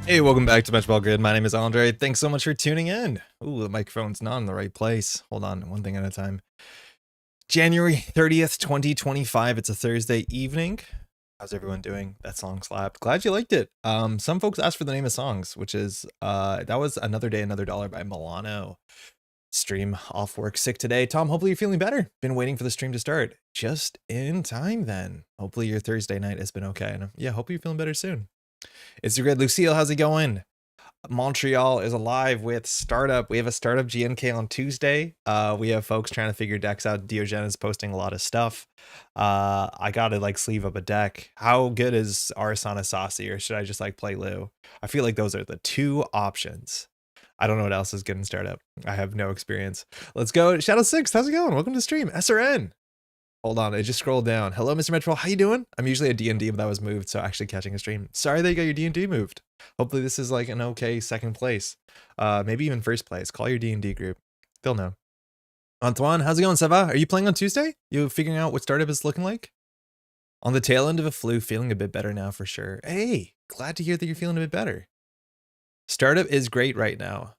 Hey, welcome back to Metropole Grid. My name is Andre. Thanks so much for tuning in. Ooh, the microphone's not in the right place. Hold on, one thing at a time. January 30th, 2025. It's a Thursday evening. How's everyone doing? That song slapped. Glad you liked it. Some folks asked for the name of songs, which is that was Another Day, Another Dollar by Milano. Stream off work, sick today. Tom, hopefully you're feeling better. Been waiting for the stream to start. Just in time then. Hopefully your Thursday night has been okay. And yeah, hope you're feeling better soon. It's your great Lucille. How's it going? Montreal is alive with startup. We have a startup GNK on Tuesday. We have folks trying to figure decks out. Diogen is posting a lot of stuff. I gotta like sleeve up a deck. How good is Arsana Saucy, or should I just like play Lou? I feel like those are the two options. I don't know what else is good in startup. I have no experience. Let's go. Shadow 6, how's it going? Welcome to stream. SRN. Hold on, I just scrolled down. Hello, Mr. Metropole. How you doing? I'm usually a D&D, but that was moved, so actually catching a stream. Sorry that you got your D&D moved. Hopefully this is like an okay second place. Maybe even first place. Call your D&D group. They'll know. Antoine, how's it going, Sava? Are you playing on Tuesday? You figuring out what startup is looking like? On the tail end of a flu, feeling a bit better now for sure. Hey, glad to hear that you're feeling a bit better. Startup is great right now.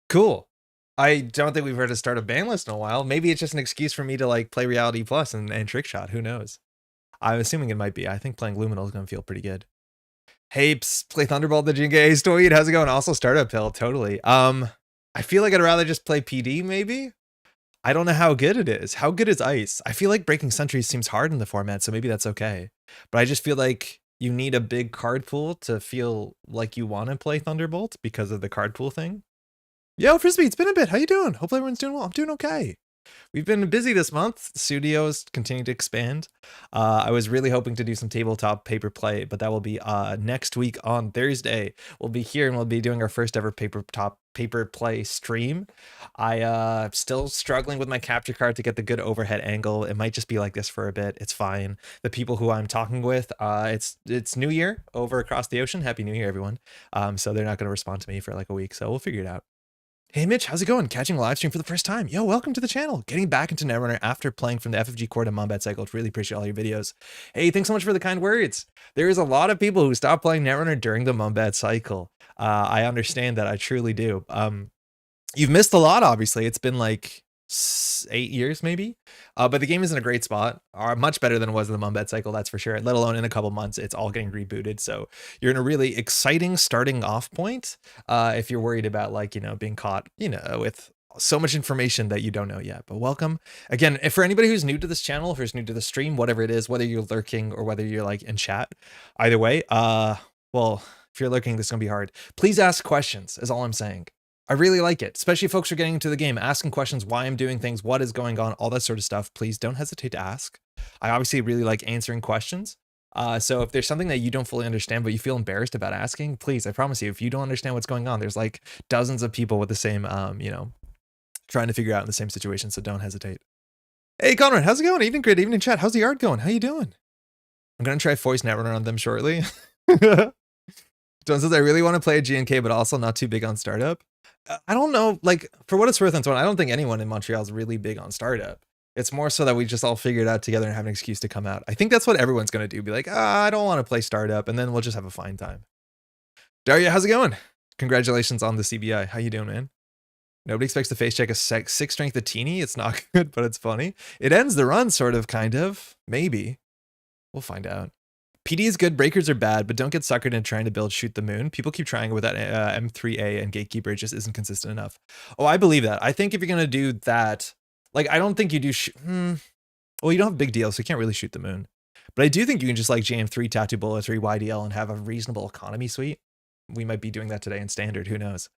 Cool. I don't think we've heard a startup ban list in a while. Maybe it's just an excuse for me to like play Reality Plus and Trick Shot. Who knows? I'm assuming it might be. I think playing Luminal is going to feel pretty good. Hapes, play Thunderbolt the Jinga. Hey, Stoid, how's it going? Also Startup Hill, totally. I feel like I'd rather just play PD maybe. I don't know how good it is. How good is Ice? I feel like Breaking Centuries seems hard in the format, so maybe that's okay. But I just feel like you need a big card pool to feel like you want to play Thunderbolt because of the card pool thing. Yo, Frisbee, it's been a bit. How you doing? Hopefully everyone's doing well. I'm doing okay. We've been busy this month. Studios continue to expand. I was really hoping to do some tabletop paper play, but that will be next week on Thursday. We'll be here and we'll be doing our first ever paper play stream. I still struggling with my capture card to get the good overhead angle. It might just be like this for a bit. It's fine. The people who I'm talking with, it's New Year over across the ocean. Happy New Year, everyone. So they're not going to respond to me for like a week, so we'll figure it out. Hey Mitch, how's it going? Catching a live stream for the first time. Yo, welcome to the channel. Getting back into Netrunner after playing from the FFG core to Mombat cycle. Really appreciate all your videos. Hey, thanks so much for the kind words. There is a lot of people who stop playing Netrunner during the Mombat cycle. I understand that. I truly do. You've missed a lot, obviously. It's been like 8 years maybe, but the game is in a great spot, much better than it was in the Mumbet cycle, that's for sure. Let alone in a couple months it's all getting rebooted, so you're in a really exciting starting off point. If you're worried about like being caught with so much information that you don't know yet. But welcome again. If for anybody who's new to this channel, who's new to the stream, whatever it is, whether you're lurking or whether you're like in chat, either way, well, if you're lurking, this is gonna be hard. Please ask questions is all I'm saying. I really like it, especially folks who are getting into the game, asking questions, why I'm doing things, what is going on, all that sort of stuff. Please don't hesitate to ask. I obviously really like answering questions. So if there's something that you don't fully understand, but you feel embarrassed about asking, please, I promise you, if you don't understand what's going on, there's like dozens of people with the same, trying to figure out in the same situation. So don't hesitate. Hey, Conrad, how's it going? Evening grid, evening chat. How's the yard going? How you doing? I'm going to try voice Netrunner on them shortly. John says, I really want to play a GNK, but also not too big on startup. I don't know, like, for what it's worth, Antoine, I don't think anyone in Montreal is really big on startup. It's more so that we just all figure it out together and have an excuse to come out. I think that's what everyone's going to do. Be like, I don't want to play startup, and then we'll just have a fine time. Daria, how's it going? Congratulations on the CBI. How you doing, man? Nobody expects to face check a 6 strength Atini. It's not good, but it's funny. It ends the run, sort of, kind of. Maybe. We'll find out. PD is good, breakers are bad, but don't get suckered into trying to build Shoot the Moon. People keep trying with that M3A and Gatekeeper, it just isn't consistent enough. Oh, I believe that. I think if you're going to do that, like, I don't think you do, well, you don't have big deals, so you can't really Shoot the Moon. But I do think you can just like jam 3 Tattoo Bullet, 3 YDL and have a reasonable economy suite. We might be doing that today in Standard, who knows.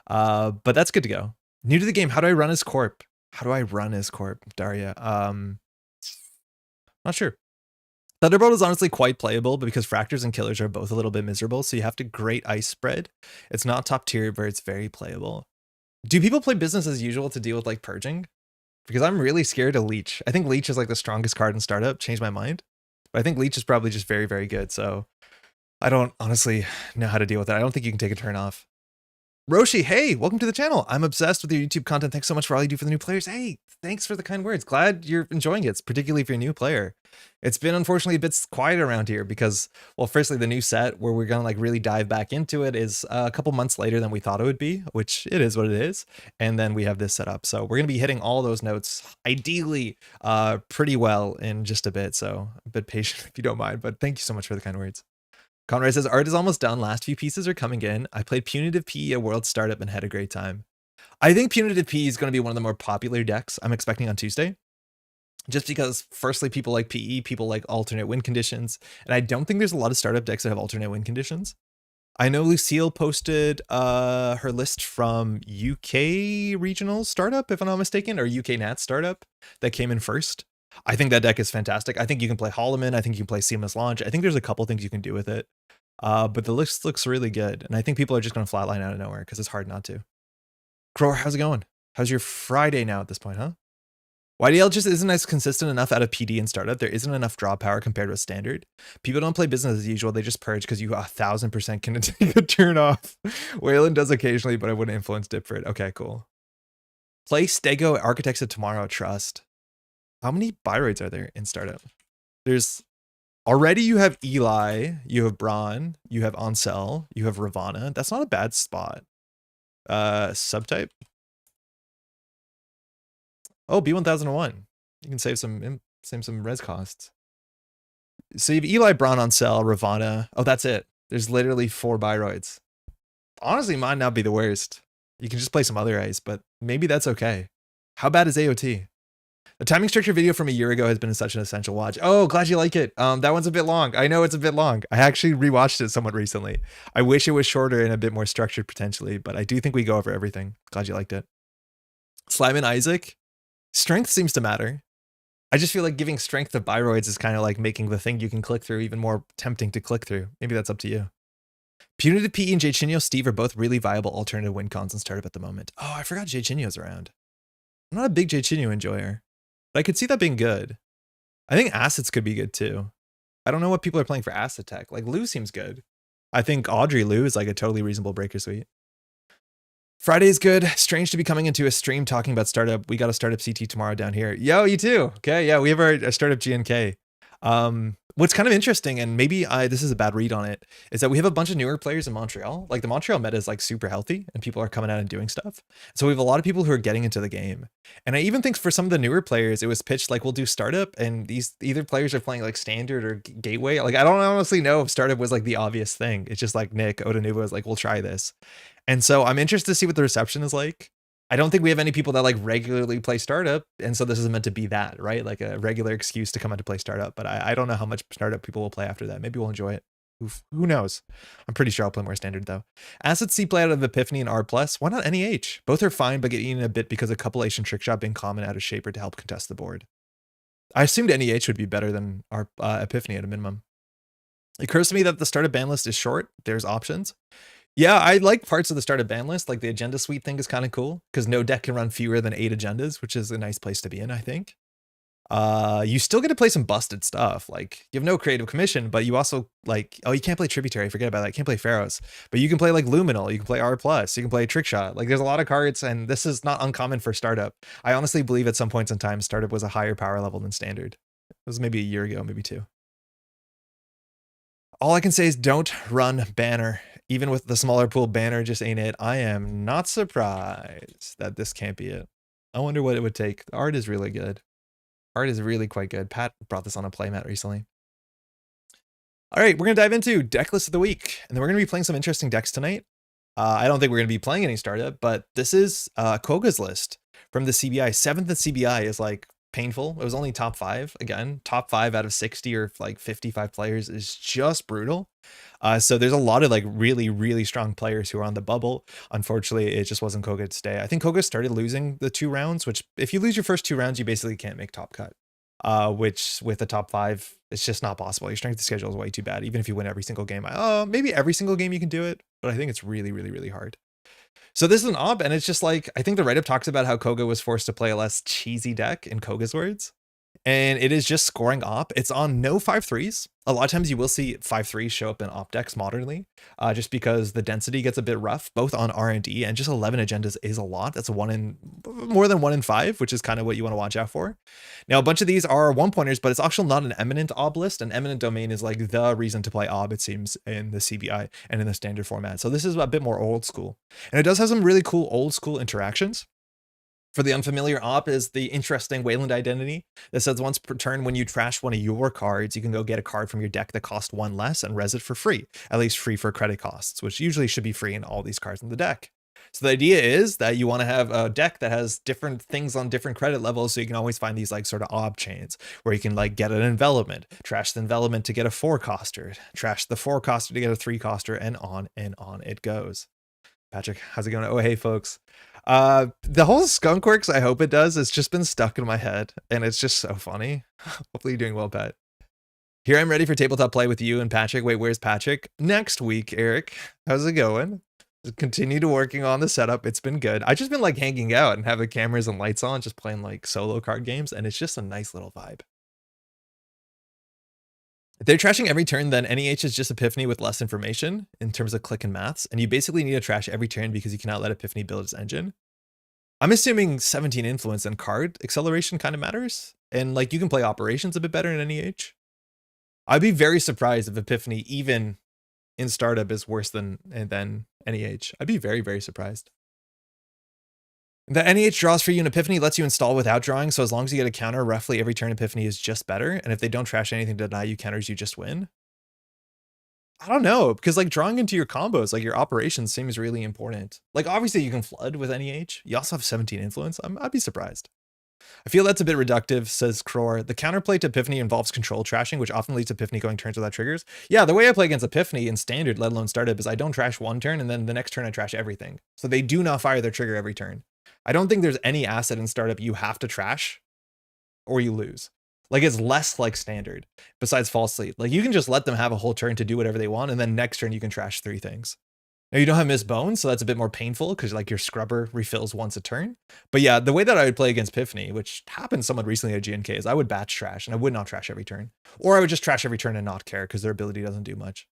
But that's good to go. New to the game, how do I run as Corp? How do I run as Corp, Daria? Not sure. Thunderbolt is honestly quite playable, but because Fractors and Killers are both a little bit miserable, so you have to great ice spread. It's not top tier, but it's very playable. Do people play business as usual to deal with like purging? Because I'm really scared of Leech. I think Leech is like the strongest card in startup. Changed my mind. But I think Leech is probably just very, very good. So I don't honestly know how to deal with it. I don't think you can take a turn off. Roshi, hey, welcome to the channel. I'm obsessed with your YouTube content. Thanks so much for all you do for the new players. Hey, thanks for the kind words. Glad you're enjoying it, particularly if you're a new player. It's been unfortunately a bit quiet around here because, well, firstly, the new set where we're going to like really dive back into it is a couple months later than we thought it would be, which it is what it is. And then we have this set up. So we're going to be hitting all those notes, ideally, pretty well in just a bit. So a bit patient if you don't mind, but thank you so much for the kind words. Conrad says, art is almost done. Last few pieces are coming in. I played Punitive PE at World Startup and had a great time. I think Punitive PE is going to be one of the more popular decks I'm expecting on Tuesday. Just because, firstly, people like PE, people like alternate win conditions. And I don't think there's a lot of startup decks that have alternate win conditions. I know Lucille posted her list from UK Regional Startup, if I'm not mistaken, or UK Nat Startup that came in first. I think that deck is fantastic. I think you can play Holloman. I think you can play Seamless Launch. I think there's a couple things you can do with it. But the list looks really good. And I think people are just going to flatline out of nowhere because it's hard not to. Crowar, how's it going? How's your Friday now at this point, huh? YDL just isn't as consistent enough out of PD and startup. There isn't enough draw power compared with standard. People don't play business as usual. They just purge because you 1000% can take a turn off. Wayland does occasionally, but I wouldn't influence dip for it. Okay, cool. Play Stego Architects of Tomorrow Trust. How many Byroids are there in startup? There's already, you have Eli, you have Braun, you have Ansel, you have Ravana. That's not a bad spot. Subtype. Oh, B1001. You can save some res costs. So you have Eli, Braun, Ansel, Ravana. Oh, that's it. There's literally 4 Byroids. Honestly, might not be the worst. You can just play some other ice, but maybe that's okay. How bad is AOT? The timing structure video from a year ago has been such an essential watch. Oh, glad you like it. That one's a bit long. I know it's a bit long. I actually rewatched it somewhat recently. I wish it was shorter and a bit more structured potentially, but I do think we go over everything. Glad you liked it. Slime and Isaac. Strength seems to matter. I just feel like giving strength to Byroids is kind of like making the thing you can click through even more tempting to click through. Maybe that's up to you. Punitive PE and Jchinyo Steve are both really viable alternative win cons in startup at the moment. Oh, I forgot Jchinyo's around. I'm not a big Jchinyo enjoyer, but I could see that being good. I think Acids could be good too. I don't know what people are playing for Acid Tech. Like Lou seems good. I think Audrey Lou is like a totally reasonable breaker suite. Friday is good. Strange to be coming into a stream talking about startup. We got a startup CT tomorrow down here. Yo, you too. Okay, yeah, we have our startup GNK. What's kind of interesting, and maybe this is a bad read on it, is that we have a bunch of newer players in Montreal. Like the Montreal meta is like super healthy and people are coming out and doing stuff. So we have a lot of people who are getting into the game. And I even think for some of the newer players, it was pitched like we'll do startup and these either players are playing like standard or gateway. Like I don't honestly know if startup was like the obvious thing. It's just like Nick Odanuba was like, we'll try this. And so I'm interested to see what the reception is like. I don't think we have any people that like regularly play startup. And so this is meant to be that, right? Like a regular excuse to come out to play startup. But I don't know how much startup people will play after that. Maybe we'll enjoy it. Who knows? I'm pretty sure I'll play more standard though. Acid C play out of Epiphany and R+. Why not NEH? Both are fine, but get eaten a bit because a couple Asian trick shot being common out of shaper to help contest the board. I assumed NEH would be better than our Epiphany at a minimum. It occurs to me that the startup ban list is short. There's options. Yeah, I like parts of the startup ban list. Like the agenda suite thing is kind of cool because no deck can run fewer than 8 agendas, which is a nice place to be in, I think. You still get to play some busted stuff. Like you have no creative commission, but you also like, oh, you can't play Tributary. Forget about that. You can't play Pharaohs, but you can play like Luminal. You can play R+. You can play Trick Shot. Like there's a lot of cards and this is not uncommon for startup. I honestly believe at some points in time, startup was a higher power level than standard. It was maybe a year ago, maybe 2. All I can say is don't run banner. Even with the smaller pool, banner just ain't it. I am not surprised that this can't be it. I wonder what it would take. The art is really good. Art is really quite good. Pat brought this on a playmat recently. All right, we're going to dive into deck list of the week. And then we're going to be playing some interesting decks tonight. I don't think we're going to be playing any startup, but this is Koga's list from the CBI. 7th at CBI is like painful. It was only top 5 again. Top 5 out of 60 or like 55 players is just brutal. So there's a lot of like really, really strong players who are on the bubble. Unfortunately, it just wasn't Koga today. I think Koga started losing the 2 rounds, which if you lose your first 2 rounds, you basically can't make top cut. Which with the top 5, it's just not possible. Your strength of schedule is way too bad. Even if you win every single game, maybe every single game you can do it, but I think it's really, really, really hard. So this is an ob, and it's just like, I think the write-up talks about how Koga was forced to play a less cheesy deck in Koga's words. and it is just scoring op. It's on no 5/3s. A lot of times you will see 5/3s show up in op decks modernly, just because the density gets a bit rough, both on R&D, and just 11 agendas is a lot. That's more than 1 in 5, which is kind of what you want to watch out for. Now, a bunch of these are 1-pointers, but it's actually not an eminent ob list. An eminent domain is like the reason to play ob, it seems, in the CBI and in the standard format. So this is a bit more old school. And it does have some really cool old school interactions. For the unfamiliar, op is the interesting Wayland identity that says once per turn when you trash one of your cards, you can go get a card from your deck that costs 1 less and res it for free, at least free for credit costs, which usually should be free in all these cards in the deck. So the idea is that you want to have a deck that has different things on different credit levels, so you can always find these like sort of ob chains where you can like get an envelopment, trash the envelopment to get a 4-coster, trash the 4-coster to get a 3-coster, and on it goes. Patrick, how's it going? Oh, hey folks. The whole skunkworks, I hope it does, it's just been stuck in my head and it's just so funny. Hopefully you're doing well, Pat. Here I'm ready for tabletop play with you and Patrick. Wait, where's Patrick? Next week, Eric. How's it going? Continue to working on the setup. It's been good. I've just been like hanging out and having cameras and lights on, just playing like solo card games, and it's just a nice little vibe. If they're trashing every turn, then NEH is just Epiphany with less information in terms of click and maths, and you basically need to trash every turn because you cannot let Epiphany build its engine. I'm assuming 17 influence and card acceleration kind of matters, and like you can play operations a bit better in NEH. I'd be very surprised if Epiphany, even in startup, is worse than NEH. I'd be very, very surprised. The NEH draws for you in Epiphany lets you install without drawing, so as long as you get a counter roughly every turn, Epiphany is just better, and if they don't trash anything to deny you counters, you just win. I don't know, because like drawing into your combos, like your operations seems really important. Like obviously you can flood with NEH. You also have 17 influence. I'd be surprised. I feel that's a bit reductive, says Cror. The counterplay to Epiphany involves control trashing, which often leads to Epiphany going turns without triggers. Yeah, the way I play against Epiphany in standard, let alone startup, is I don't trash one turn and then the next turn I trash everything. So they do not fire their trigger every turn. I don't think there's any asset in startup you have to trash or you lose. Like it's less like standard besides false sleep. Like you can just let them have a whole turn to do whatever they want. And then next turn you can trash 3 things. Now you don't have Miss Bones, so that's a bit more painful because like your scrubber refills once a turn. But yeah, the way that I would play against Epiphany, which happened somewhat recently at GNK, is I would batch trash and I would not trash every turn. Or I would just trash every turn and not care because their ability doesn't do much.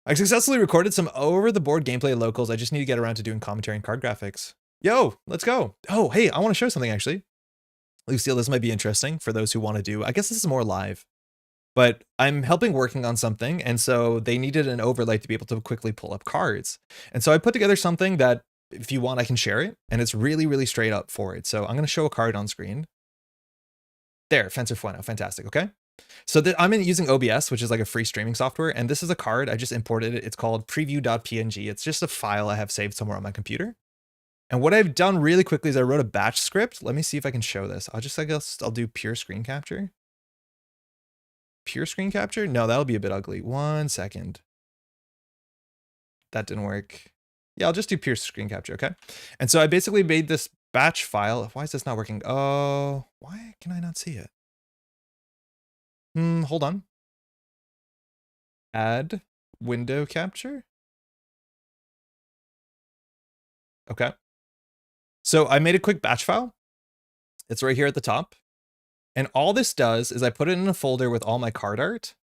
I successfully recorded some over-the-board gameplay locals. I just need to get around to doing commentary and card graphics. Yo, let's go. Oh, hey, I want to show something actually. Lucille, this might be interesting for those who want to do. I guess this is more live. But I'm helping working on something, and so they needed an overlay to be able to quickly pull up cards. And so I put together something that, if you want, I can share it, and it's really, really straight up for it. So I'm going to show a card on screen. There, Fencer Fueno, fantastic, okay? So I'm using OBS, which is like a free streaming software, and this is a card, I just imported it. It's called preview.png. It's just a file I have saved somewhere on my computer. And what I've done really quickly is I wrote a batch script. Let me see if I can show this. I'll do pure screen capture. Pure screen capture? No, that'll be a bit ugly. 1 second. That didn't work. Yeah, I'll just do pure screen capture, okay? And so I basically made this batch file. Why is this not working? Oh, why can I not see it? Hold on. Add window capture. Okay. So I made a quick batch file. It's right here at the top. And all this does is I put it in a folder with all my card art.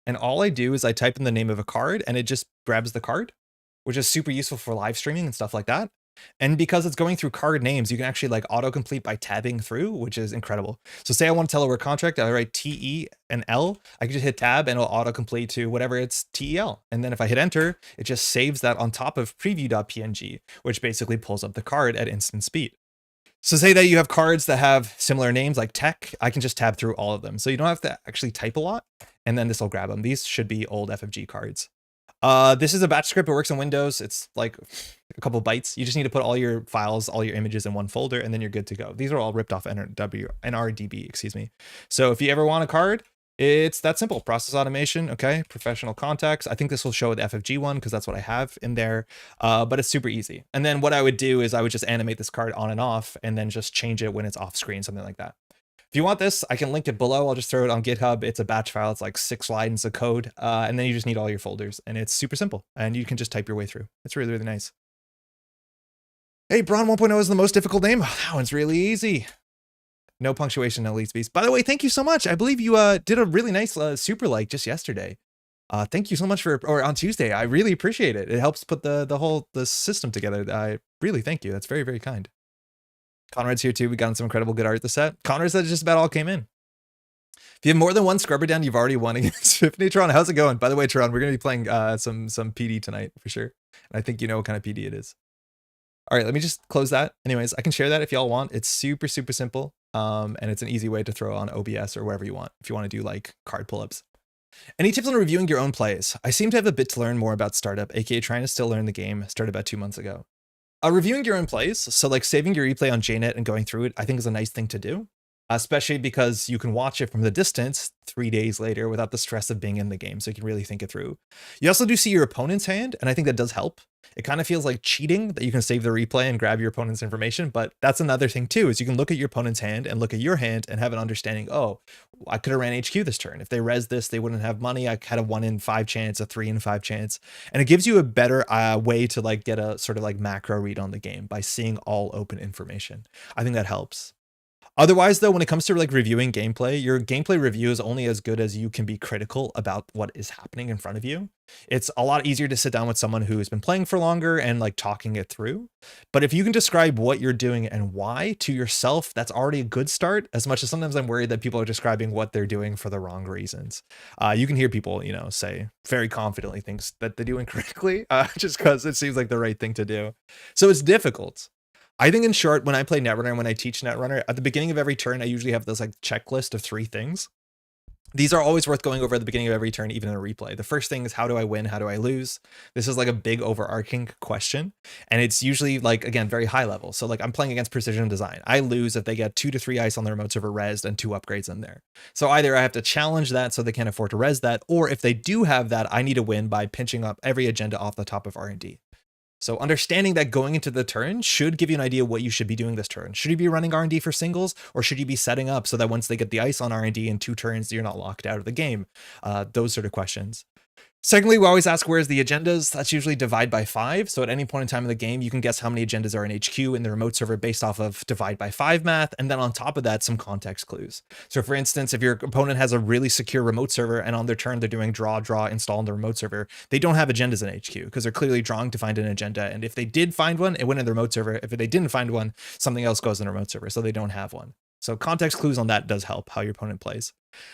And all I do is I type in the name of a card and it just grabs the card, which is super useful for live streaming and stuff like that. And because it's going through card names, you can actually like autocomplete by tabbing through, which is incredible. So say I want to tell a word contract, I write TE and L, I can just hit tab and it'll autocomplete to whatever it's TEL. And then if I hit enter, it just saves that on top of preview.png, which basically pulls up the card at instant speed. So say that you have cards that have similar names like tech, I can just tab through all of them. So you don't have to actually type a lot, and then this will grab them. These should be old FFG cards. This is a batch script. It works on Windows. It's like a couple bytes. You just need to put all your files, all your images in one folder, and then you're good to go. These are all ripped off NRDB, excuse me. So if you ever want a card, it's that simple. Process automation, okay, professional contacts. I think this will show with the FFG one because that's what I have in there, but it's super easy. And then what I would do is I would just animate this card on and off and then just change it when it's off screen, something like that. If you want this, I can link it below. I'll just throw it on GitHub. It's a batch file. It's like 6 lines of code. And then you just need all your folders and it's super simple and you can just type your way through. It's really, really nice. Hey, Braun 1.0 is the most difficult name. Oh, that one's really easy. No punctuation, no lead speeds. By the way, thank you so much. I believe you did a really nice super like just yesterday. Thank you so much or on Tuesday. I really appreciate it. It helps put the system together. I really thank you. That's very, very kind. Conrad's here too. We got some incredible good art this set. Conrad said just about all came in. If you have more than one scrubber down, you've already won against Tiffany. Tron, how's it going? By the way, Tron, we're going to be playing some PD tonight for sure. And I think you know what kind of PD it is. All right, let me just close that. Anyways, I can share that if y'all want. It's super, super simple. And it's an easy way to throw on OBS or wherever you want if you want to do like card pull-ups. Any tips on reviewing your own plays? I seem to have a bit to learn more about startup, aka trying to still learn the game. Started about 2 months ago. Reviewing your own plays, so like saving your replay on JNet and going through it, I think is a nice thing to do. Especially because you can watch it from the distance 3 days later without the stress of being in the game, so you can really think it through. You also do see your opponent's hand, and I think that does help. It kind of feels like cheating that you can save the replay and grab your opponent's information, but that's another thing too, is you can look at your opponent's hand and look at your hand and have an understanding, oh, I could have ran HQ this turn. If they res this, they wouldn't have money. I had a 1 in 5 chance, a 3 in 5 chance. And it gives you a better way to like get a sort of like macro read on the game by seeing all open information. I think that helps. Otherwise, though, when it comes to like reviewing gameplay, your gameplay review is only as good as you can be critical about what is happening in front of you. It's a lot easier to sit down with someone who has been playing for longer and like talking it through. But if you can describe what you're doing and why to yourself, that's already a good start. As much as sometimes I'm worried that people are describing what they're doing for the wrong reasons. You can hear people, you know, say very confidently things that they're doing correctly, just because it seems like the right thing to do. So it's difficult. I think in short, when I play Netrunner and when I teach Netrunner, at the beginning of every turn, I usually have this like checklist of 3 things. These are always worth going over at the beginning of every turn, even in a replay. The first thing is, how do I win? How do I lose? This is like a big overarching question. And it's usually like, again, very high level. So like I'm playing against Precision Design. I lose if they get 2 to 3 ice on the remote server rezzed and 2 upgrades in there. So either I have to challenge that so they can't afford to res that, or if they do have that, I need to win by pinching up every agenda off the top of R&D. So understanding that going into the turn should give you an idea what you should be doing this turn. Should you be running R&D for singles, or should you be setting up so that once they get the ice on R&D in 2 turns, you're not locked out of the game? Those sort of questions. Secondly, we always ask where's the agendas. That's usually divide by 5. So at any point in time in the game, you can guess how many agendas are in HQ in the remote server based off of divide by 5 math. And then on top of that, some context clues. So for instance, if your opponent has a really secure remote server and on their turn, they're doing draw, install on the remote server, they don't have agendas in HQ because they're clearly drawing to find an agenda. And if they did find one, it went in the remote server. If they didn't find one, something else goes in the remote server. So they don't have one. So context clues on that does help how your opponent plays.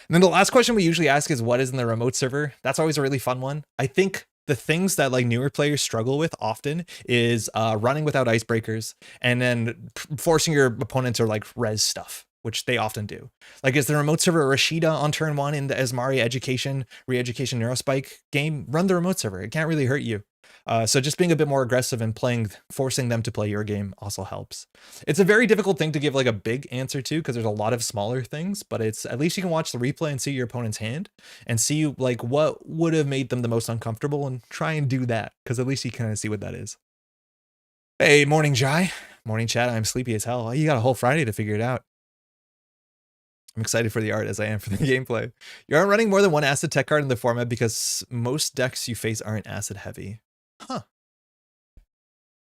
And then the last question we usually ask is, what is in the remote server? That's always a really fun one. I think the things that like newer players struggle with often is running without icebreakers and then forcing your opponent to like res stuff, which they often do. Like, is the remote server Rashida on turn 1 in the Asmari Re-Education Neurospike game? Run the remote server. It can't really hurt you. So just being a bit more aggressive and forcing them to play your game also helps. It's a very difficult thing to give like a big answer to because there's a lot of smaller things, but it's at least you can watch the replay and see your opponent's hand and see like what would have made them the most uncomfortable and try and do that, because at least you kind of see what that is. Hey, morning, Jai. Morning, chat. I'm sleepy as hell. You got a whole Friday to figure it out. I'm excited for the art as I am for the gameplay. You aren't running more than 1 acid tech card in the format because most decks you face aren't acid heavy. Huh.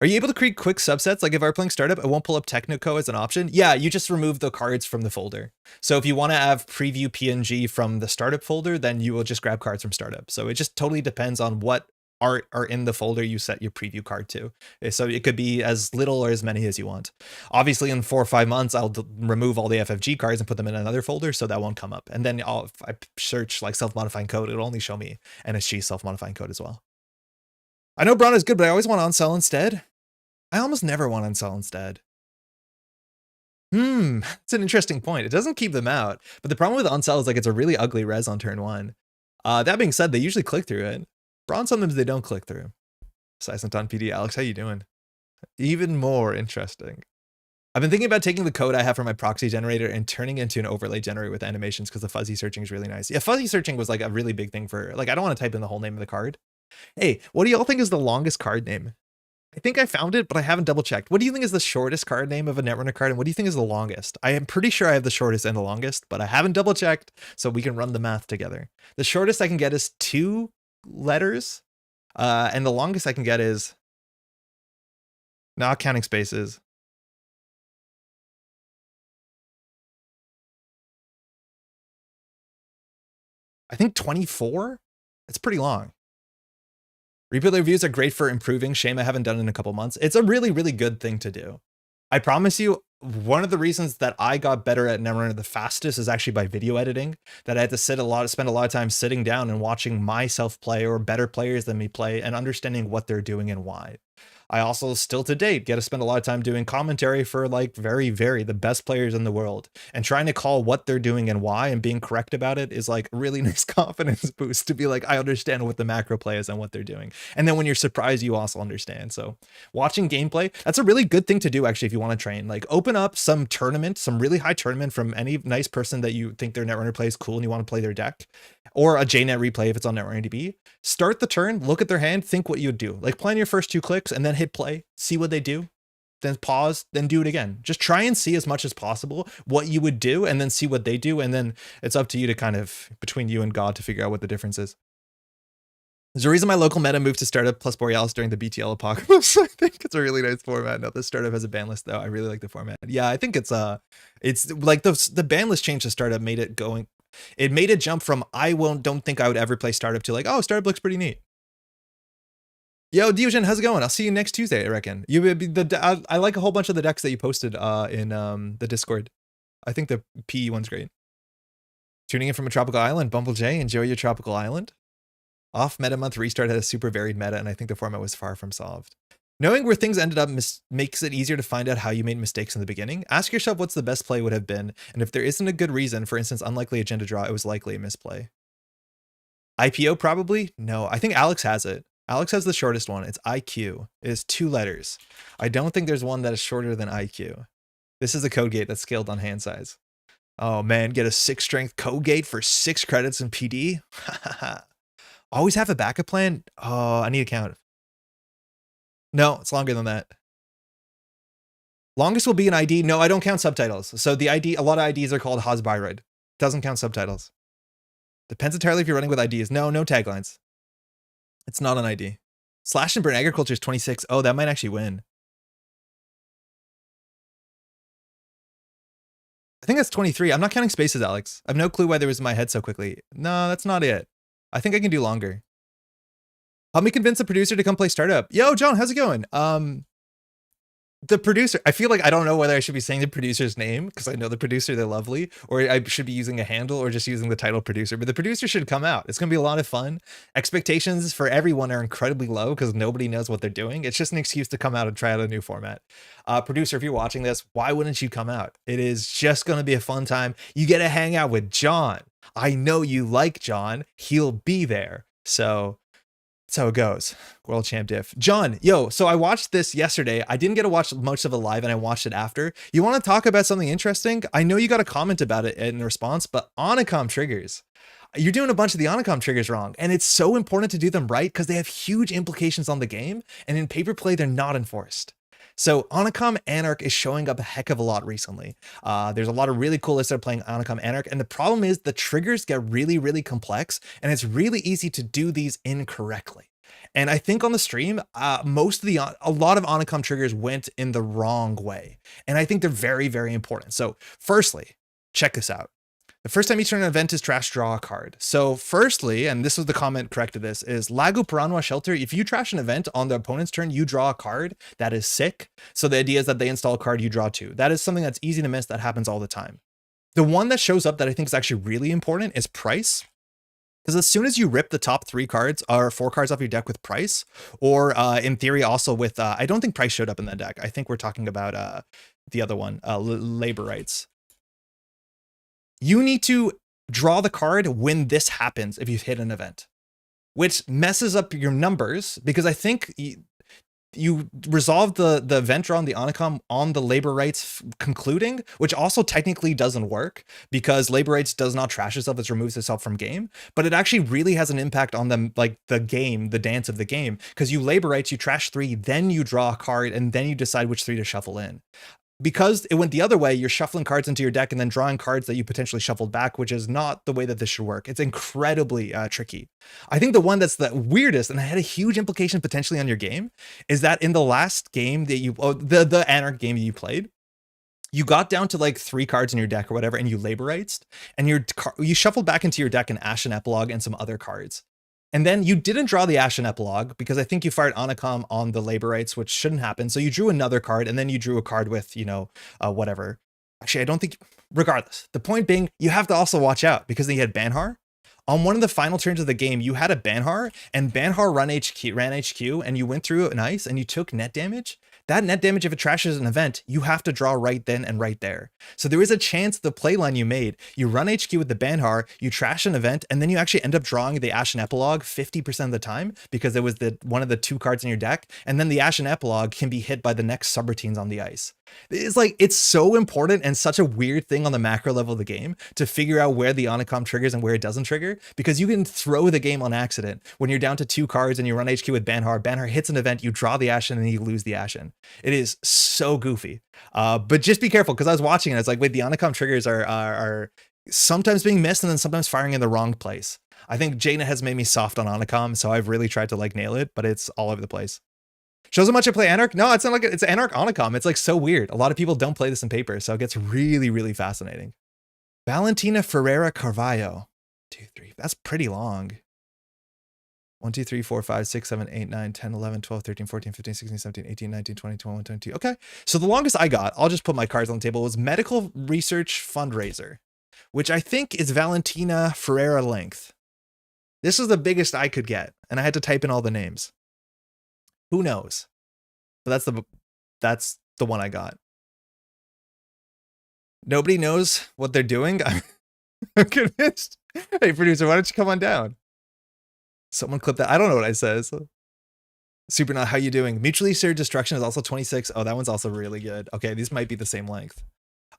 Are you able to create quick subsets? Like if I'm playing startup, I won't pull up Technico as an option. Yeah, you just remove the cards from the folder. So if you want to have preview PNG from the startup folder, then you will just grab cards from startup. So it just totally depends on what art are in the folder you set your preview card to. So it could be as little or as many as you want. Obviously in 4 or 5 months, I'll remove all the FFG cards and put them in another folder so that won't come up. And then if I search like self-modifying code, it'll only show me NSG self-modifying code as well. I know Braun is good, but I always want on-sell instead. I almost never want on-sell instead. It's an interesting point. It doesn't keep them out, but the problem with on-sell is like it's a really ugly res on turn 1. That being said, they usually click through it. Braun, sometimes they don't click through. Silent on PD. Alex, how you doing? Even more interesting. I've been thinking about taking the code I have for my proxy generator and turning it into an overlay generator with animations because the fuzzy searching is really nice. Yeah, fuzzy searching was like a really big thing for, like, I don't want to type in the whole name of the card. Hey, what do y'all think is the longest card name? I think I found it, but I haven't double checked. What do you think is the shortest card name of a Netrunner card? And what do you think is the longest? I am pretty sure I have the shortest and the longest, but I haven't double checked, so we can run the math together. The shortest I can get is 2 letters, and the longest I can get is, not counting spaces, I think 24. It's pretty long. Replay reviews are great for improving. Shame I haven't done it in a couple months. It's a really, really good thing to do. I promise you, one of the reasons that I got better at Netrunner the fastest is actually by video editing, that I had to spend a lot of time sitting down and watching myself play or better players than me play and understanding what they're doing and why. I also still to date get to spend a lot of time doing commentary for like very the best players in the world, and trying to call what they're doing and why and being correct about it is like a really nice confidence boost to be like, I understand what the macro play is and what they're doing. And then when you're surprised, you also understand. So watching gameplay, that's a really good thing to do actually if you want to train. Like open up some tournament, some really high tournament from any nice person that you think their Netrunner play is cool and you want to play their deck, or a JNet replay if it's on Netrunner DB. Start the turn, look at their hand, think what you'd do. Like plan your first 2 clicks and then hit play, see what they do, then pause, then do it again. Just try and see as much as possible what you would do and then see what they do. And then it's up to you to kind of, between you and God, to figure out what the difference is. There's a reason my local meta moved to startup plus Borealis during the BTL apocalypse. I think it's a really nice format. No, the startup has a ban list though. I really like the format. Yeah, I think it's like the ban list change to startup made it going. It made it jump from don't think I would ever play startup to like, oh, startup looks pretty neat. Yo, Diogen, how's it going? I'll see you next Tuesday, I reckon. I like a whole bunch of the decks that you posted in the Discord. I think the PE one's great. Tuning in from a tropical island, Bumble J, enjoy your tropical island. Off meta month restart had a super varied meta, and I think the format was far from solved. Knowing where things ended up makes it easier to find out how you made mistakes in the beginning. Ask yourself what's the best play would have been, and if there isn't a good reason, for instance, unlikely agenda draw, it was likely a misplay. IPO probably? No, I think Alex has it. Alex has the shortest one. It's IQ. It is 2 letters. I don't think there's one that is shorter than IQ. This is a code gate that's scaled on hand size. Oh man, get a 6 strength code gate for 6 credits in PD? Always have a backup plan? Oh, I need to count. No, it's longer than that. Longest will be an ID. No, I don't count subtitles. So the ID, a lot of IDs are called Hasbyroid. Doesn't count subtitles. Depends entirely if you're running with IDs. No taglines. It's not an ID. Slash and Burn Agriculture is 26. Oh, that might actually win. I think that's 23. I'm not counting spaces, Alex. I have no clue why there was in my head so quickly. No, that's not it. I think I can do longer. Help me convince the producer to come play startup. Yo, John, how's it going? The producer, I feel like I don't know whether I should be saying the producer's name because I know the producer, they're lovely, or I should be using a handle or just using the title producer, but the producer should come out. It's going to be a lot of fun. Expectations for everyone are incredibly low because nobody knows what they're doing. It's just an excuse to come out and try out a new format. Producer, if you're watching this, why wouldn't you come out? It is just going to be a fun time. You get to hang out with John. I know you like John. He'll be there. So that's how it goes. World champ diff. John, yo, so I watched this yesterday. I didn't get to watch much of it live and I watched it after. You want to talk about something interesting? I know you got a comment about it in response, but Aniccam triggers. You're doing a bunch of the Aniccam triggers wrong. And it's so important to do them right because they have huge implications on the game. And in paper play, they're not enforced. So Aniccam Anarch is showing up a heck of a lot recently. There's a lot of really cool lists that are playing Aniccam Anarch, and the problem is the triggers get really complex, and it's really easy to do these incorrectly. And I think on the stream, a lot of Aniccam triggers went in the wrong way, and I think they're very important. So firstly, check this out. The first time you turn an event is trash, draw a card. So firstly, and this was the comment correct to this, is Lago Piranha Shelter. If you trash an event on the opponent's turn, you draw a card. That is sick. So the idea is that they install a card, you draw 2. That is something that's easy to miss. That happens all the time. The one that shows up that I think is actually really important is price. Because as soon as you rip the top 3 cards or 4 cards off your deck with price, or in theory also with, I don't think price showed up in that deck. I think we're talking about the other one, labor rights. You need to draw the card when this happens if you've hit an event, which messes up your numbers because I think you resolved the event draw on the Aniccam on the labor rights concluding, which also technically doesn't work because labor rights does not trash itself, it removes itself from game, but it actually really has an impact on them, like the game, the dance of the game, because you labor rights, you trash 3, then you draw a card, and then you decide which 3 to shuffle in. Because it went the other way, you're shuffling cards into your deck and then drawing cards that you potentially shuffled back, which is not the way that this should work. It's incredibly tricky. I think the one that's the weirdest and had a huge implication potentially on your game is that in the last game that the Anarch game that you played, you got down to like 3 cards in your deck or whatever, and you labor rights, and you shuffled back into your deck an Ashen Epilogue and some other cards. And then you didn't draw the Ashen Epilogue because I think you fired Aniccam on the labor rights, which shouldn't happen. So you drew another card, and then you drew a card with, you know, whatever. Actually, I don't think, regardless, the point being, you have to also watch out because then you had Banhar. On one of the final turns of the game, you had a Banhar, and Banhar ran HQ, and you went through an ice, and you took net damage. That net damage, if it trashes an event, you have to draw right then and right there. So there is a chance the play line you made, you run HQ with the Banhar, you trash an event, and then you actually end up drawing the Ashen Epilogue 50% of the time because it was one of the 2 cards in your deck, and then the Ashen Epilogue can be hit by the next subroutines on the ice. It's like, it's so important and such a weird thing on the macro level of the game to figure out where the Aniccam triggers and where it doesn't trigger, because you can throw the game on accident when you're down to 2 cards and you run HQ with Banhar. Banhar hits an event, you draw the Ashen, and you lose the Ashen. It is so goofy. But just be careful, because I was watching and it's like, wait, the Aniccam triggers are sometimes being missed and then sometimes firing in the wrong place. I think Jaina has made me soft on Aniccam, so I've really tried to like nail it, but it's all over the place. Shows how much I play Anarch? No, it's not like it's Anarch Aniccam. It's like so weird. A lot of people don't play this in paper, so it gets really, really fascinating. Valentina Ferreira Carvalho. 2, 3. That's pretty long. 1, 2, 3, 4, 5, 6, 7, 8, 9, 10, 11, 12, 13, 14, 15, 16, 17, 18, 19, 20, 21, 22. Okay. So the longest I got, I'll just put my cards on the table, was Medical Research Fundraiser, which I think is Valentina Ferreira length. This is the biggest I could get, and I had to type in all the names. Who knows? But that's the one I got. Nobody knows what they're doing. I'm convinced. Hey, producer, why don't you come on down? Someone clip that. I don't know what I said. Super not, how you doing? Mutually Assured Destruction is also 26. Oh, that one's also really good. Okay, these might be the same length.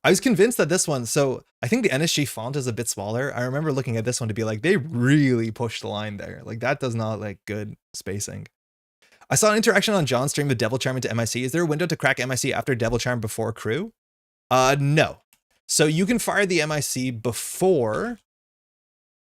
I was convinced that this one, so I think the NSG font is a bit smaller. I remember looking at this one to be like, they really pushed the line there. Like, that does not like good spacing. I saw an interaction on John's stream with Devil Charm into MIC. Is there a window to crack MIC after Devil Charm before crew? No. So you can fire the MIC before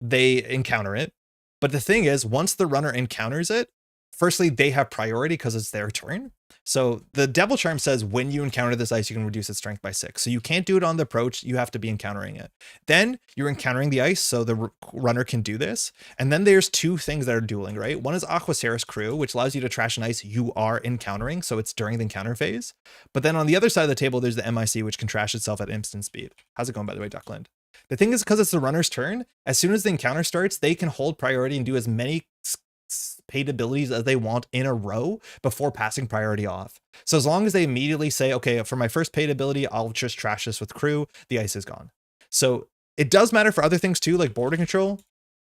they encounter it. But the thing is, once the runner encounters it, firstly, they have priority because it's their turn. So the Devil Charm says when you encounter this ice, you can reduce its strength by 6. So you can't do it on the approach. You have to be encountering it. Then you're encountering the ice, so the runner can do this. And then there's 2 things that are dueling, right? One is Aquaceris Crew, which allows you to trash an ice you are encountering. So it's during the encounter phase. But then on the other side of the table, there's the MIC, which can trash itself at instant speed. How's it going, by the way, Duckland? The thing is, because it's the runner's turn, as soon as the encounter starts, they can hold priority and do as many paid abilities as they want in a row before passing priority off. So as long as they immediately say, okay, for my first paid ability, I'll just trash this with crew, the ice is gone. So it does matter for other things too, like border control.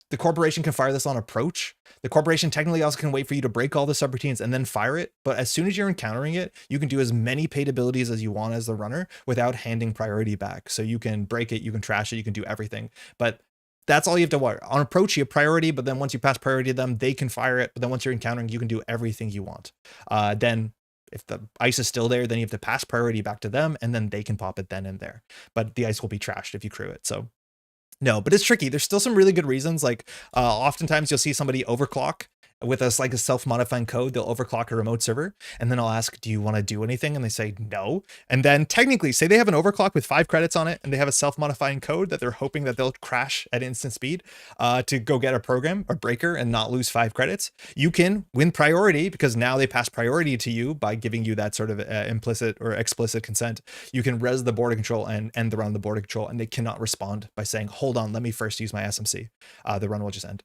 The corporation can fire this on approach. The corporation technically also can wait for you to break all the subroutines and then fire it. But as soon as you're encountering it, you can do as many paid abilities as you want as the runner without handing priority back. So you can break it, you can trash it, you can do everything. But that's all you have to worry. On approach, you have priority, but then once you pass priority to them, they can fire it. But then once you're encountering, you can do everything you want. Then if the ice is still there, then you have to pass priority back to them, and then they can pop it then and there. But the ice will be trashed if you crew it. So no, but it's tricky. There's still some really good reasons. Like oftentimes you'll see somebody overclock with a self-modifying code. They'll overclock a remote server, and then I'll ask, do you want to do anything? And they say no. And then technically say they have an overclock with 5 credits on it, and they have a self-modifying code that they're hoping that they'll crash at instant speed to go get a program or breaker and not lose 5 credits. You can win priority because now they pass priority to you by giving you that sort of implicit or explicit consent. You can res the border control and end the run of the border control, and they cannot respond by saying, hold on, let me first use my SMC. The run will just end.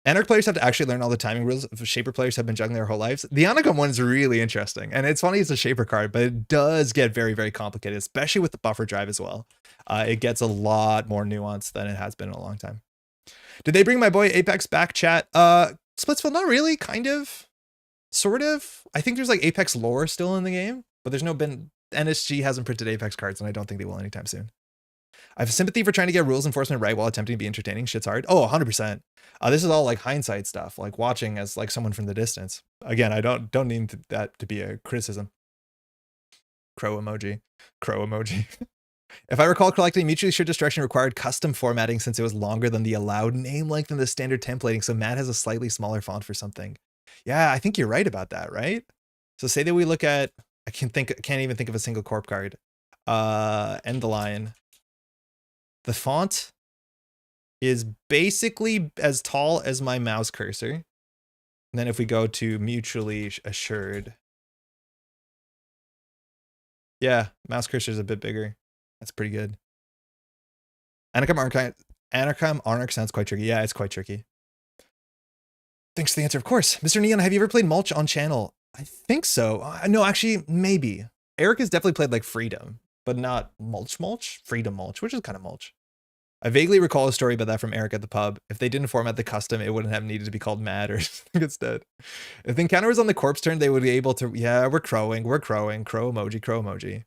Anarch players have to actually learn all the timing rules. Shaper players have been juggling their whole lives. The Aniccam one is really interesting, and it's funny it's a Shaper card, but it does get very, very complicated, especially with the buffer drive as well. It gets a lot more nuanced than it has been in a long time. Did they bring my boy Apex back, chat? Splitsville, not really, kind of, sort of. I think there's like Apex lore still in the game, but there's no been, NSG hasn't printed Apex cards, and I don't think they will anytime soon. I have sympathy for trying to get rules enforcement right while attempting to be entertaining. Shit's hard. Oh, 100%. This is all like hindsight stuff, like watching as like someone from the distance. Again, I don't need that to be a criticism. Crow emoji. Crow emoji. If I recall, collecting mutually assured destruction required custom formatting since it was longer than the allowed name length in the standard templating, so Matt has a slightly smaller font for something. Yeah, I think you're right about that, right? So say that we look at I can't even think of a single corp card. And the lion. The font is basically as tall as my mouse cursor. And then if we go to mutually assured. Yeah, mouse cursor is a bit bigger. That's pretty good. Aniccam Anarch sounds quite tricky. Yeah, it's quite tricky. Thanks for the answer, of course. Mr. Neon, have you ever played Mulch on channel? I think so. No, actually, maybe. Eric has definitely played like Freedom, but not Mulch? Freedom Mulch, which is kind of Mulch. I vaguely recall a story about that from Eric at the pub. If they didn't format the custom, it wouldn't have needed to be called Mad or something instead. If the encounter was on the corpse turn, they would be able to... Yeah, we're crowing. Crow emoji.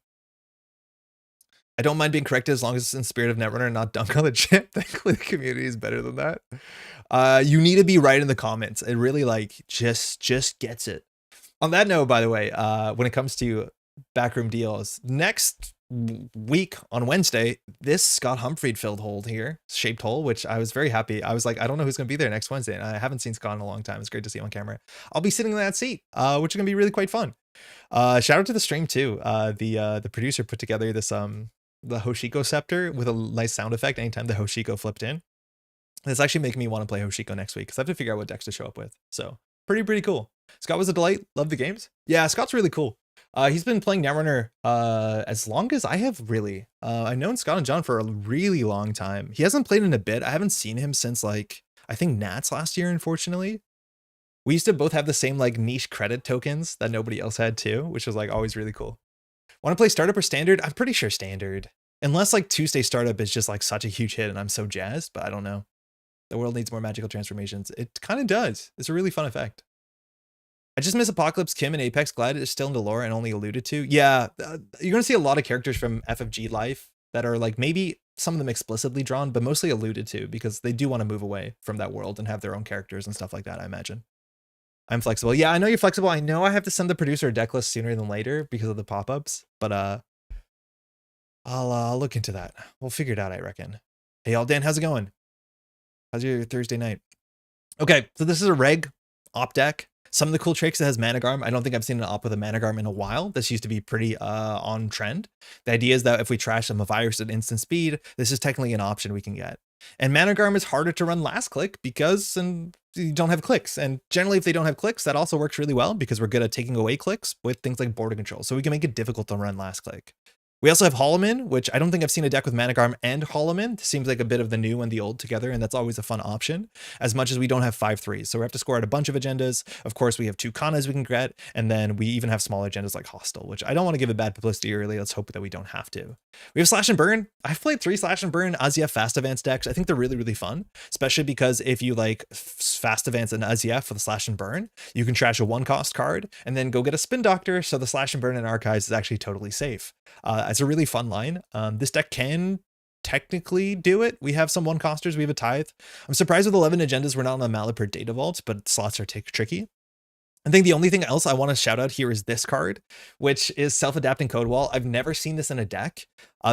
I don't mind being corrected as long as it's in spirit of Netrunner and not dunk on the chat. Thankfully, the community is better than that. You need to be right in the comments. It really like just gets it. On that note, by the way, when it comes to backroom deals, next week on Wednesday, this Scott Humphrey filled hole here, shaped hole, which I was very happy. I was like, I don't know who's going to be there next Wednesday, and I haven't seen Scott in a long time. It's great to see him on camera. I'll be sitting in that seat, which is going to be really quite fun. Shout out to the stream too. The producer put together this the Hoshiko scepter with a nice sound effect anytime the Hoshiko flipped in. It's actually making me want to play Hoshiko next week because I have to figure out what decks to show up with. So pretty cool. Scott was a delight. Love the games. Yeah, Scott's really cool. He's been playing Netrunner as long as I have, really. I've known Scott and John for a really long time. He hasn't played in a bit. I haven't seen him since like, I think Nats last year, unfortunately. We used to both have the same like niche credit tokens that nobody else had too, which was like always really cool. Want to play startup or standard? I'm pretty sure standard. Unless like Tuesday startup is just like such a huge hit and I'm so jazzed, but I don't know. The world needs more magical transformations. It kind of does. It's a really fun effect. I just miss Apocalypse, Kim, and Apex. Glad it's still in the lore and only alluded to. Yeah, you're going to see a lot of characters from FFG Life that are like maybe some of them explicitly drawn, but mostly alluded to because they do want to move away from that world and have their own characters and stuff like that, I imagine. I'm flexible. Yeah, I know you're flexible. I know I have to send the producer a deck list sooner than later because of the pop-ups, but I'll look into that. We'll figure it out, I reckon. Hey, all Dan, how's it going? How's your Thursday night? Okay, so this is a Reg Op deck. Some of the cool tricks, it has Managarm. I don't think I've seen an op with a Managarm in a while. This used to be pretty on trend. The idea is that if we trash a virus at instant speed, this is technically an option we can get. And Managarm is harder to run last click because you don't have clicks. And generally, if they don't have clicks, that also works really well because we're good at taking away clicks with things like border control. So we can make it difficult to run last click. We also have Holloman, which I don't think I've seen a deck with Managarm and Holloman. Seems like a bit of the new and the old together, and that's always a fun option, as much as we don't have 5/3s. So we have to score out a bunch of agendas. Of course, we have 2 Kanas we can get, and then we even have smaller agendas like Hostile, which I don't want to give it bad publicity early. Let's hope that we don't have to. We have Slash and Burn. I've played 3 Slash and Burn Aziev Fast Advance decks. I think they're really fun, especially because if you like Fast Advance and Aziev for the Slash and Burn, you can trash a 1-cost card and then go get a Spin Doctor, so the Slash and Burn in Archives is actually totally safe. It's a really fun line. This deck can technically do it. We have some 1-costers. We have a Tithe. I'm surprised with 11 agendas we're not on the Malapert Data Vault, but slots are tricky. I think the only thing else I want to shout out here is this card, which is Self-Adapting Code Wall. I've never seen this in a deck.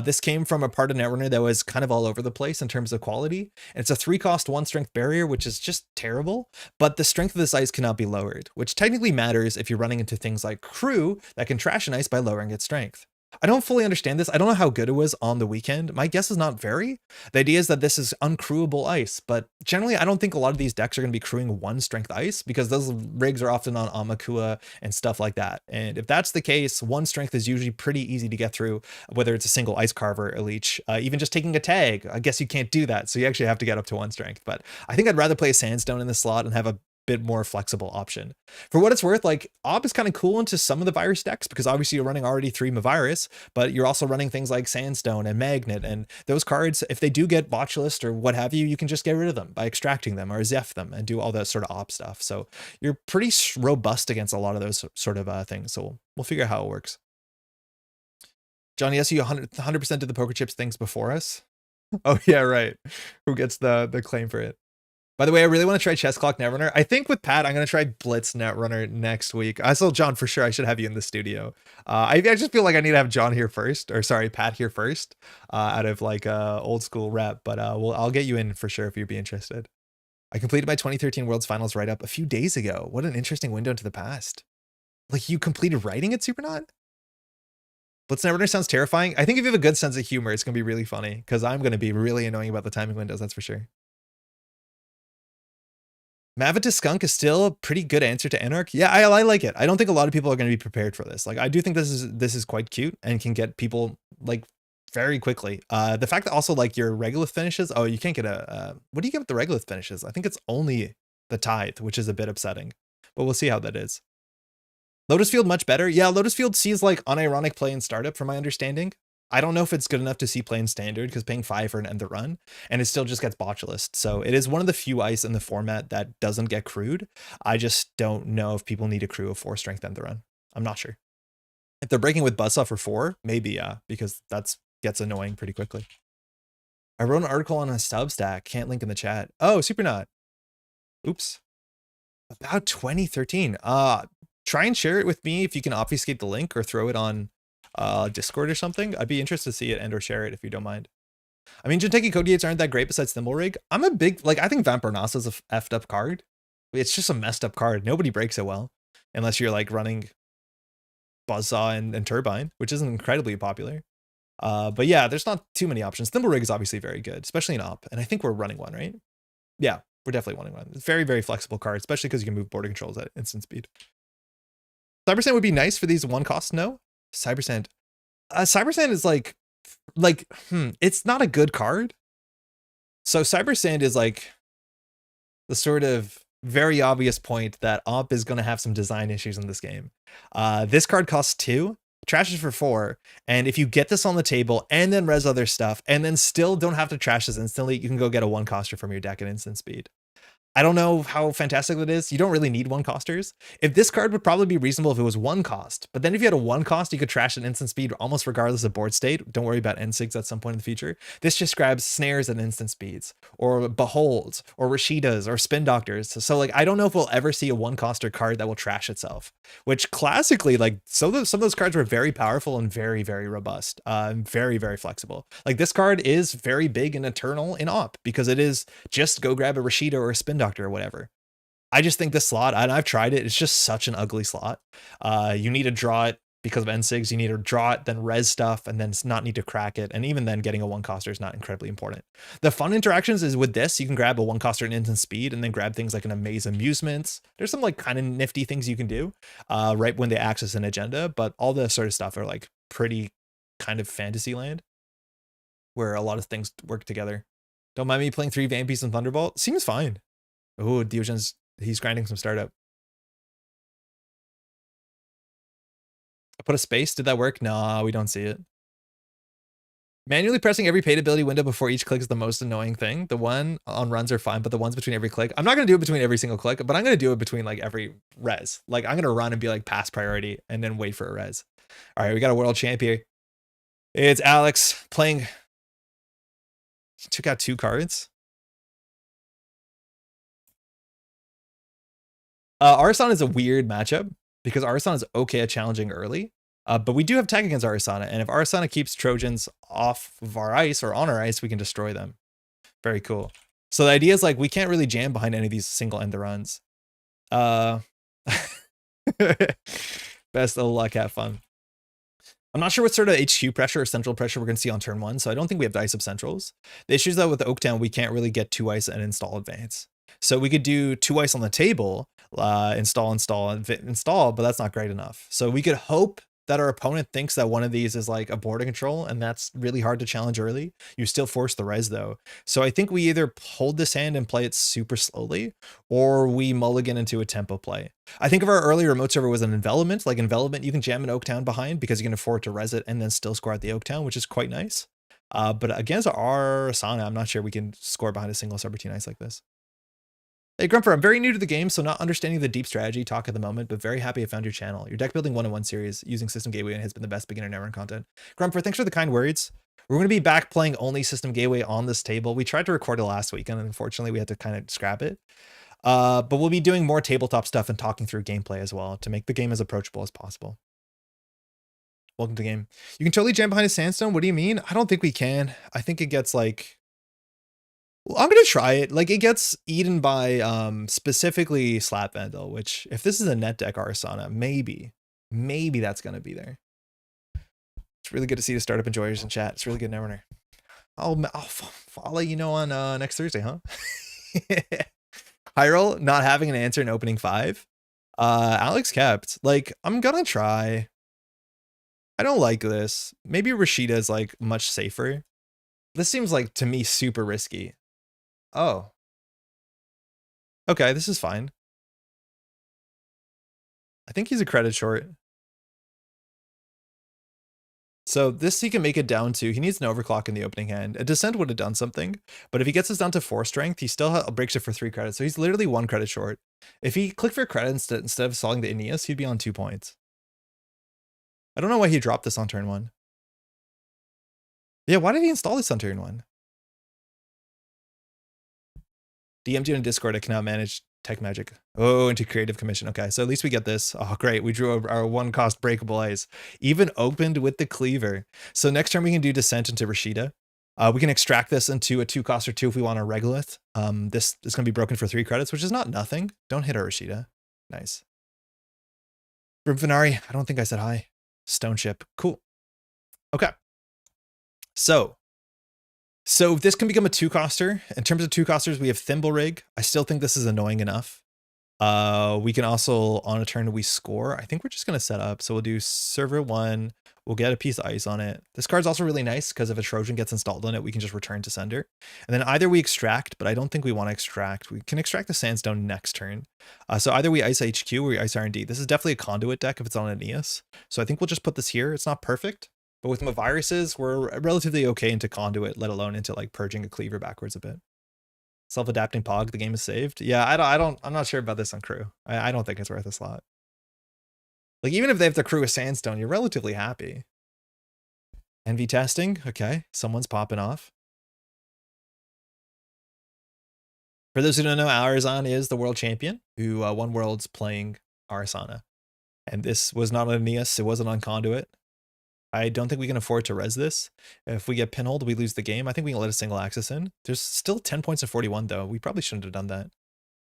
This came from a part of Netrunner that was kind of all over the place in terms of quality. And it's a 3-cost 1-strength barrier, which is just terrible. But the strength of this ice cannot be lowered, which technically matters if you're running into things like Crew that can trash an ice by lowering its strength. I don't fully understand this. I don't know how good it was on the weekend. My guess is not very. The idea is that this is uncrewable ice, but generally I don't think a lot of these decks are going to be crewing 1-strength ice because those rigs are often on Amakua and stuff like that. And if that's the case, 1-strength is usually pretty easy to get through, whether it's a single ice carver, a leech, even just taking a tag. I guess you can't do that, so you actually have to get up to 1-strength. But I think I'd rather play a Sandstone in the slot and have a bit more flexible option. For what it's worth, like Ob is kind of cool into some of the virus decks because obviously you're running already 3 Mavirus, but you're also running things like Sandstone and Magnet, and those cards, if they do get Botulist or what have you, you can just get rid of them by extracting them or Zeph them and do all that sort of op stuff. So you're pretty robust against a lot of those sort of things. So we'll figure out how it works. Johnny, yes, you 100% did the poker chips things before us. Oh yeah, right. Who gets the claim for it? By the way, I really want to try Chess Clock Netrunner. I think with Pat, I'm going to try Blitz Netrunner next week. I told John for sure I should have you in the studio. I just feel like I need to have John here first, or sorry, Pat here first, out of like old school rep. But I'll get you in for sure if you'd be interested. I completed my 2013 Worlds Finals write-up a few days ago. What an interesting window into the past. Like you completed writing at Supernaut? Blitz Netrunner sounds terrifying. I think if you have a good sense of humor, it's going to be really funny, because I'm going to be really annoying about the timing windows, that's for sure. Mavita Skunk is still a pretty good answer to Anarch. Yeah, I like it. I don't think a lot of people are going to be prepared for this. Like, I do think this is quite cute and can get people like very quickly. The fact that also like your regolith finishes, oh, you can't get a what do you get with the regolith finishes? I think it's only the tithe, which is a bit upsetting, but we'll see how that is. Lotus Field much better. Yeah, Lotus Field sees like unironic play in startup from my understanding. I don't know if it's good enough to see play in standard, because paying 5 for an end the run, and it still just gets botulist. So it is one of the few ice in the format that doesn't get crewed. I just don't know if people need a crew of 4 strength end the run. I'm not sure. If they're breaking with Buzzsaw for 4, maybe, yeah, because that's gets annoying pretty quickly. I wrote an article on a Substack. Can't link in the chat. Oh, Supernaut. Oops. About 2013. Try and share it with me if you can obfuscate the link or throw it on Discord or something. I'd be interested to see it and or share it if you don't mind. I mean, Jinteki Code Gates aren't that great besides Thimble Rig. I'm a big, like, I think Vampire Nasa is a effed up card. It's just a messed up card. Nobody breaks it well unless you're like running Buzzsaw and Turbine, which isn't incredibly popular. But yeah, there's not too many options. Thimble Rig is obviously very good, especially in op, and I think we're running one, right? Yeah, we're definitely running one. It's very, very flexible card, especially because you can move border controls at instant speed. Cybersand would be nice for these 1 cost. No, Cybersand. Cybersand is like, it's not a good card. So Cybersand is like the sort of very obvious point that op is going to have some design issues in this game. This card costs 2, trashes for 4, and if you get this on the table and then res other stuff and then still don't have to trash this instantly, you can go get a 1 coster from your deck at instant speed. I don't know how fantastic that is. You don't really need 1 costers. If this card would probably be reasonable if it was 1 cost, but then if you had a 1 cost, you could trash an instant speed almost regardless of board state. Don't worry about NSIGs at some point in the future. This just grabs snares at instant speeds, or beholds, or Rashidas, or spin doctors. So like, I don't know if we'll ever see a 1 coster card that will trash itself, which classically, like, some of those cards were very powerful and very, very robust, very, very flexible. Like, this card is very big and eternal in op because it is just go grab a Rashida or a spin doctor or whatever. I just think this slot, and I've tried it, it's just such an ugly slot. You need to draw it because of NSIGs. You need to draw it, then res stuff, and then not need to crack it. And even then, getting a 1 coster is not incredibly important. The fun interactions is with this, you can grab a 1 coster in instant speed and then grab things like an Amaze Amusements. There's some like kind of nifty things you can do right when they access an agenda, but all the sort of stuff are like pretty kind of fantasy land where a lot of things work together. Don't mind me playing 3 Vampies and Thunderbolt. Seems fine. Oh, Diogen's, he's grinding some startup. I put a space. Did that work? Nah, we don't see it. Manually pressing every paid ability window before each click is the most annoying thing. The one on runs are fine, but the ones between every click, I'm not going to do it between every single click, but I'm going to do it between like every res. Like, I'm going to run and be like pass priority and then wait for a res. All right, we got a world champ here. It's Alex playing. He took out 2 cards. Arson is a weird matchup because Arson is okay at challenging early, but we do have tech against Arsana, and if Arsana keeps Trojans off of our ice or on our ice, we can destroy them. Very cool. So the idea is like we can't really jam behind any of these single end the runs. Best of luck, have fun. I'm not sure what sort of HQ pressure or central pressure we're going to see on turn 1, so I don't think we have dice of centrals. The issue is that with Oaktown, we can't really get 2 ice and install advance. So we could do 2 ice on the table, install, but that's not great enough. So we could hope that our opponent thinks that one of these is like a border control, and that's really hard to challenge early. You still force the res though. So I think we either hold this hand and play it super slowly, or we mulligan into a tempo play. I think if our early remote server was an envelopment, like envelopment, you can jam an Oaktown behind because you can afford to res it and then still score at the Oaktown, which is quite nice. But against our Asana, I'm not sure we can score behind a single subroutine ice like this. Hey Grumper, I'm very new to the game, so not understanding the deep strategy talk at the moment, but very happy I found your channel. Your deck building 1-on-1 series using System Gateway has been the best beginner Netrunner content. Grumper, thanks for the kind words. We're going to be back playing only System Gateway on this table. We tried to record it last week, and unfortunately we had to kind of scrap it. But we'll be doing more tabletop stuff and talking through gameplay as well to make the game as approachable as possible. Welcome to the game. You can totally jam behind a sandstone. What do you mean? I don't think we can. I think it gets like... Well, I'm going to try it. Like, it gets eaten by specifically Slap Vandal, which if this is a net deck Arsana, maybe that's going to be there. really good to see the startup enjoyers in chat. It's really good, Netrunner. I'll let you know on next Thursday, huh? Hyrule not having an answer in opening 5. Alex kept. Like, I'm gonna try. I don't like this. Maybe Rashida is like much safer. This seems like to me super risky. Oh. Okay, this is fine. I think he's a credit short. So this he can make it down to. He needs an overclock in the opening hand. A descent would have done something, but if he gets this down to 4 strength, he still breaks it for 3 credits. So he's literally 1 credit short. If he clicked for credit instead of solving the Aeneas, he'd be on 2 points. I don't know why he dropped this on turn 1. Yeah, why did he install this on turn 1? DM'd you in Discord. I cannot manage tech magic. Oh, into creative commission. Okay, so at least we get this. Oh, great. We drew our 1 cost breakable ice. Even opened with the cleaver. So next turn we can do descent into Rashida. We can extract this into a 2 cost or 2 if we want a regolith. This is going to be broken for 3 credits, which is not nothing. Don't hit our Rashida. Nice. Brimfinari, I don't think I said hi. Stone ship. Cool. Okay. So this can become a 2-coster. In terms of 2-costers, we have Thimble Rig. I still think this is annoying enough. We can also, on a turn we score, I think we're just going to set up. So we'll do server 1. We'll get a piece of ice on it. This card's also really nice because if a Trojan gets installed on it, we can just return to sender. And then either we extract, but I don't think we want to extract. We can extract the Sandstone next turn. So either we ice HQ or we ice R&D. This is definitely a conduit deck if it's on Aeneas. So I think we'll just put this here. It's not perfect. But with my viruses, we're relatively okay into conduit, let alone into like purging a cleaver backwards a bit. Self-adapting Pog, the game is saved. Yeah, I'm not sure about this on crew. I don't think it's worth a slot. Like even if they have to crew a Sandstone, you're relatively happy. Envy testing, okay. Someone's popping off. For those who don't know, Arizana is the world champion who won Worlds playing Arizana. And this was not on Aeneas, it wasn't on conduit. I don't think we can afford to res this. If we get pinholed, we lose the game. I think we can let a single axis in. There's still 10 points of 41 though. We probably shouldn't have done that.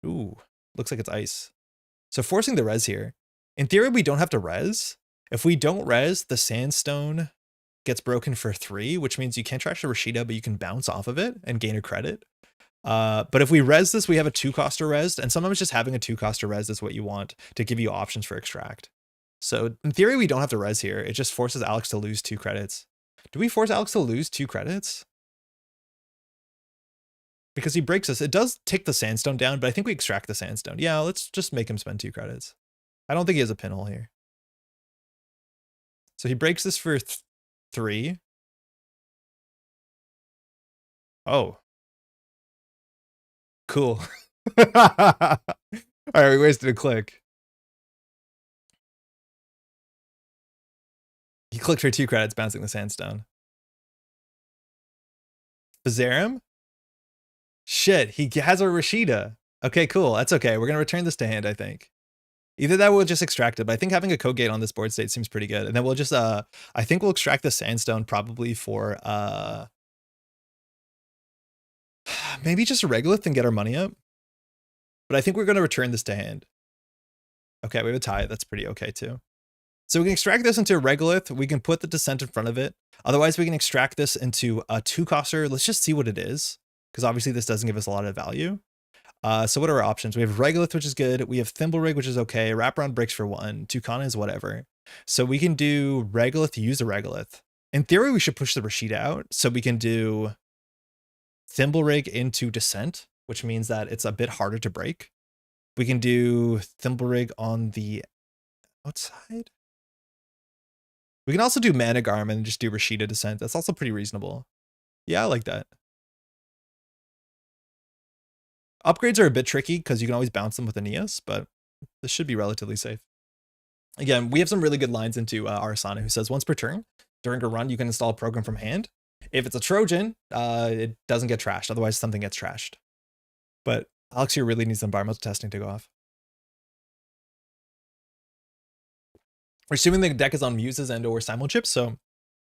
Ooh, looks like it's ice. So forcing the res here. In theory, we don't have to res. If we don't res, the Sandstone gets broken for 3, which means you can't trash the Rashida, but you can bounce off of it and gain a credit. But if we res this, we have a 2-coster res, and sometimes just having a 2-coster res is what you want to give you options for extract. So in theory, we don't have to res here. It just forces Alex to lose 2 credits. Do we force Alex to lose 2 credits? Because he breaks us. It does tick the Sandstone down, but I think we extract the Sandstone. Yeah, let's just make him spend 2 credits. I don't think he has a pinhole here. So he breaks this for 3. Oh. Cool. All right, we wasted a click. He clicked for 2 credits, bouncing the Sandstone. Bazarum? Shit, he has a Rashida. Okay, cool. That's okay. We're going to return this to hand, I think. Either that or we'll just extract it, but I think having a code gate on this board state seems pretty good. And then we'll just, I think we'll extract the Sandstone probably for, maybe just a regolith and get our money up. But I think we're going to return this to hand. Okay, we have a tie. That's pretty okay too. So we can extract this into a regolith. We can put the descent in front of it. Otherwise, we can extract this into a 2-coster. Let's just see what it is, because obviously this doesn't give us a lot of value. So what are our options? We have regolith, which is good. We have thimble rig, which is okay. Wraparound breaks for 1. Tucana is whatever. So we can do regolith, use a regolith. In theory, we should push the Rashida out. So we can do thimble rig into descent, which means that it's a bit harder to break. We can do thimble rig on the outside. We can also do Mana Garment and just do Rashida Descent. That's also pretty reasonable. Yeah, I like that. Upgrades are a bit tricky because you can always bounce them with Aeneas, but this should be relatively safe. Again, we have some really good lines into Arsana, who says once per turn, during a run, you can install a program from hand. If it's a Trojan, it doesn't get trashed. Otherwise, something gets trashed. But Alex here really needs environmental testing to go off. We're assuming the deck is on muses and or simulchips, so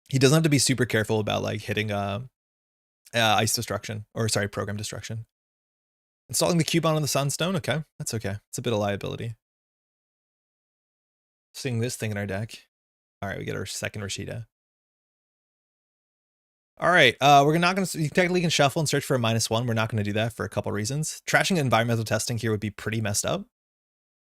he doesn't have to be super careful about like hitting ice destruction, or sorry, program destruction. Installing the Cubon on the Sunstone, okay, that's okay. It's a bit of liability. Seeing this thing in our deck. All right, we get our second Rashida. All right, we're not going to, you technically can shuffle and search for a -1. We're not going to do that for a couple reasons. Trashing environmental testing here would be pretty messed up.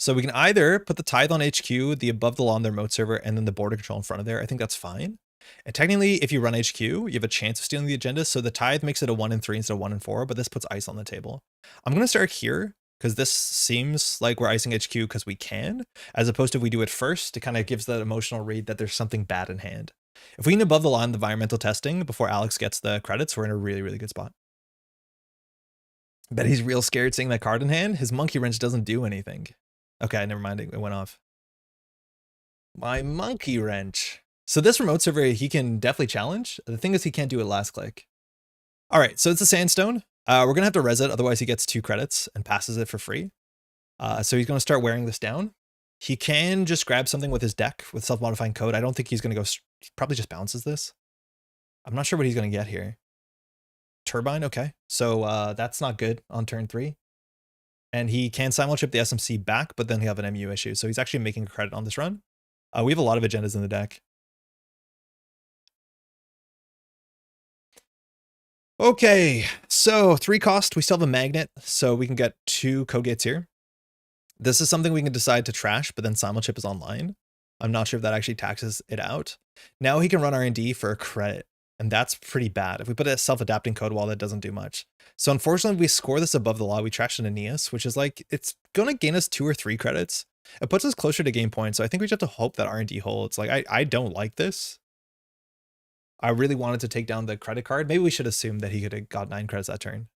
So we can either put the tithe on HQ, the above the law on their remote server, and then the border control in front of there. I think that's fine. And technically, if you run HQ, you have a chance of stealing the agenda. So the tithe makes it a 1 and 3 instead of 1 and 4, but this puts ice on the table. I'm going to start here because this seems like we're icing HQ because we can, as opposed to if we do it first, it kind of gives that emotional read that there's something bad in hand. If we can above the line the environmental testing before Alex gets the credits, we're in a really, really good spot. Bet he's real scared seeing that card in hand. His monkey wrench doesn't do anything. Okay, never mind. It went off. My monkey wrench. So this remote server, he can definitely challenge. The thing is he can't do it last click. All right, so it's a sandstone. We're going to have to res it. Otherwise he gets 2 credits and passes it for free. So he's going to start wearing this down. He can just grab something with his deck with self-modifying code. I don't think he's going to go, he probably just bounces this. I'm not sure what he's going to get here. Turbine, okay. So that's not good on turn 3. And he can simulchip the SMC back, but then he'll have an MU issue. So he's actually making a credit on this run. We have a lot of agendas in the deck. Okay, so 3 cost, we still have a magnet, so we can get 2 code gates here. This is something we can decide to trash, but then simulchip is online. I'm not sure if that actually taxes it out. Now he can run R&D for a credit, and that's pretty bad. If we put a self-adapting code wall, that doesn't do much. So unfortunately, we score this above the law. We trash an Aeneas, which is like, it's going to gain us 2 or 3 credits. It puts us closer to game point, so I think we just have to hope that R&D holds. Like, I don't like this. I really wanted to take down the credit card. Maybe we should assume that he could have got 9 credits that turn.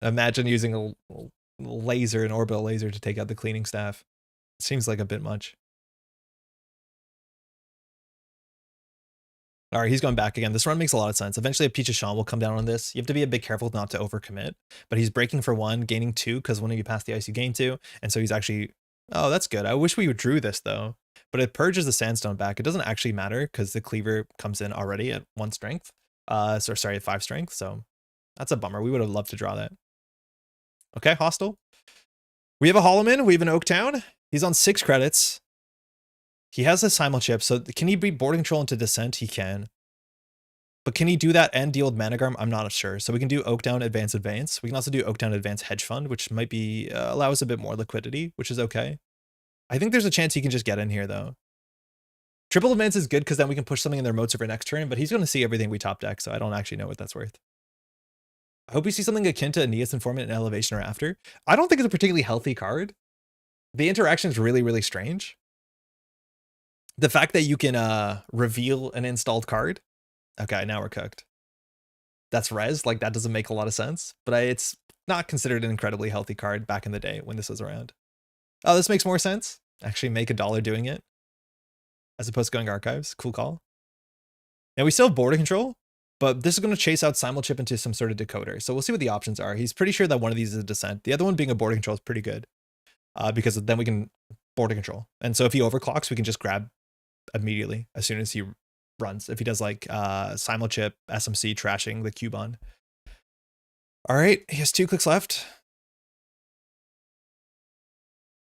Imagine using a laser, an orbital laser, to take out the cleaning staff. Seems like a bit much. All right, he's going back again. This run makes a lot of sense. Eventually a Peach of Sean will come down on this. You have to be a bit careful not to overcommit, but he's breaking for 1, gaining 2, because when you pass the ice, you gain 2. And so he's actually, oh, that's good. I wish we drew this though, but it purges the sandstone back. It doesn't actually matter because the cleaver comes in already at 1 strength. So sorry, at 5 strength. So that's a bummer. We would have loved to draw that. Okay, hostile. We have a Holloman. We have an Oaktown. He's on 6 credits. He has a simulchip, so can he beat border control into descent? He can. But can he do that and deal with Managarm? I'm not sure. So we can do Oakdown, Advance, Advance. We can also do Oakdown, Advance, Hedge Fund, which might be allow us a bit more liquidity, which is okay. I think there's a chance he can just get in here, though. Triple Advance is good because then we can push something in their remote server next turn, but he's going to see everything we top deck, so I don't actually know what that's worth. I hope we see something akin to Aeneas Informant in Elevation or after. I don't think it's a particularly healthy card. The interaction is really, really strange. The fact that you can reveal an installed card. Okay, now we're cooked. That's res, like that doesn't make a lot of sense, but it's not considered an incredibly healthy card back in the day when this was around. Oh, this makes more sense. Actually make $1 doing it as opposed to going archives. Cool call. And we still have border control, but this is going to chase out simulchip into some sort of decoder. So we'll see what the options are. He's pretty sure that one of these is a descent. The other one being a border control is pretty good because then we can border control. And so if he overclocks, we can just grab immediately as soon as he runs. If he does like simulchip, SMC, trashing the Cubon. All right, he has 2 clicks left.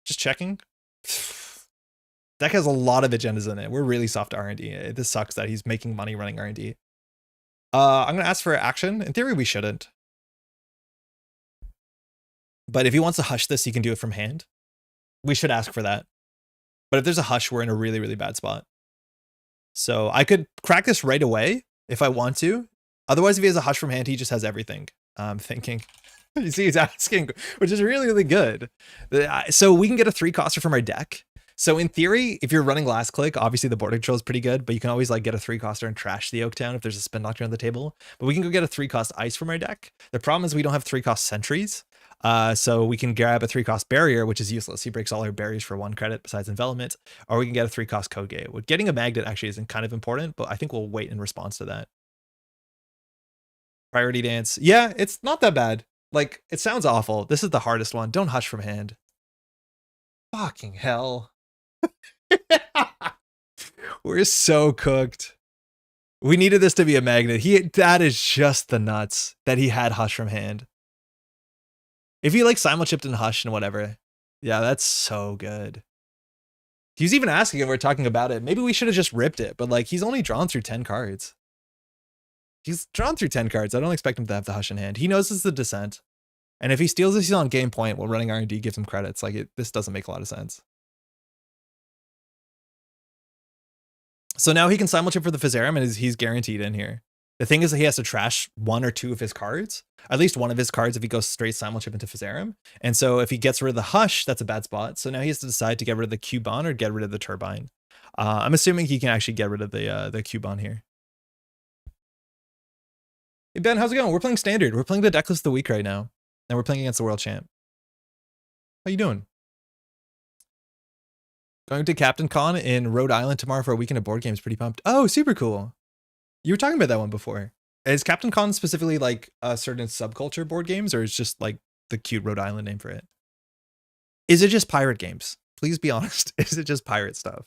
Just checking. Deck has a lot of agendas in it. We're really soft R&D. This sucks that he's making money running R&D. I'm going to ask for action. In theory, we shouldn't. But if he wants to hush this, he can do it from hand. We should ask for that. But if there's a hush, we're in a really, really bad spot. So I could crack this right away if I want to. Otherwise, if he has a hush from hand, he just has everything. I'm thinking. You see, he's asking, which is really, really good. So we can get a 3-coster from our deck. So in theory, if you're running last click, obviously the border control is pretty good, but you can always like get a 3-coster and trash the Oaktown if there's a Spin Doctor on the table. But we can go get a 3-cost ice from our deck. The problem is we don't have 3-cost sentries. So we can grab a 3-cost barrier, which is useless. He breaks all our barriers for 1 credit besides envelopment, or we can get a 3-cost code gate. Getting a magnet actually isn't kind of important, but I think we'll wait in response to that. Priority dance. Yeah, it's not that bad. Like, it sounds awful. This is the hardest one. Don't hush from hand. Fucking hell. We're so cooked. We needed this to be a magnet. That is just the nuts that he had hush from hand. If he like simulchipped and hush and whatever. Yeah, that's so good. He was even asking if we're talking about it. Maybe we should have just ripped it, but like he's only drawn through 10 cards. He's drawn through 10 cards. I don't expect him to have the Hush in hand. He knows it's the Descent. And if he steals this, he's on game point while running R&D gives him credits. Like this doesn't make a lot of sense. So now he can simulchip for the Fizzarum and he's guaranteed in here. The thing is that he has to trash 1 or 2 of his cards, at least one of his cards if he goes straight simulchip into Fizzarum. And so if he gets rid of the Hush, that's a bad spot. So now he has to decide to get rid of the Cubone or get rid of the Turbine. I'm assuming he can actually get rid of the Cubone here. Hey Ben, how's it going? We're playing Standard. We're playing the Decklist of the week right now. And we're playing against the world champ. How you doing? Going to Captain Con in Rhode Island tomorrow for a weekend of board games. Pretty pumped. Oh, super cool. You were talking about that one before. Is Captain Con specifically like a certain subculture board games, or is just like the cute Rhode Island name for it? Is it just pirate games? Please be honest. Is it just pirate stuff?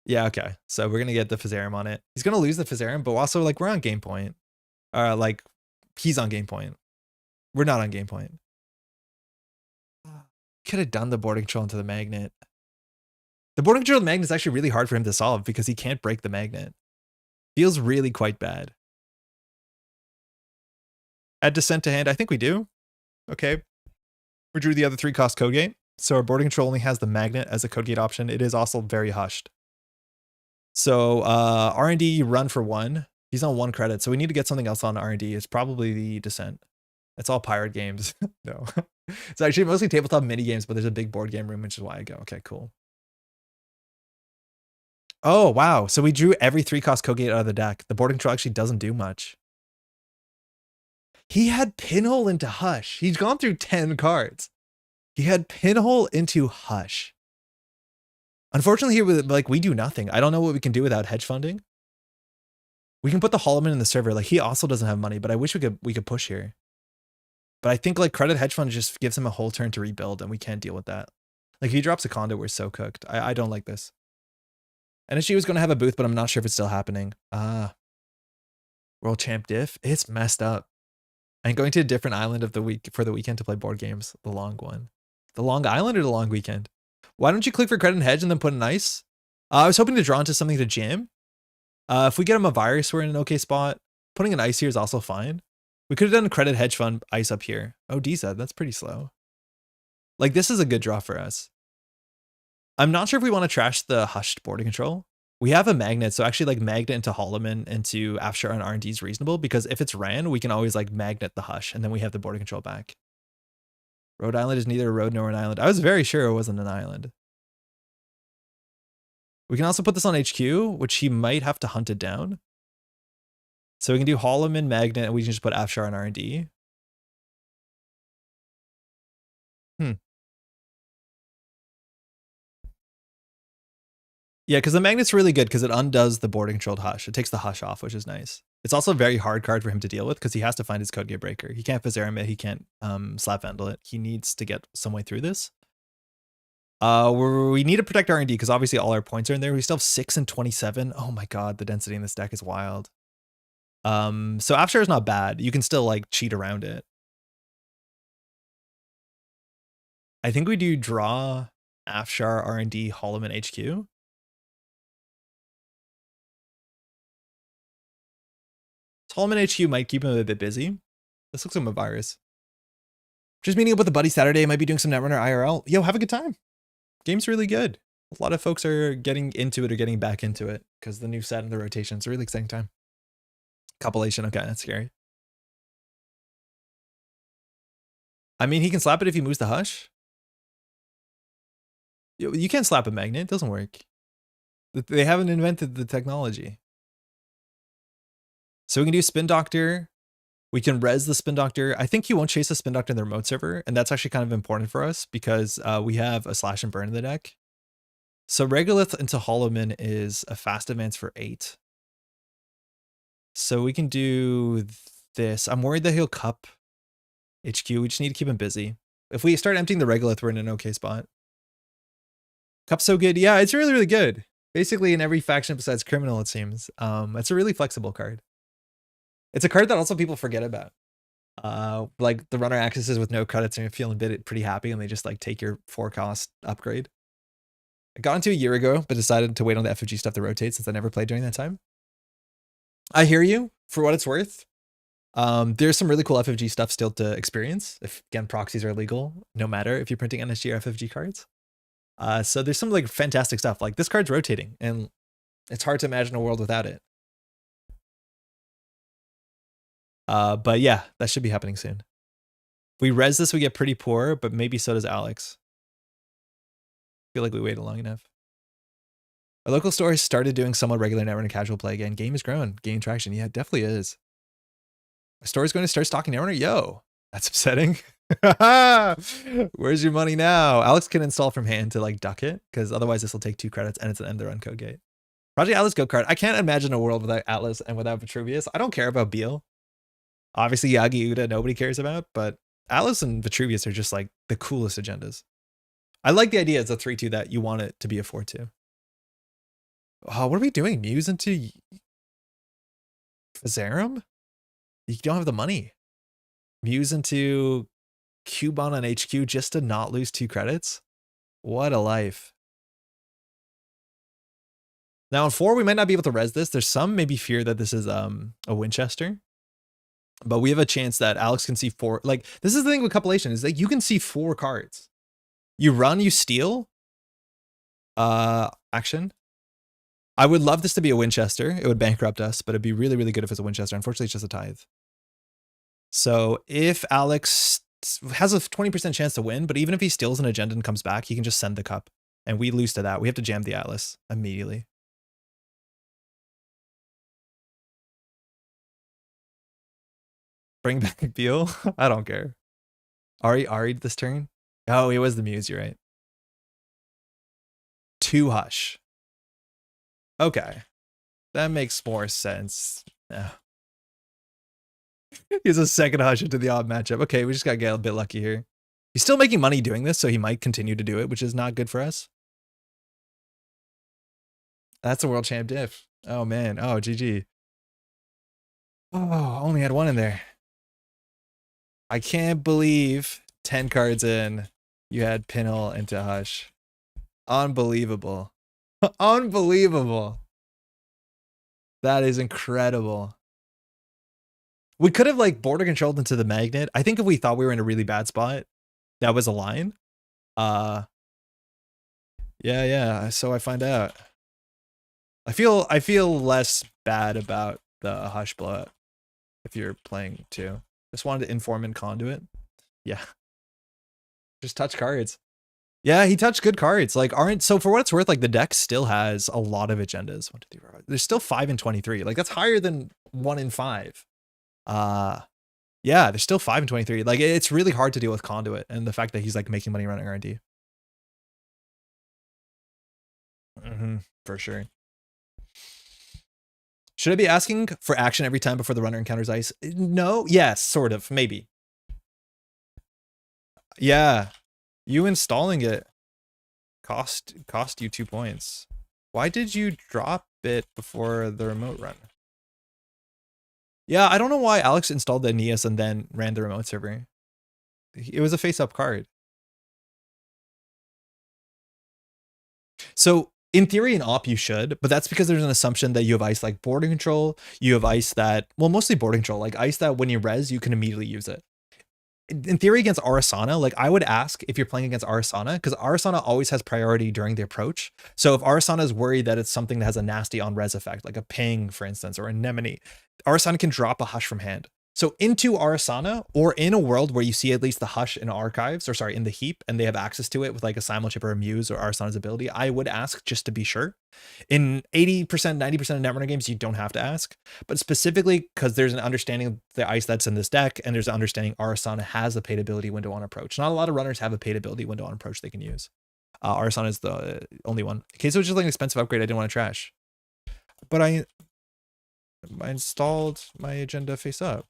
Yeah, okay. So we're gonna get the Fizzarum on it. He's gonna lose the Fizzarum, but also like we're on game point. Like he's on game point. We're not on game point. Could have done the boarding control into the magnet. The boarding control of the magnet is actually really hard for him to solve because he can't break the magnet. Feels really quite bad. Add Descent to hand. I think we do. Okay. We drew the other 3-cost code gate. So our boarding control only has the magnet as a code gate option. It is also very hushed. So R&D run for 1. He's on 1 credit. So we need to get something else on R&D. It's probably the Descent. It's all pirate games. No. It's actually mostly tabletop mini games, but there's a big board game room, which is why I go. Okay, cool. Oh, wow. So we drew every 3-cost code gate out of the deck. The boarding control actually doesn't do much. He had Pinhole into Hush. He's gone through 10 cards. He had Pinhole into Hush. Unfortunately, here we do nothing. I don't know what we can do without hedge funding. We can put the Holloman in the server. Like he also doesn't have money, but I wish we could push here. But I think like credit hedge fund just gives him a whole turn to rebuild, and we can't deal with that. Like if he drops a condo, we're so cooked. I don't like this. NSG was going to have a booth, but I'm not sure if it's still happening. World Champ Diff. It's messed up. I'm going to a different island of the week for the weekend to play board games. The long one. The Long Island or the Long Weekend? Why don't you click for credit and hedge and then put an ice? I was hoping to draw into something to jam. If we get him a virus, we're in an okay spot. Putting an ice here is also fine. We could have done a credit hedge fund ice up here. Oh, DZ, that's pretty slow. Like this is a good draw for us. I'm not sure if we want to trash the hushed boarding control. We have a magnet, so actually like magnet into Holloman into Afshar and R&D is reasonable because if it's ran, we can always like magnet the hush and then we have the boarding control back. Rhode Island is neither a road nor an island. I was very sure it wasn't an island. We can also put this on HQ, which he might have to hunt it down. So we can do Holloman, magnet, and we can just put Afshar and R&D. Yeah, because the magnet's really good because it undoes the boarding controlled hush. It takes the hush off, which is nice. It's also a very hard card for him to deal with because he has to find his code gate breaker. He can't Fizzarum it. He can't slap vandal it. He needs to get some way through this. We need to protect R&D because obviously all our points are in there. We still have 6 and 27. Oh my god, the density in this deck is wild. So Afshar is not bad. You can still like cheat around it. I think we do draw Afshar, R&D, Holloman, HQ. Holloman HQ might keep him a bit busy. This looks like a virus. Just meeting up with a buddy Saturday. Might be doing some Netrunner IRL. Yo, have a good time. Game's really good. A lot of folks are getting into it or getting back into it because the new set and the rotation. It's a really exciting time. Compilation. Okay, that's scary. I mean, he can slap it if he moves the hush. You can't slap a magnet. It doesn't work. They haven't invented the technology. So we can do Spin Doctor. We can res the Spin Doctor. I think he won't chase the Spin Doctor in the remote server, and that's actually kind of important for us because we have a slash and burn in the deck. So Regolith into Holloman is a fast advance for 8. So we can do this. I'm worried that he'll cup HQ. We just need to keep him busy. If we start emptying the Regolith, we're in an okay spot. Cup's so good. Yeah, it's really, really good. Basically in every faction besides Criminal, it seems. It's a really flexible card. It's a card that also people forget about. Like the runner accesses with no credits and you're feeling pretty happy, and they just like take your 4-cost upgrade. I got into a year ago, but decided to wait on the FFG stuff to rotate since I never played during that time. I hear you for what it's worth. There's some really cool FFG stuff still to experience. If again, proxies are legal, no matter if you're printing NSG or FFG cards. So there's some like fantastic stuff. Like this card's rotating, and it's hard to imagine a world without it. But yeah, that should be happening soon. If we res this, we get pretty poor, but maybe so does Alex. I feel like we waited long enough. Our local store has started doing somewhat regular Netrunner casual play again. Game is growing, gaining traction. Yeah, it definitely is. Our store is going to start stocking Netrunner. Yo, that's upsetting. Where's your money now? Alex can install from hand to like duck it, because otherwise this will take 2 credits and it's an end the run code gate. Project Atlas Go card. I can't imagine a world without Atlas and without Vitruvius. I don't care about Beal. Obviously, Yagi Uda nobody cares about, but Atlas and Vitruvius are just like the coolest agendas. I like the idea it's a 3-2 that you want it to be a 4-2. Oh, what are we doing? Muse into Fazarum? You don't have the money. Muse into Cubon on HQ just to not lose 2 credits? What a life. Now on 4, we might not be able to res this. There's some maybe fear that this is a Winchester. But we have a chance that Alex can see 4. Like, this is the thing with Compilation, is like you can see 4 cards. You run, you steal. Action. I would love this to be a Winchester. It would bankrupt us, but it'd be really, really good if it's a Winchester. Unfortunately, it's just a tithe. So if Alex has a 20% chance to win, but even if he steals an agenda and comes back, he can just send the cup. And we lose to that. We have to jam the Atlas immediately. Bring back Beal? I don't care. Ari this turn? Oh, he was the Muse, you're right. 2 Hush. Okay. That makes more sense. Yeah. He's a 2nd Hush into the odd matchup. Okay, we just gotta get a bit lucky here. He's still making money doing this, so he might continue to do it, which is not good for us. That's a world champ diff. Oh man. Oh, GG. Oh, only had 1 in there. I can't believe 10 cards in, you had Pinhole into Hush. Unbelievable. Unbelievable. That is incredible. We could have like border controlled into the magnet. I think if we thought we were in a really bad spot, that was a line. Yeah. So I find out. I feel less bad about the Hush blowout if you're playing too. Just wanted to inform and conduit. Yeah. Just touch cards. Yeah, he touched good cards. Like so for what it's worth, like the deck still has a lot of agendas. 1, 2, 3, 4. There's still 5 and 23. Like that's higher than 1 in 5. Yeah, there's still 5 and 23. Like it's really hard to deal with conduit and the fact that he's like making money running R&D. For sure. Should I be asking for action every time before the runner encounters ice? No. Yes, sort of. Maybe. Yeah. You installing it cost you 2 points. Why did you drop it before the remote run? Yeah, I don't know why Alex installed the Aeneas and then ran the remote server. It was a face-up card. So in theory, in op, you should, but that's because there's an assumption that you have ice like border control. You have ice that, well, mostly border control, like ice that when you res, you can immediately use it. In theory, against Arasana, like I would ask if you're playing against Arasana, because Arasana always has priority during the approach. So if Arasana is worried that it's something that has a nasty on res effect, like a ping, for instance, or a Anemone, Arasana can drop a Hush from hand. So into Arasana, or in a world where you see at least the Hush in archives, or sorry, in the heap, and they have access to it with like a Simulchip or a Muse or Arasana's ability, I would ask just to be sure. In 80%, 90% of Netrunner games, you don't have to ask. But specifically because there's an understanding of the ice that's in this deck, and there's an understanding Arasana has a paid ability window on approach. Not a lot of runners have a paid ability window on approach they can use. Arasana is the only one. Okay, so it's just like an expensive upgrade I didn't want to trash. But I installed my agenda face up.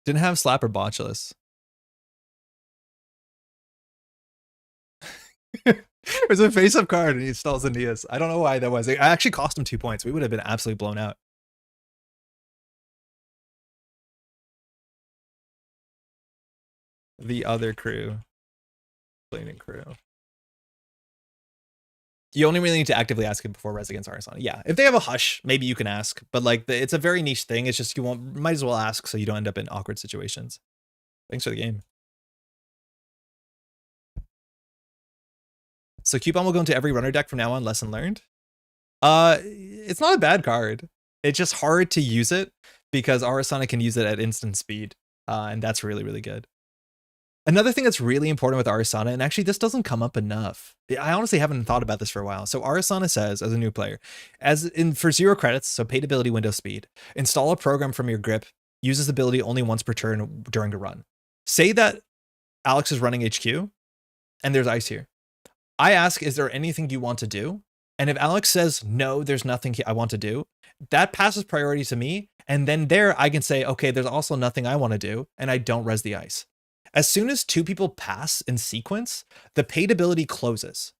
Didn't have slap or botchless. It was a face-up card and he installs Aeneas. I don't know why that was. It actually cost him 2 points. We would have been absolutely blown out. The other crew. Cleaning crew. You only really need to actively ask it before res against Arsana. Yeah, if they have a hush, maybe you can ask. But like, it's a very niche thing. It's just might as well ask so you don't end up in awkward situations. Thanks for the game. So Coupon will go into every runner deck from now on. Lesson learned. It's not a bad card. It's just hard to use it because Arsana can use it at instant speed, and that's really, really good. Another thing that's really important with Arsana, and actually this doesn't come up enough. I honestly haven't thought about this for a while. So Arsana says, as a new player, for 0 credits, so paid ability window speed, install a program from your grip, uses ability only once per turn during a run. Say that Alex is running HQ, and there's ice here. I ask, is there anything you want to do? And if Alex says, no, there's nothing I want to do, that passes priority to me. And then there I can say, okay, there's also nothing I want to do, and I don't res the ice. As soon as 2 people pass in sequence, the paid ability closes.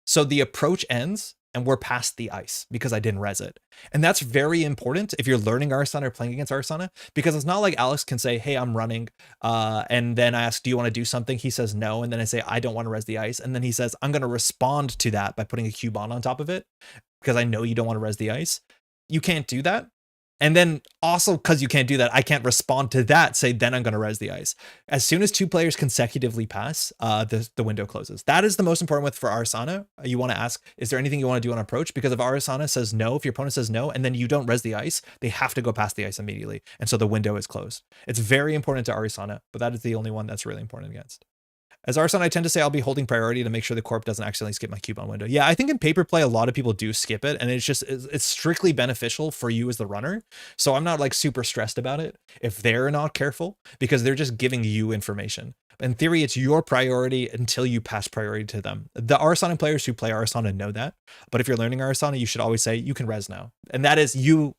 So the approach ends and we're past the ice because I didn't res it. And that's very important if you're learning Arsana or playing against Arsana, because it's not like Alex can say, hey, I'm running. And then I ask, do you want to do something? He says no. And then I say, I don't want to res the ice. And then he says, I'm going to respond to that by putting a Cubon on top of it because I know you don't want to res the ice. You can't do that. And then also because you can't do that, I can't respond to that, say, then I'm going to res the ice. As soon as 2 players consecutively pass, the window closes. That is the most important for Arsana. You want to ask, is there anything you want to do on approach? Because if Arsana says no, if your opponent says no, and then you don't res the ice, they have to go past the ice immediately. And so the window is closed. It's very important to Arsana, but that is the only one that's really important against. As Arsana, I tend to say I'll be holding priority to make sure the corp doesn't accidentally skip my coupon window. Yeah, I think in paper play, a lot of people do skip it, and it's strictly beneficial for you as the runner. So I'm not like super stressed about it if they're not careful, because they're just giving you information. In theory, it's your priority until you pass priority to them. The Arsana players who play Arsana know that, but if you're learning Arsana, you should always say you can res now. And that is you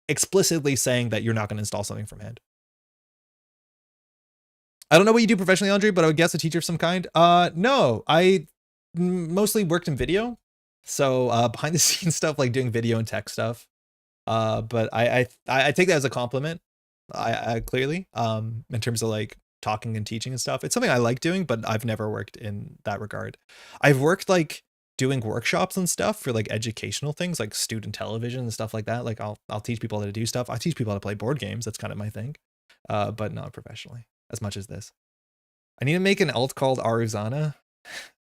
explicitly saying that you're not going to install something from hand. I don't know what you do professionally, Andre, but I would guess a teacher of some kind. No, I mostly worked in video. So behind the scenes stuff, like doing video and tech stuff. But I take that as a compliment. I clearly, in terms of like talking and teaching and stuff. It's something I like doing, but I've never worked in that regard. I've worked like doing workshops and stuff for like educational things like student television and stuff like that. Like I'll teach people how to do stuff. I teach people how to play board games. That's kind of my thing. But not professionally as much as this. I need to make an alt called Arzana.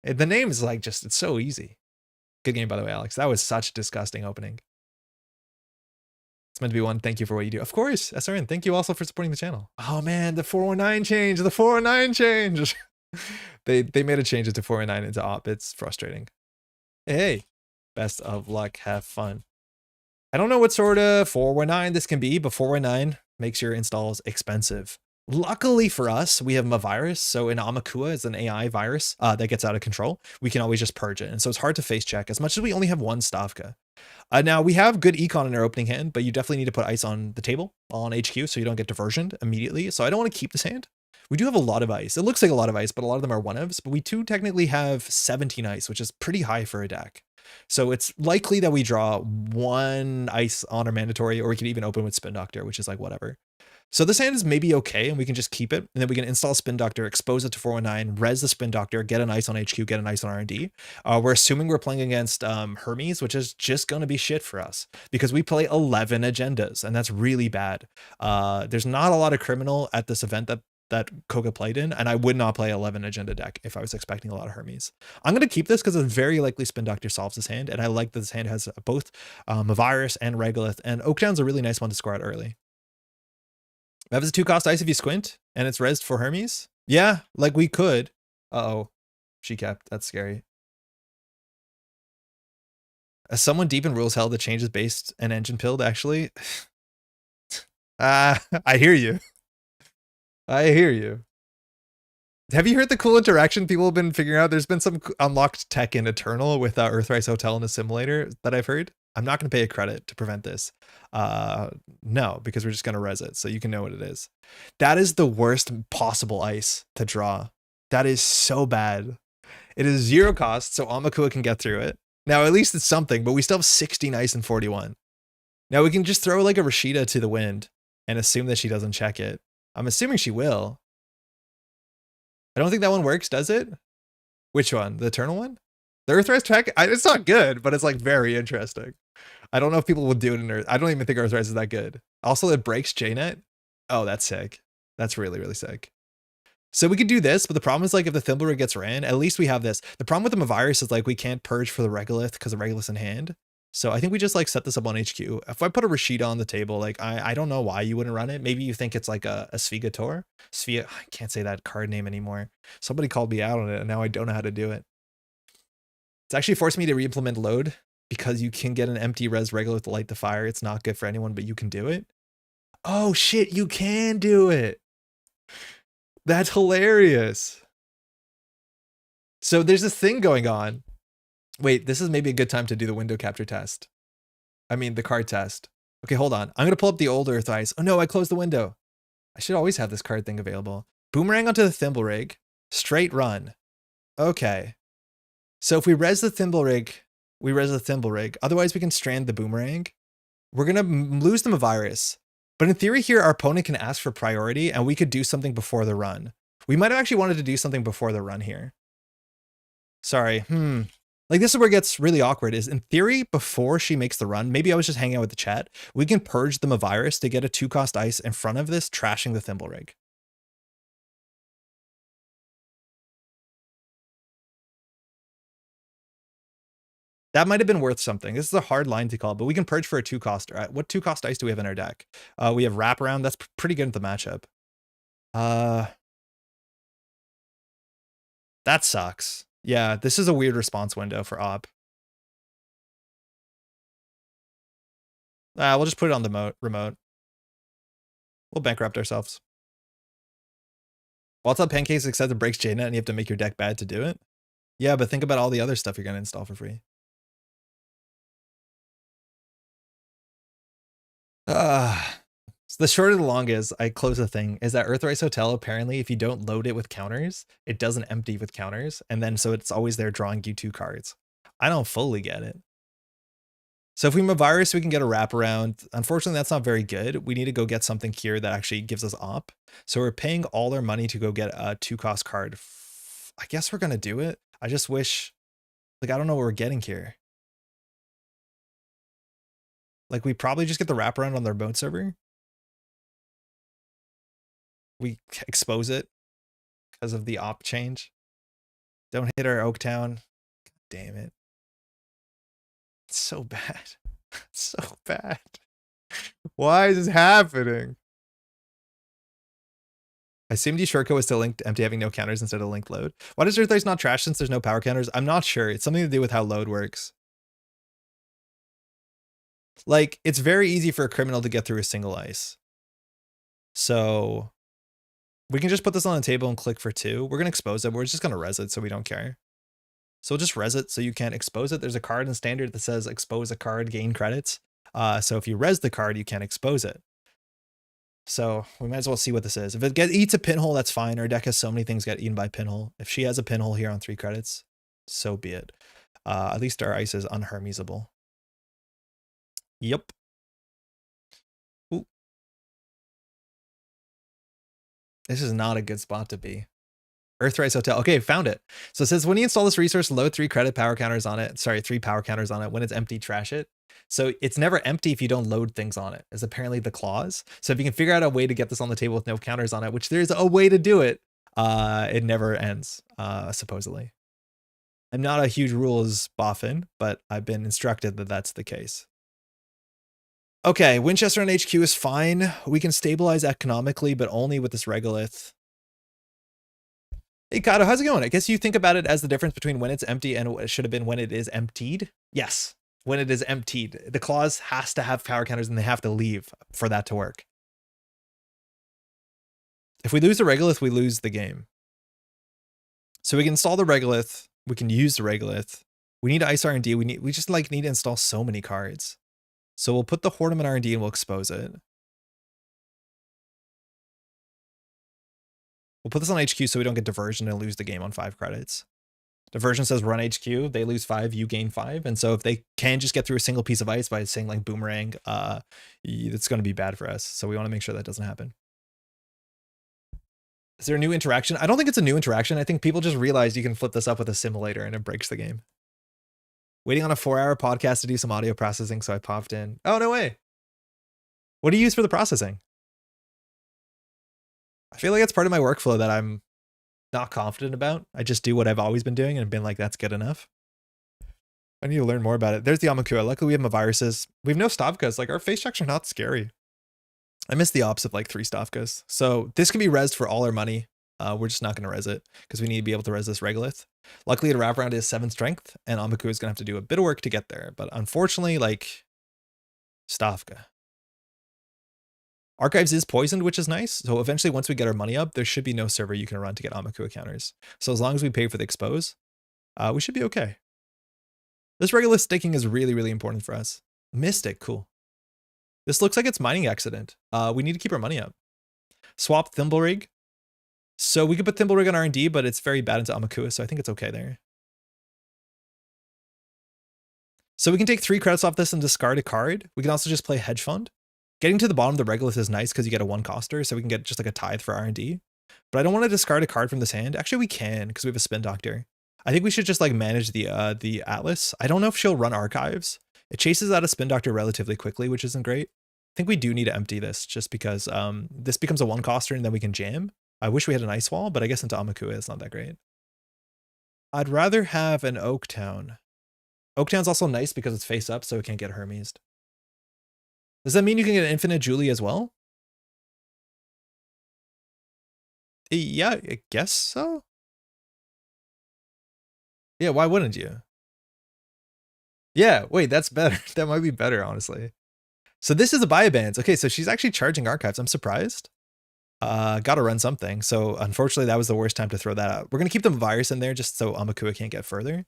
The name is like just, it's so easy. Good game, by the way, Alex. That was such a disgusting opening. It's meant to be one. Thank you for what you do. Of course, SRN. Thank you also for supporting the channel. Oh man, the 419 change. The 419 change. They made a change to 419 into op. It's frustrating. Hey, best of luck. Have fun. I don't know what sort of 419 this can be, but 419 makes your installs expensive. Luckily for us, we have a virus. So in Amakua, it's an AI virus that gets out of control. We can always just purge it. And so it's hard to face check as much as we only have 1 Stavka. Now we have good econ in our opening hand, but you definitely need to put ice on the table on HQ so you don't get diversioned immediately. So I don't want to keep this hand. We do have a lot of ice. It looks like a lot of ice, but a lot of them are 1-ofs. But we do technically have 17 ice, which is pretty high for a deck. So it's likely that we draw 1 ice on our mandatory, or we could even open with Spin Doctor, which is like whatever. So this hand is maybe okay, and we can just keep it, and then we can install Spin Doctor, expose it to 419, res the Spin Doctor, get an ice on HQ, get an ice on R&D. We're assuming we're playing against Hermes, which is just going to be shit for us, because we play 11 agendas, and that's really bad. There's not a lot of criminal at this event that Koga played in, and I would not play 11 agenda deck if I was expecting a lot of Hermes. I'm going to keep this because it's very likely Spin Doctor solves this hand, and I like that this hand has both a virus and Regolith, and Oakdown's a really nice one to score out early. That was a 2-cost ice if you squint, and it's resed for Hermes. Yeah, like we could. Uh-oh, she kept. That's scary. As someone deep in rules hell that changes based and engine pilled, actually. I hear you. I hear you. Have you heard the cool interaction people have been figuring out? There's been some unlocked tech in Eternal with Earthrise Hotel and the simulator that I've heard. I'm not going to pay a credit to prevent this. No, because we're just going to res it so you can know what it is. That is the worst possible ice to draw. That is so bad. It is 0 cost, so Amakua can get through it. Now, at least it's something, but we still have 60 ice and 41. Now we can just throw like a Rashida to the wind and assume that she doesn't check it. I'm assuming she will. I don't think that one works, does it? Which one? The Eternal one? The Earthrise check? It's not good, but it's like very interesting. I don't know if people will do it in Earth. I don't even think Earthrise is that good. Also, it breaks JNet. Oh, that's sick. That's really, really sick. So we could do this, but the problem is like if the Thimblerig gets ran, at least we have this. The problem with the Mavirus is like we can't purge for the Regolith because the Regolith's in hand. So I think we just like set this up on HQ. If I put a Rashida on the table, like I don't know why you wouldn't run it. Maybe you think it's like a Svigator. I can't say that card name anymore. Somebody called me out on it and now I don't know how to do it. It's actually forced me to re-implement load because you can get an empty res Regolith light to fire. It's not good for anyone, but you can do it. Oh shit, you can do it. That's hilarious. So there's this thing going on. Wait, this is maybe a good time to do the window capture test. I mean, the card test. Okay, hold on. I'm going to pull up the old Earth Ice. Oh no, I closed the window. I should always have this card thing available. Boomerang onto the Thimblerig. Straight run. Okay. So if we res the Thimblerig, we res the Thimblerig. Otherwise, we can strand the Boomerang. We're going to lose the Mavirus. But in theory here, our opponent can ask for priority and we could do something before the run. We might have actually wanted to do something before the run here. Sorry. Like this is where it gets really awkward is in theory, before she makes the run, maybe I was just hanging out with the chat. We can purge the Mavirus to get a 2-cost ice in front of this, trashing the Thimblerig. That might have been worth something. This is a hard line to call, but we can purge for a 2-coster. What 2-cost ice do we have in our deck? We have Wraparound. That's pretty good at the matchup. That sucks. Yeah, this is a weird response window for Ob. We'll just put it on the remote. We'll bankrupt ourselves. What's up, Pancakes, except it breaks JNet and you have to make your deck bad to do it? Yeah, but think about all the other stuff you're going to install for free. So the short of the long is, I close the thing, is that Earthrise Hotel, apparently, if you don't load it with counters, it doesn't empty with counters. And then, so it's always there drawing you 2 cards. I don't fully get it. So if we Mavirus, we can get a wraparound. Unfortunately, that's not very good. We need to go get something here that actually gives us op. So we're paying all our money to go get a 2-cost card. I guess we're going to do it. I just wish, like, I don't know what we're getting here. Like, we probably just get the wraparound on the remote server. We expose it because of the op change. Don't hit our Oaktown. God damn it. It's so bad. So bad. Why is this happening? I assumed you shortcode was still linked empty, having no counters instead of linked load. Why does Earthrise not trash since there's no power counters? I'm not sure. It's something to do with how load works. Like, it's very easy for a criminal to get through a single ice. So we can just put this on the table and click for 2. We're going to expose it. We're just going to res it so we don't care. So we'll just res it so you can't expose it. There's a card in standard that says expose a card, gain credits. So if you res the card, you can't expose it. So we might as well see what this is. If it eats a pinhole, that's fine. Our deck has so many things get eaten by pinhole. If she has a pinhole here on 3 credits, so be it. At least our ice is unharmizable. Yep. Ooh. This is not a good spot to be. Earthrise Hotel. Okay, found it. So it says when you install this resource, load 3 credit power counters on it. Sorry, 3 power counters on it. When it's empty, trash it. So it's never empty if you don't load things on it, is apparently the clause. So if you can figure out a way to get this on the table with no counters on it, which there's a way to do it, it never ends, supposedly. I'm not a huge rules boffin, but I've been instructed that that's the case. Okay, Winchester on HQ is fine. We can stabilize economically, but only with this Regolith. Hey, Kato, how's it going? I guess you think about it as the difference between when it's empty and it should have been when it is emptied. Yes, when it is emptied. The clause has to have power counters and they have to leave for that to work. If we lose the Regolith, we lose the game. So we can install the Regolith. We can use the Regolith. We need Ice R&D. We just like need to install so many cards. So we'll put the Hortum in R&D and we'll expose it. We'll put this on HQ so we don't get diversion and lose the game on 5 credits. The version says run HQ, they lose 5, you gain 5. And so if they can just get through a single piece of ice by saying like boomerang, it's going to be bad for us. So we want to make sure that doesn't happen. Is there a new interaction? I don't think it's a new interaction. I think people just realized you can flip this up with a simulator and it breaks the game. Waiting on a 4-hour podcast to do some audio processing, so I popped in. Oh, no way. What do you use for the processing? I feel like it's part of my workflow that I'm not confident about. I just do what I've always been doing and been like, that's good enough. I need to learn more about it. There's the Amakua. Luckily we have viruses. We have no Stavkas. Like our face checks are not scary. I miss the ops of like 3 Stavkas. So this can be rezzed for all our money. We're just not going to res it because we need to be able to res this regolith. Luckily the wraparound is 7 strength and Amakua is going to have to do a bit of work to get there. But unfortunately, like Stavka. Archives is poisoned, which is nice. So eventually, once we get our money up, there should be no server you can run to get Amakua counters. So as long as we pay for the expose, we should be okay. This regolith staking is really, really important for us. Mystic, cool. This looks like it's mining accident. We need to keep our money up. Swap Thimblerig. So we could put Thimblerig on R&D, but it's very bad into Amakua, so I think it's okay there. So we can take 3 credits off this and discard a card. We can also just play Hedge Fund. Getting to the bottom of the regolith is nice because you get a 1 coster, so we can get just like a tithe for R&D. But I don't want to discard a card from this hand. Actually, we can because we have a Spin Doctor. I think we should just like manage the Atlas. I don't know if she'll run Archives. It chases out a Spin Doctor relatively quickly, which isn't great. I think we do need to empty this just because this becomes a 1 coster and then we can jam. I wish we had an Ice Wall, but I guess into Amakua it's not that great. I'd rather have an Oaktown. Oaktown's also nice because it's face up, so it can't get Hermes. Does that mean you can get an Infinite Julie as well? Yeah, I guess so. Yeah, why wouldn't you? Yeah, wait, that's better. That might be better, honestly. So this is a Biobands. Okay, so she's actually charging Archives. I'm surprised. Gotta run something. So unfortunately, that was the worst time to throw that out. We're gonna keep the virus in there just so Amakua can't get further.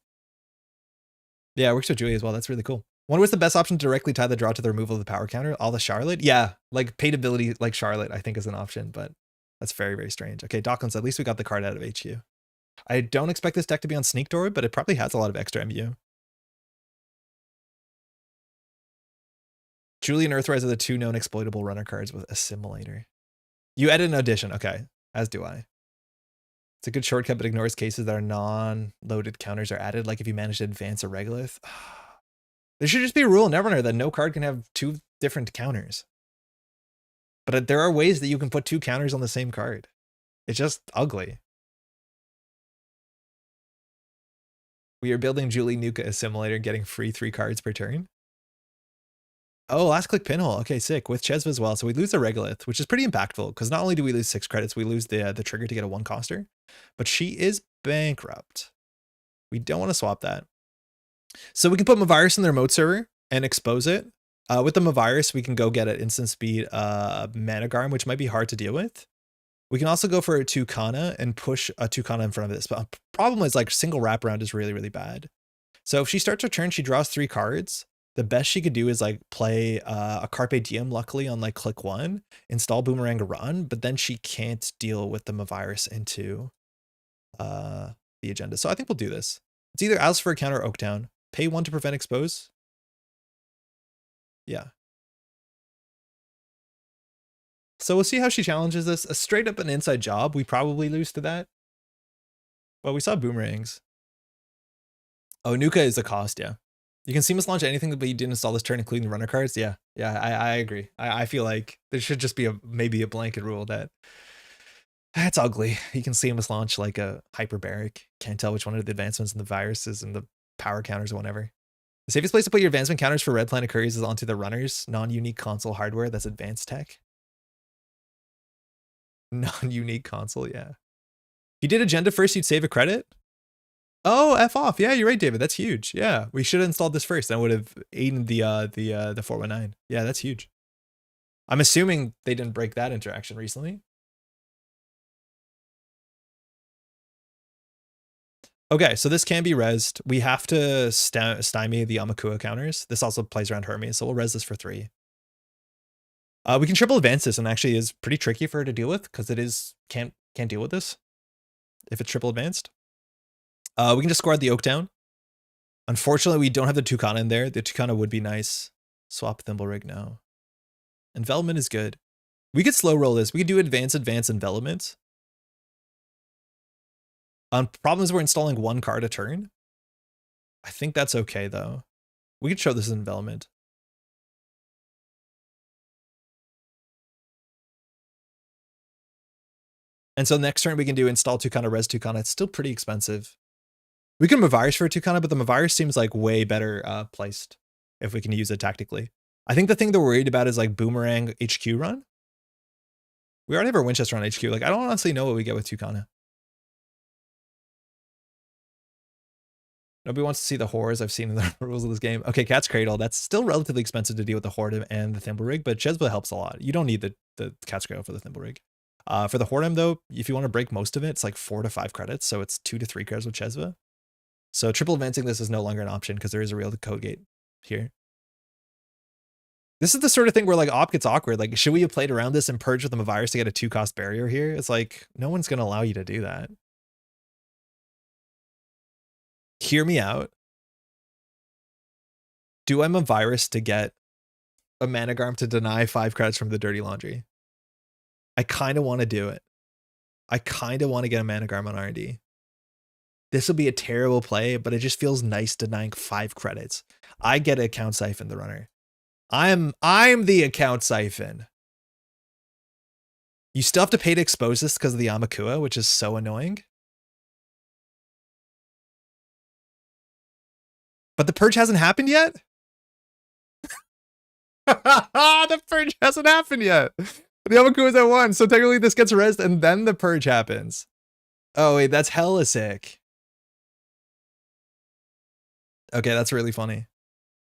Yeah, it works with Julie as well. That's really cool. Wonder what's the best option to directly tie the draw to the removal of the power counter? All the Charlotte? Yeah, like paid ability like Charlotte, I think is an option, but that's very, very strange. Okay, Docklands, at least we got the card out of HU. I don't expect this deck to be on Sneak Door, but it probably has a lot of extra MU. Julie and Earthrise are the 2 known exploitable runner cards with Assimilator. You edit an Audition, okay, as do I. It's a good shortcut, but ignores cases that are non-loaded counters are added, like if you manage to advance a regolith. There should just be a rule in Netrunner that no card can have 2 different counters. But there are ways that you can put 2 counters on the same card. It's just ugly. We are building Julie Nuka Assimilator, getting free 3 cards per turn. Oh, last click pinhole. Okay, sick. With Chesva as well. So we lose the regolith, which is pretty impactful because not only do we lose 6 credits, we lose the trigger to get a 1 coster, but she is bankrupt. We don't want to swap that. So we can put Mavirus in the remote server and expose it. With the Mavirus, we can go get an instant speed Managarm, which might be hard to deal with. We can also go for a Tucana and push a Tucana in front of this. But the problem is like single wraparound is really, really bad. So if she starts her turn, she draws 3 cards. The best she could do is like play a Carpe Diem, luckily, on like click 1, install Boomerang run, but then she can't deal with the Mavirus into the agenda. So I think we'll do this. It's either Alice for a counter or Oaktown. Pay 1 to prevent expose. Yeah. So we'll see how she challenges this. A straight up an inside job. We probably lose to that. Well, we saw boomerangs. Oh, Nuka is the cost, yeah. You can seamless launch anything that you didn't install this turn, including the runner cards. Yeah, I agree. I feel like there should just be maybe a blanket rule that that's ugly. You can seamless launch like a hyperbaric. Can't tell which one of the advancements and the viruses and the power counters or whatever. The safest place to put your advancement counters for Red Planet Couriers is onto the runners, non-unique console hardware. That's advanced tech. Non-unique console, yeah. If you did agenda first, you'd save a credit. Oh, F off. Yeah, you're right, David. That's huge. Yeah, we should have installed this first. That would have aided the 419. Yeah, that's huge. I'm assuming they didn't break that interaction recently. Okay, so this can be rezzed. We have to stymie the Amakua counters. This also plays around Hermes, so we'll res this for 3. We can triple advance this, and actually is pretty tricky for her to deal with because it is can't deal with this if it's triple advanced. We can just score at the Oaktown. Unfortunately, we don't have the Tucana in there. The Tucana would be nice. Swap Thimble Rig now. Envelopment is good. We could slow roll this. We could do advance envelopment. Problems we're installing 1 card a turn. I think that's okay though. We could show this as envelopment. And so next turn we can do install Tucana, res Tucana. It's still pretty expensive. We can Mavirus for a Tucana, but the Mavirus seems like way better placed if we can use it tactically. I think the thing they're worried about is like Boomerang HQ run. We already have our Winchester on HQ. Like, I don't honestly know what we get with Tucana. Nobody wants to see the horrors I've seen in the rules of this game. Okay, Cat's Cradle. That's still relatively expensive to deal with the Horde and the Thimble Rig, but Chesba helps a lot. You don't need the Cat's Cradle for the Thimble Rig. For the Horde, though, if you want to break most of it, it's like 4 to 5 credits, so it's 2 to 3 credits with Chesba. So triple advancing this is no longer an option because there is a real code gate here. This is the sort of thing where like Op gets awkward. Like, should we have played around this and purged with the Mavirus to get a 2-cost barrier here? It's like, no one's going to allow you to do that. Hear me out. Do I Mavirus to get a Managarm to deny 5 credits from the Dirty Laundry? I kind of want to do it. I kind of want to get a Managarm on R&D. This will be a terrible play, but it just feels nice denying 5 credits. I get account siphon the runner. I'm the account siphon. You still have to pay to expose this because of the Amakua, which is so annoying. But the purge hasn't happened yet? The purge hasn't happened yet. The Amakua is at 1, so technically this gets rezzed and then the purge happens. Oh wait, that's hella sick. Okay, that's really funny.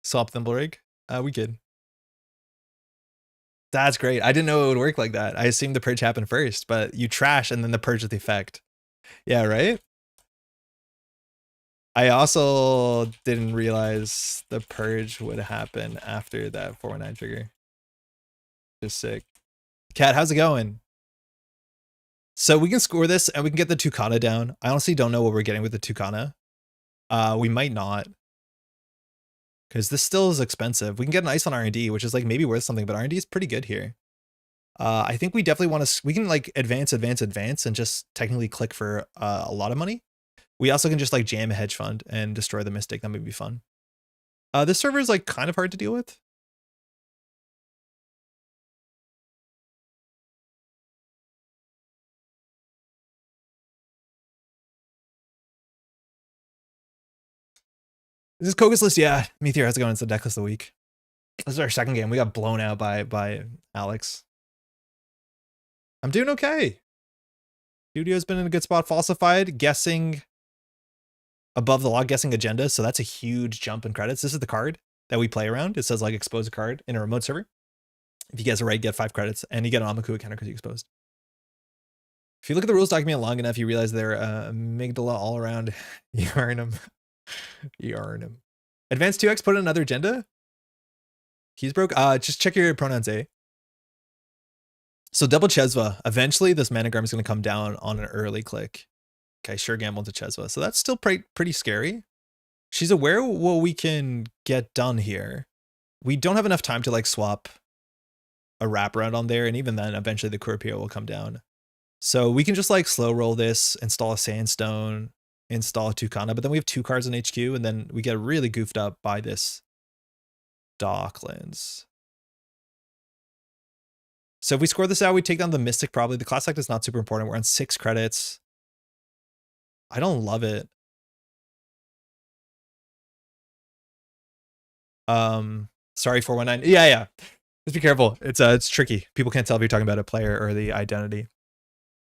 Swap Thimble Rig. We good. That's great. I didn't know it would work like that. I assumed the purge happened first, but you trash and then the purge with the effect. Yeah, right? I also didn't realize the purge would happen after that 419 trigger. Just sick. Cat, how's it going? So we can score this and we can get the Tucana down. I honestly don't know what we're getting with the Tucana. We might not. Because this still is expensive. We can get an ice on R&D, which is like maybe worth something, but R&D is pretty good here. I think we definitely want to, we can like advance and just technically click for a lot of money. We also can just like jam a hedge fund and destroy the Mystic. That may be fun. This server is like kind of hard to deal with. This is Koga's list. Yeah, Meteor has to go into the deck list of the week. This is our second game. We got blown out by Alex. I'm doing okay. Studio's been in a good spot. Falsified, guessing above the law, guessing agenda. So that's a huge jump in credits. This is the card that we play around. It says like expose a card in a remote server. If you guess it right, get 5 credits, and you get an Amakua counter because you exposed. If you look at the rules document long enough, you realize they're amygdala all around. You earn them. You earn them. Advanced 2x, put in another agenda. Keys broke. Just check your pronouns, eh? So double Chesva. Eventually, this Managarm is going to come down on an early click. Okay, sure gamble to Chesva. So that's still pretty scary. She's aware what we can get done here. We don't have enough time to like swap a wraparound on there, and even then, eventually the Kurapio will come down. So we can just like slow roll this, install a Sandstone, install a Tucana, but then we have 2 cards in HQ, and then we get really goofed up by this Docklands. So if we score this out, we take down the Mystic probably. The class act is not super important. We're on 6 credits. I don't love it. Sorry, 419. Yeah. Just be careful. It's tricky. People can't tell if you're talking about a player or the identity.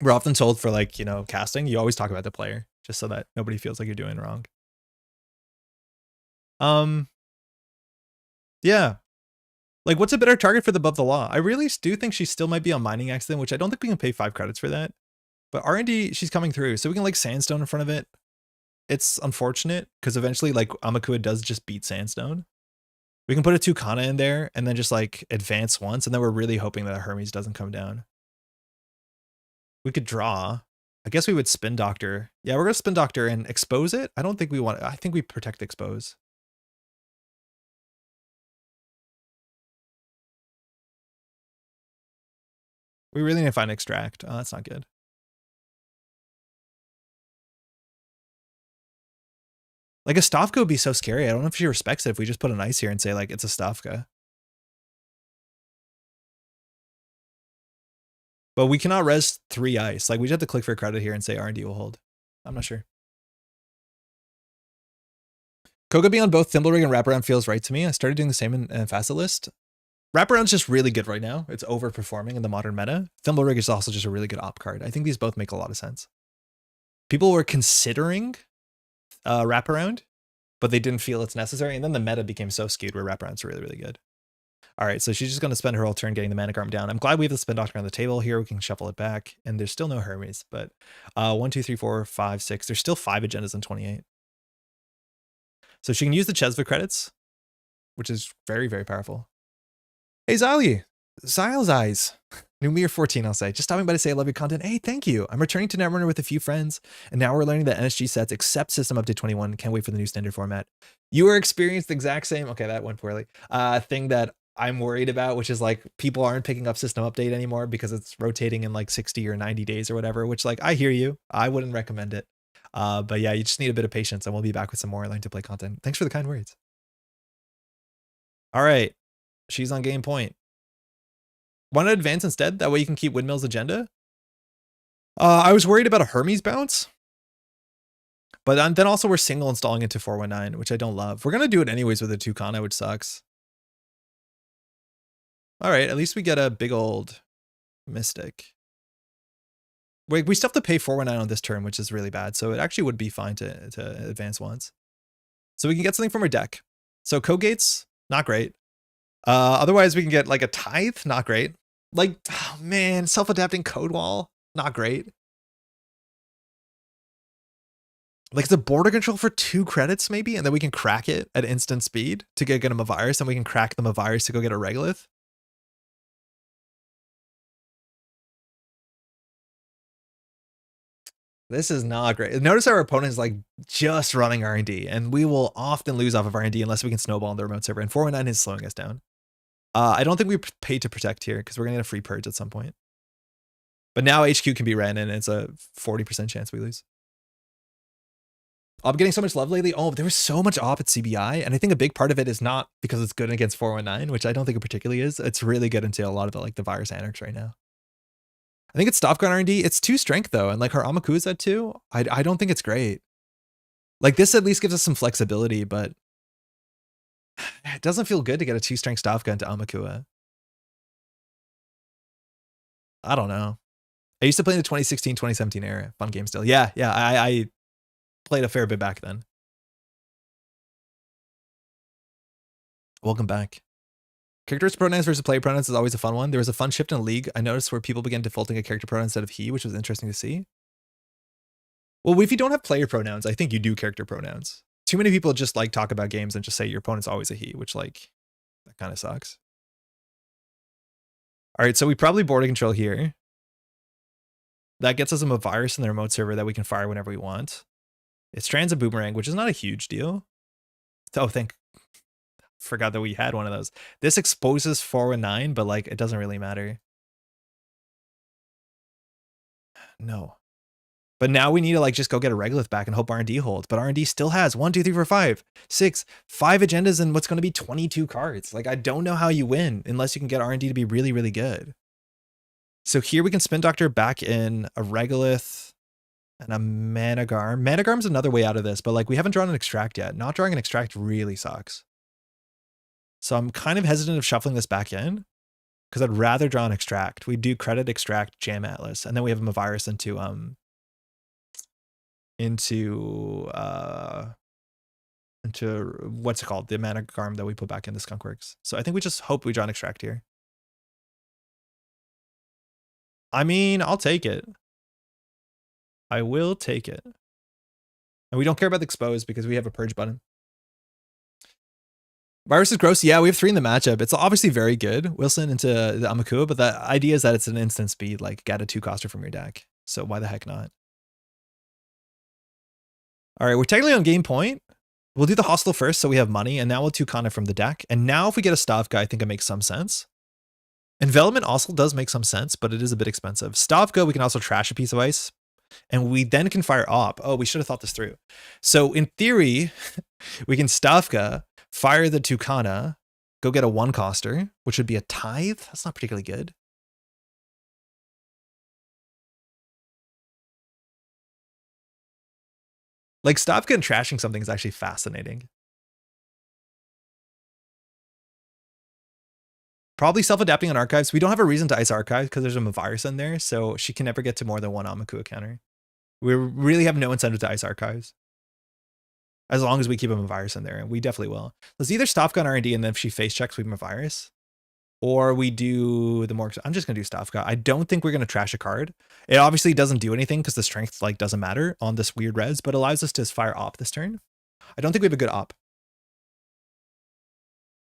We're often told for like, you know, casting, you always talk about the player just so that nobody feels like you're doing wrong. Yeah. Like, what's a better target for the above the law? I really do think she still might be on mining accident, which I don't think we can pay 5 credits for that. But R&D, she's coming through. So we can like Sandstone in front of it. It's unfortunate because eventually like Amakua does just beat Sandstone. We can put a Tucana in there and then just like advance once. And then we're really hoping that Hermes doesn't come down. We could draw. I guess we would Spin Doctor. Yeah, we're gonna Spin Doctor and expose it. I don't think we want. I think we protect expose. We really need to find extract. Oh, that's not good. Like a Stavka would be so scary. I don't know if she respects it if we just put an ice here and say like it's a Stavka. But we cannot res 3 ice. Like we just have to click for credit here and say R&D will hold. I'm not sure. Koga being on both Thimblerig and Wraparound feels right to me. I started doing the same in Facet List. Wraparound's just really good right now. It's overperforming in the modern meta. Thimblerig is also just a really good op card. I think these both make a lot of sense. People were considering Wraparound, but they didn't feel it's necessary. And then the meta became so skewed where Wraparound's really, really good. All right, so she's just going to spend her whole turn getting the Aniccam down. I'm glad we have the Spin Doctor on the table here. We can shuffle it back, and there's still no Hermes, but 1, 2, 3, 4, 5, 6. There's still 5 agendas in 28. So she can use the Chesva credits, which is very, very powerful. Hey, Xylee. Xyle's Eyes. New Mirror 14, I'll say. Just stopping by to say I love your content. Hey, thank you. I'm returning to Netrunner with a few friends, and now we're learning that NSG sets accept System Update 21. Can't wait for the new standard format. You are experienced the exact same, okay, that went poorly, thing that I'm worried about, which is like people aren't picking up System Update anymore because it's rotating in like 60 or 90 days or whatever, which like, I hear you. I wouldn't recommend it. But yeah, you just need a bit of patience and we'll be back with some more Learn to Play content. Thanks for the kind words. All right. She's on game point. Want to advance instead? That way you can keep Windmill's agenda? I was worried about a Hermes bounce. But then also we're single installing into 419, which I don't love. We're going to do it anyways with a Tucana, which sucks. All right, at least we get a big old Mystic. Wait, we still have to pay 419 on this turn, which is really bad. So it actually would be fine to advance once. So we can get something from our deck. So Kogates, not great. Otherwise we can get like a Tithe, not great. Like, oh man, self-adapting code wall, not great. Like it's a border control for 2 credits maybe, and then we can crack it at instant speed to get him a virus, and we can crack them a virus to go get a Regolith. This is not great. Notice our opponent is like just running R&D, and we will often lose off of R&D unless we can snowball on the remote server, and 419 is slowing us down. I don't think we pay to protect here because we're going to get a free purge at some point. But now HQ can be ran in and it's a 40% chance we lose. I'm getting so much love lately. Oh, there was so much op at CBI. And I think a big part of it is not because it's good against 419, which I don't think it particularly is. It's really good into a lot of the, like the virus anarchs right now. I think it's Stopgun R&D. It's 2 strength though. And like her Amaku is at 2. I don't think it's great. Like this at least gives us some flexibility, but it doesn't feel good to get a 2 strength Stopgun into Amakua. I don't know. I used to play in the 2016, 2017 era. Fun game still. Yeah, I played a fair bit back then. Welcome back. Characters pronouns versus player pronouns is always a fun one. There was a fun shift in League I noticed where people began defaulting a character pronoun instead of he, which was interesting to see. Well, if you don't have player pronouns, I think you do character pronouns. Too many people just like talk about games and just say your opponent's always a he, which like, that kind of sucks. All right, so we probably border control here. That gets us a virus in the remote server that we can fire whenever we want. It strands a boomerang, which is not a huge deal. Oh, forgot that we had one of those. This exposes 419, but like it doesn't really matter. No. But now we need to like just go get a Regolith back and hope R&D holds. But R&D still has 1, 2, 3, 4, 5, 6, 5 agendas and what's going to be 22 cards. Like I don't know how you win unless you can get R&D to be really, really good. So here we can Spin Doctor back in a Regolith and a Managarm. Managarm's another way out of this, but like we haven't drawn an Extract yet. Not drawing an Extract really sucks. So I'm kind of hesitant of shuffling this back in because I'd rather draw an Extract. We do credit, Extract, Jam Atlas, and then we have a virus into what's it called? The Managarm that we put back in the Skunkworks. So I think we just hope we draw an Extract here. I mean, I'll take it. I will take it. And we don't care about the expose because we have a purge button. Virus is gross. Yeah, we have 3 in the matchup. It's obviously very good. Wilson into the Amakua, but the idea is that it's an instant speed, like get a 2 coster from your deck. So why the heck not? All right, we're technically on game point. We'll do the hostile first, so we have money, and now we'll Tucana from the deck. And now if we get a Stavka, I think it makes some sense. Envelopment also does make some sense, but it is a bit expensive. Stavka, we can also trash a piece of ice, and we then can fire Op. Oh, we should have thought this through. So in theory, we can Stavka, fire the Tucana, go get a 1-coster, which would be a Tithe. That's not particularly good. Like, Stavka and trashing something is actually fascinating. Probably self-adapting on archives. We don't have a reason to ice archives because there's a virus in there, so she can never get to more than 1 Amakua counter. We really have no incentive to ice archives. As long as we keep a virus in there, and we definitely will. Let's either Stavka on R&D, and then if she face checks, we have a virus. Or we do the more... I'm just going to do Stavka. I don't think we're going to trash a card. It obviously doesn't do anything because the strength like doesn't matter on this weird res, but allows us to fire Op this turn. I don't think we have a good Op.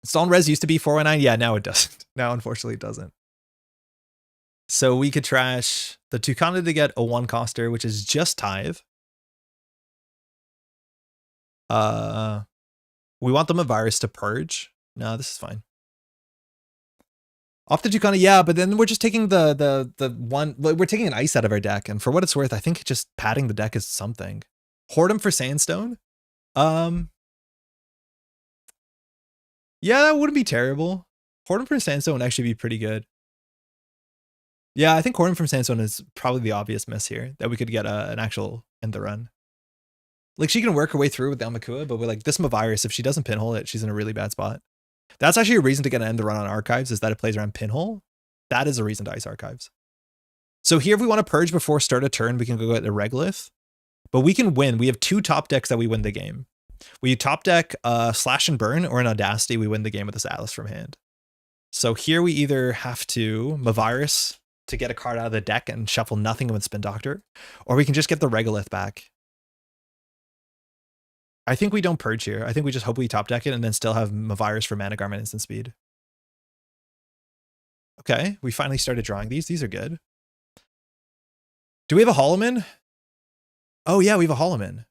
Stone res used to be 419. Yeah, now it doesn't. Now, unfortunately, it doesn't. So we could trash the Tucana to get a 1-coster, which is just Tithe. We want them a virus to purge. No, this is fine. Off the Tucana, yeah, but then we're just taking the one. We're taking an ice out of our deck, and for what it's worth, I think just padding the deck is something. Hoard for Sandstone. Yeah, that wouldn't be terrible. Hoard for Sandstone would actually be pretty good. Yeah, I think Hoard from Sandstone is probably the obvious miss here, that we could get an actual end the run. Like, she can work her way through with the Amakua, but with like this Mavirus, if she doesn't pinhole it, she's in a really bad spot. That's actually a reason to get an end the run on archives, is that it plays around pinhole. That is a reason to ice archives. So here, if we want to purge before start a turn, we can go get a Regolith, but we can win. We have 2 top decks that we win the game. We top deck Slash and Burn, or an Audacity, we win the game with this Atlas from hand. So here we either have to Mavirus to get a card out of the deck and shuffle nothing with Spin Doctor, or we can just get the Regolith back. I think we don't purge here. I think we just hope we top deck it and then still have Mavirus for Mana Garment instant speed. Okay, we finally started drawing these. These are good. Do we have a Holoman? Oh yeah, we have a Holoman.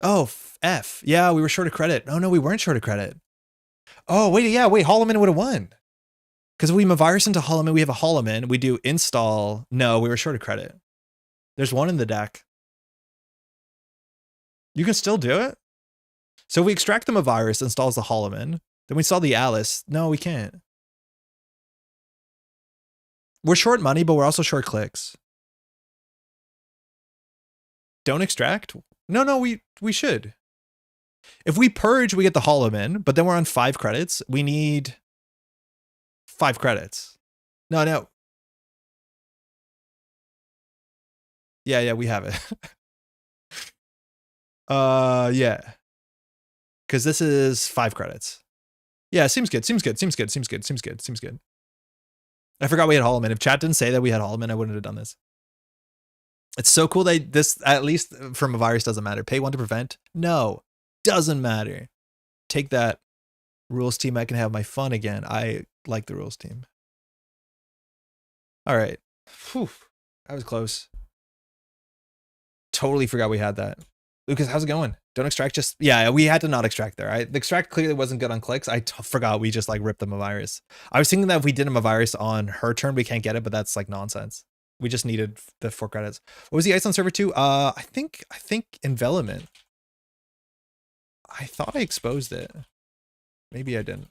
Oh, F. Yeah, we were short of credit. Oh no, we weren't short of credit. Oh, wait, yeah, wait, Holoman would have won. Because we Mavirus into Holoman, we have a Holoman. We do install. No, we were short of credit. There's one in the deck. You can still do it? So we extract the Mavirus, installs the Holoman. Then we install the Alice. No, we can't. We're short money, but we're also short clicks. Don't extract? No, we should. If we purge, we get the Holoman, but then we're on 5 credits. We need 5 credits. No. Yeah, we have it. Yeah. Because this is 5 credits. Yeah, seems good. I forgot we had Holoman. If chat didn't say that we had Holoman, I wouldn't have done this. It's so cool that this, at least from a virus, doesn't matter. Pay 1 to prevent? No, doesn't matter. Take that, rules team. I can have my fun again. I like the rules team. All right. Whew, that was close. Totally forgot we had that. Lucas, how's it going? Don't extract just... Yeah, we had to not extract there. The extract clearly wasn't good on clicks. I forgot we just like ripped them a virus. I was thinking that if we did him a virus on her turn, we can't get it, but that's like nonsense. We just needed the 4 credits. What was the ice on server 2? I think envelopment. I thought I exposed it. Maybe I didn't.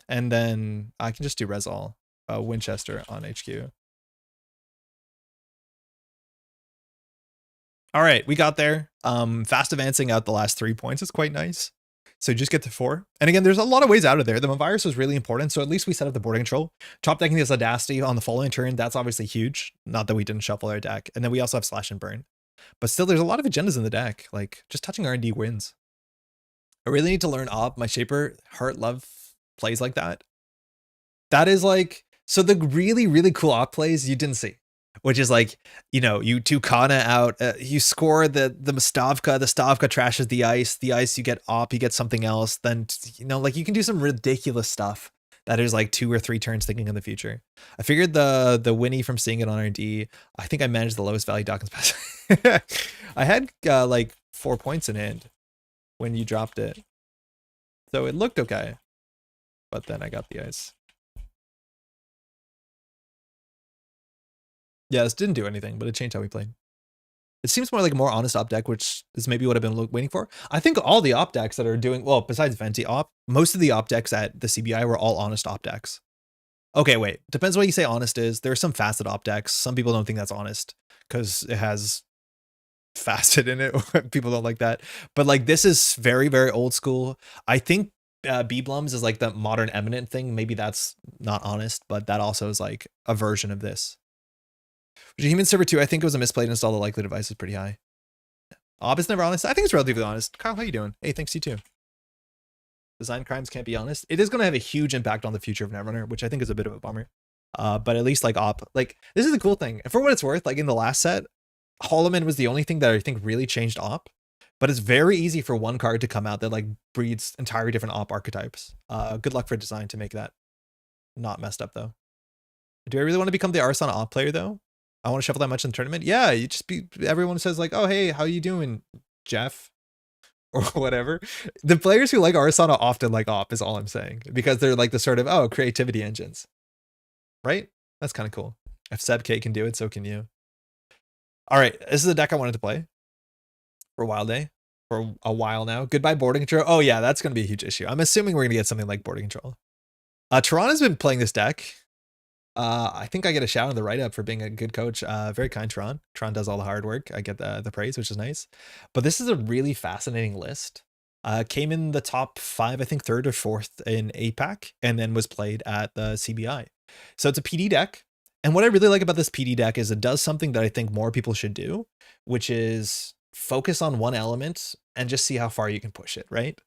And then I can just do Resol, Winchester on HQ. All right, we got there. Fast advancing out the last 3 points is quite nice. So just get to 4. And again, there's a lot of ways out of there. The virus was really important. So at least we set up the boarding control. Top decking this Audacity on the following turn. That's obviously huge. Not that we didn't shuffle our deck. And then we also have Slash and Burn. But still, there's a lot of agendas in the deck. Like, just touching R&D wins. I really need to learn Ob. My Shaper Heart Love plays like that. That is like... So the really, really cool Op plays you didn't see. Which is like, you know, you Tucana out, you score the Stavka trashes the ice, you get Op, you get something else, then, you know, like you can do some ridiculous stuff That is like 2 or 3 turns thinking in the future. I figured the Winnie from seeing it on RD, I think I managed the lowest value Dawkins pass. I had like 4 points in hand when you dropped it. So it looked okay. But then I got the ice. Yeah, this didn't do anything, but it changed how we played. It seems more like a more honest op deck, which is maybe what I've been waiting for. I think all the op decks that are doing, well, besides Venti op, most of the op decks at the CBI were all honest op decks. Okay, wait. Depends what you say honest is. There are some facet op decks. Some people don't think that's honest because it has facet in it. People don't like that. But like this is very, very old school. I think B-Blums is like the modern eminent thing. Maybe that's not honest, but that also is like a version of this. Human Server 2, I think it was a misplayed install. The likely device is pretty high. Ob is never honest. I think it's relatively honest. Kyle, how you doing? Hey, thanks you too. Design crimes can't be honest. It is going to have a huge impact on the future of Netrunner, which I think is a bit of a bummer. But at least like Op, like this is the cool thing. And for what it's worth, like in the last set, Holloman was the only thing that I think really changed Op. But it's very easy for one card to come out that like breeds entirely different Op archetypes. Good luck for design to make that not messed up though. Do I really want to become the Arsana Op player though? I want to shuffle that much in the tournament. Yeah, you just be, everyone says like, oh, hey, how you doing, Jeff? Or whatever. The players who like Arsana often like Op is all I'm saying, because they're like the sort of, oh, creativity engines, right? That's kind of cool. If Seb K can do it, so can you. All right, this is a deck I wanted to play for Wild Day for a while now. Goodbye boarding control. Oh yeah, that's going to be a huge issue. I'm assuming we're going to get something like boarding control. Tehran has been playing this deck. I think I get a shout out in the write-up for being a good coach. Very kind, Tron. Tron does all the hard work. I get the praise, which is nice. But this is a really fascinating list. Came in the top 5, I think 3rd or 4th in APAC, and then was played at the CBI. So it's a PD deck. And what I really like about this PD deck is it does something that I think more people should do, which is focus on one element and just see how far you can push it, right?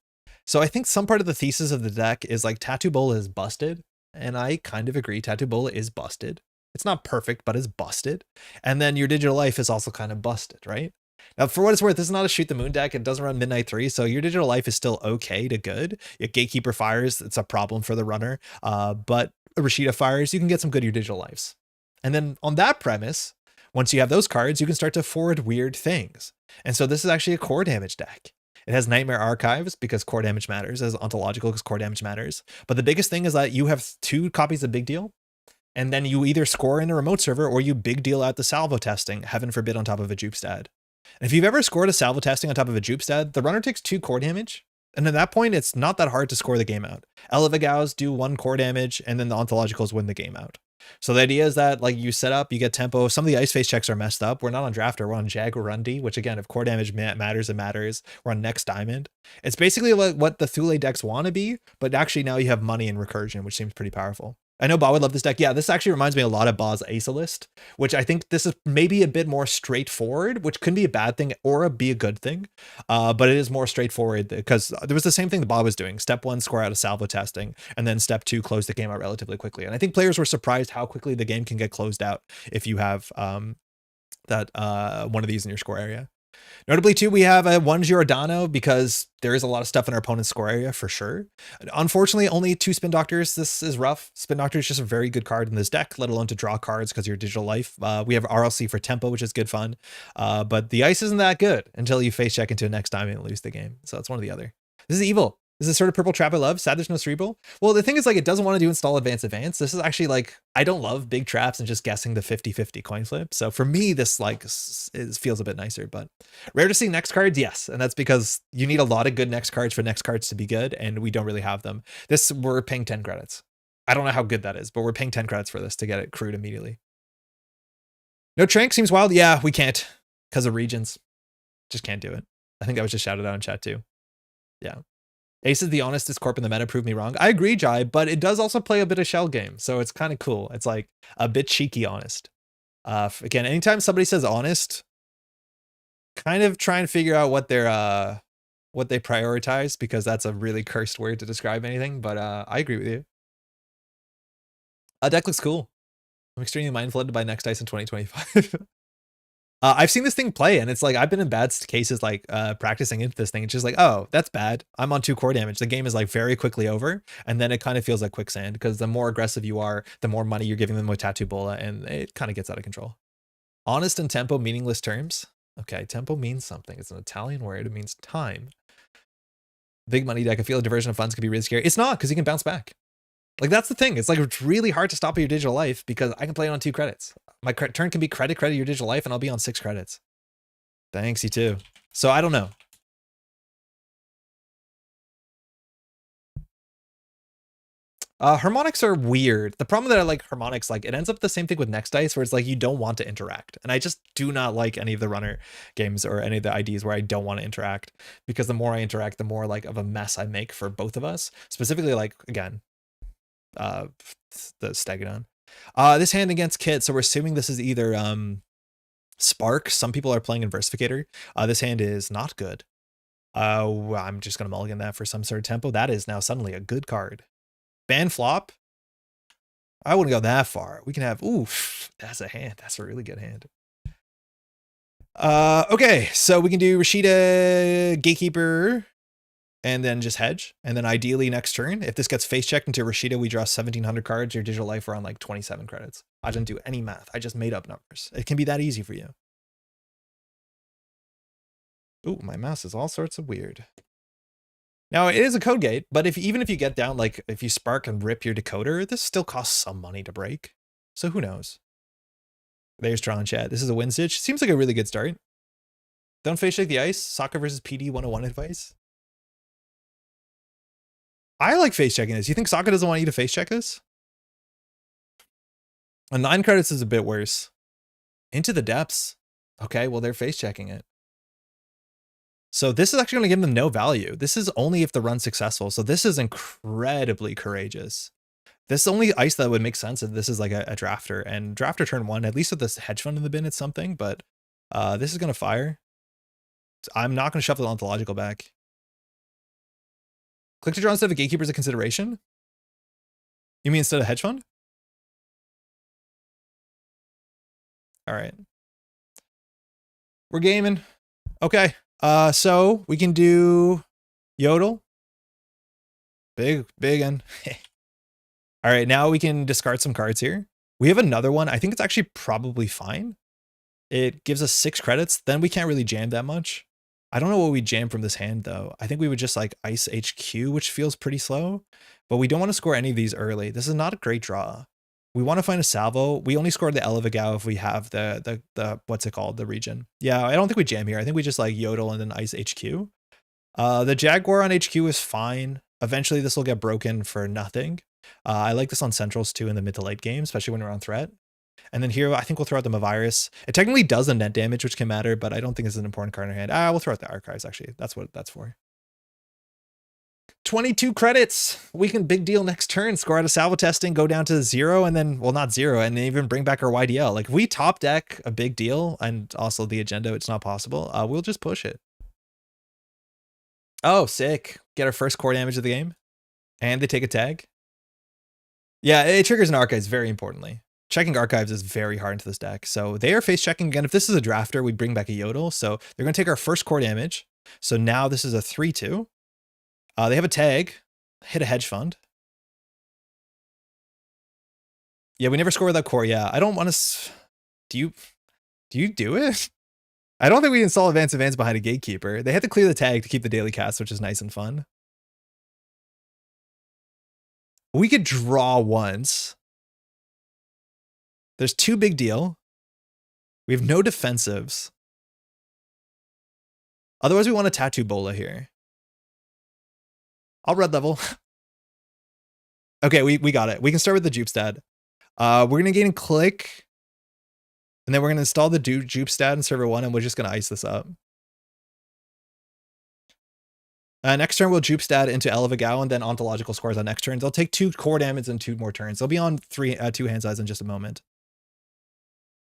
So I think some part of the thesis of the deck is like Tattoo Bowl is busted. And I kind of agree. Tattoo Bola is busted. It's not perfect, but it's busted. And then your Digital Life is also kind of busted, right? Now, for what it's worth, this is not a Shoot the Moon deck. It doesn't run Midnight 3, so your Digital Life is still okay to good. If Gatekeeper fires, it's a problem for the runner. But Rashida fires, you can get some good your Digital Lives. And then on that premise, once you have those cards, you can start to forward weird things. And so this is actually a core damage deck. It has Nightmare Archives because core damage matters, as Ontological because core damage matters. But the biggest thing is that you have 2 copies of Big Deal, and then you either score in a remote server or you Big Deal out the salvo testing, heaven forbid, on top of a Jupestad. And if you've ever scored a salvo testing on top of a Jupestad, the runner takes 2 core damage. And at that point, it's not that hard to score the game out. Elevagaus do 1 core damage, and then the Ontologicals win the game out. So the idea is that like you set up, you get tempo. Some of the ice face checks are messed up. We're not on Drafter. We're on Jaguarundi, which again, if core damage matters, it matters. We're on Next Diamond. It's basically like what the Thule decks want to be, but actually now you have money and recursion, which seems pretty powerful. I know Ba would love this deck. Yeah, this actually reminds me a lot of Ba's Asa list, which I think this is maybe a bit more straightforward, which can be a bad thing or be a good thing. But it is more straightforward because there was the same thing that Ba was doing. Step 1, score out of salvo testing, and then step 2, close the game out relatively quickly. And I think players were surprised how quickly the game can get closed out if you have that one of these in your score area. Notably, too, we have a 1 Giordano because there is a lot of stuff in our opponent's score area for sure. Unfortunately, only 2 Spin Doctors. This is rough. Spin Doctor is just a very good card in this deck, let alone to draw cards because of your Digital Life. We have RLC for tempo, which is good fun. But the ice isn't that good until you face check into a Next Diamond and lose the game. So that's one or the other. This is evil. This is sort of purple trap I love. Sad there's no cerebral. Well, the thing is like it doesn't want to do install advance. This is actually like, I don't love big traps and just guessing the 50-50 coin flip. So for me, this like feels a bit nicer, but rare to see next cards. Yes. And that's because you need a lot of good next cards for next cards to be good. And we don't really have them. We're paying 10 credits. I don't know how good that is, but we're paying 10 credits for this to get it crewed immediately. No Trank seems wild. Yeah, we can't because of regions. Just can't do it. I think I was just shouted out in chat too. Yeah. Ace is the honestest corp in the meta, prove me wrong. I agree, Jai, but it does also play a bit of shell game, so it's kind of cool. It's like a bit cheeky honest. Again, anytime somebody says honest, kind of try and figure out what they prioritize, because that's a really cursed word to describe anything, but I agree with you. Deck looks cool. I'm extremely mind flooded by Next Dice in 2025. I've seen this thing play, and it's like I've been in bad cases like practicing into this thing. It's just like, oh, that's bad. I'm on 2 core damage. The game is like very quickly over, and then it kind of feels like quicksand because the more aggressive you are, the more money you're giving them with Tattoo Bola, and it kind of gets out of control. Honest and tempo, meaningless terms. Okay, tempo means something. It's an Italian word. It means time. Big money deck. I feel a diversion of funds could be really scary. It's not, because you can bounce back. Like, that's the thing. It's like, it's really hard to stop at your digital life because I can play it on 2 credits. My turn can be credit your digital life, and I'll be on 6 credits. Thanks, you too. So I don't know. Harmonics are weird. The problem that I like harmonics, like it ends up the same thing with Next Dice, where it's like you don't want to interact. And I just do not like any of the runner games or any of the IDs where I don't want to interact, because the more I interact, the more like of a mess I make for both of us. Specifically, like, again, the Stegodon. This hand against Kit, so we're assuming this is either Spark. Some people are playing in Versificator. This hand is not good. I'm just gonna mulligan that for some sort of tempo. That is now suddenly a good card. Ban flop. I wouldn't go that far. We can have, oof, that's a hand. That's a really good hand. Okay, so we can do Rashida, Gatekeeper, and then just hedge. And then ideally next turn, if this gets face checked into Rashida, we draw 1,700 cards. Your digital life are on like 27 credits. I didn't do any math. I just made up numbers. It can be that easy for you. Ooh, my mouse is all sorts of weird. Now, it is a code gate, but even if you get down, like if you spark and rip your decoder, this still costs some money to break. So who knows? There's Tron chat. This is a win stitch. Seems like a really good start. Don't face check the ice. Soccer versus PD 101 advice. I like face checking this. You think Sokka doesn't want you to face check this? A 9 credits is a bit worse. Into the depths. Okay, well, they're face checking it. So this is actually going to give them no value. This is only if the run's successful. So this is incredibly courageous. This is only ice that would make sense if this is like a drafter. And drafter turn 1, at least with this hedge fund in the bin, it's something. But this is going to fire. I'm not going to shuffle the ontological back. Click to draw instead of a gatekeeper as a consideration? You mean instead of hedge fund? All right. We're gaming. Okay. So we can do Yodel. Big one. All right, now we can discard some cards here. We have another one. I think it's actually probably fine. It gives us 6 credits. Then we can't really jam that much. I don't know what we jam from this hand, though. I think we would just like Ice HQ, which feels pretty slow. But we don't want to score any of these early. This is not a great draw. We want to find a salvo. We only scored the Elevagao if we have the what's it called? The region. Yeah, I don't think we jam here. I think we just like Yodel and then Ice HQ. The Jaguar on HQ is fine. Eventually this will get broken for nothing. I like this on Centrals too in the mid to late game, especially when we're on threat. And then here, I think we'll throw out the Mavirus. It technically does the net damage, which can matter, but I don't think it's an important card in our hand. We'll throw out the Archives, actually. That's what that's for. 22 credits. We can big deal next turn, score out of salvo testing, go down to 0, and then, well, not 0, and even bring back our YDL. Like, if we top deck a big deal, and also the agenda, it's not possible, we'll just push it. Oh, sick. Get our first core damage of the game. And they take a tag. Yeah, it triggers an Archives very importantly. Checking Archives is very hard into this deck. So they are face checking again. If this is a drafter, we bring back a Yodel. So they're going to take our first core damage. So now this is a 3-2. They have a tag. Hit a hedge fund. Yeah, we never score without core. Yeah, I don't want to... Do you do it? I don't think we install advance behind a gatekeeper. They had to clear the tag to keep the daily cast, which is nice and fun. We could draw once. There's 2 big deal. We have no defensives. Otherwise, we want a Tattoo Bola here. I'll red level. Okay, we got it. We can start with the Jupe stat. We're going to gain a click. And then we're going to install the Jupe stat in server 1, and we're just going to ice this up. Next turn, we'll Jupe stat into Elevagao, and then ontological scores on next turn. They'll take 2 core damage and 2 more turns. They'll be on 2 hand size in just a moment.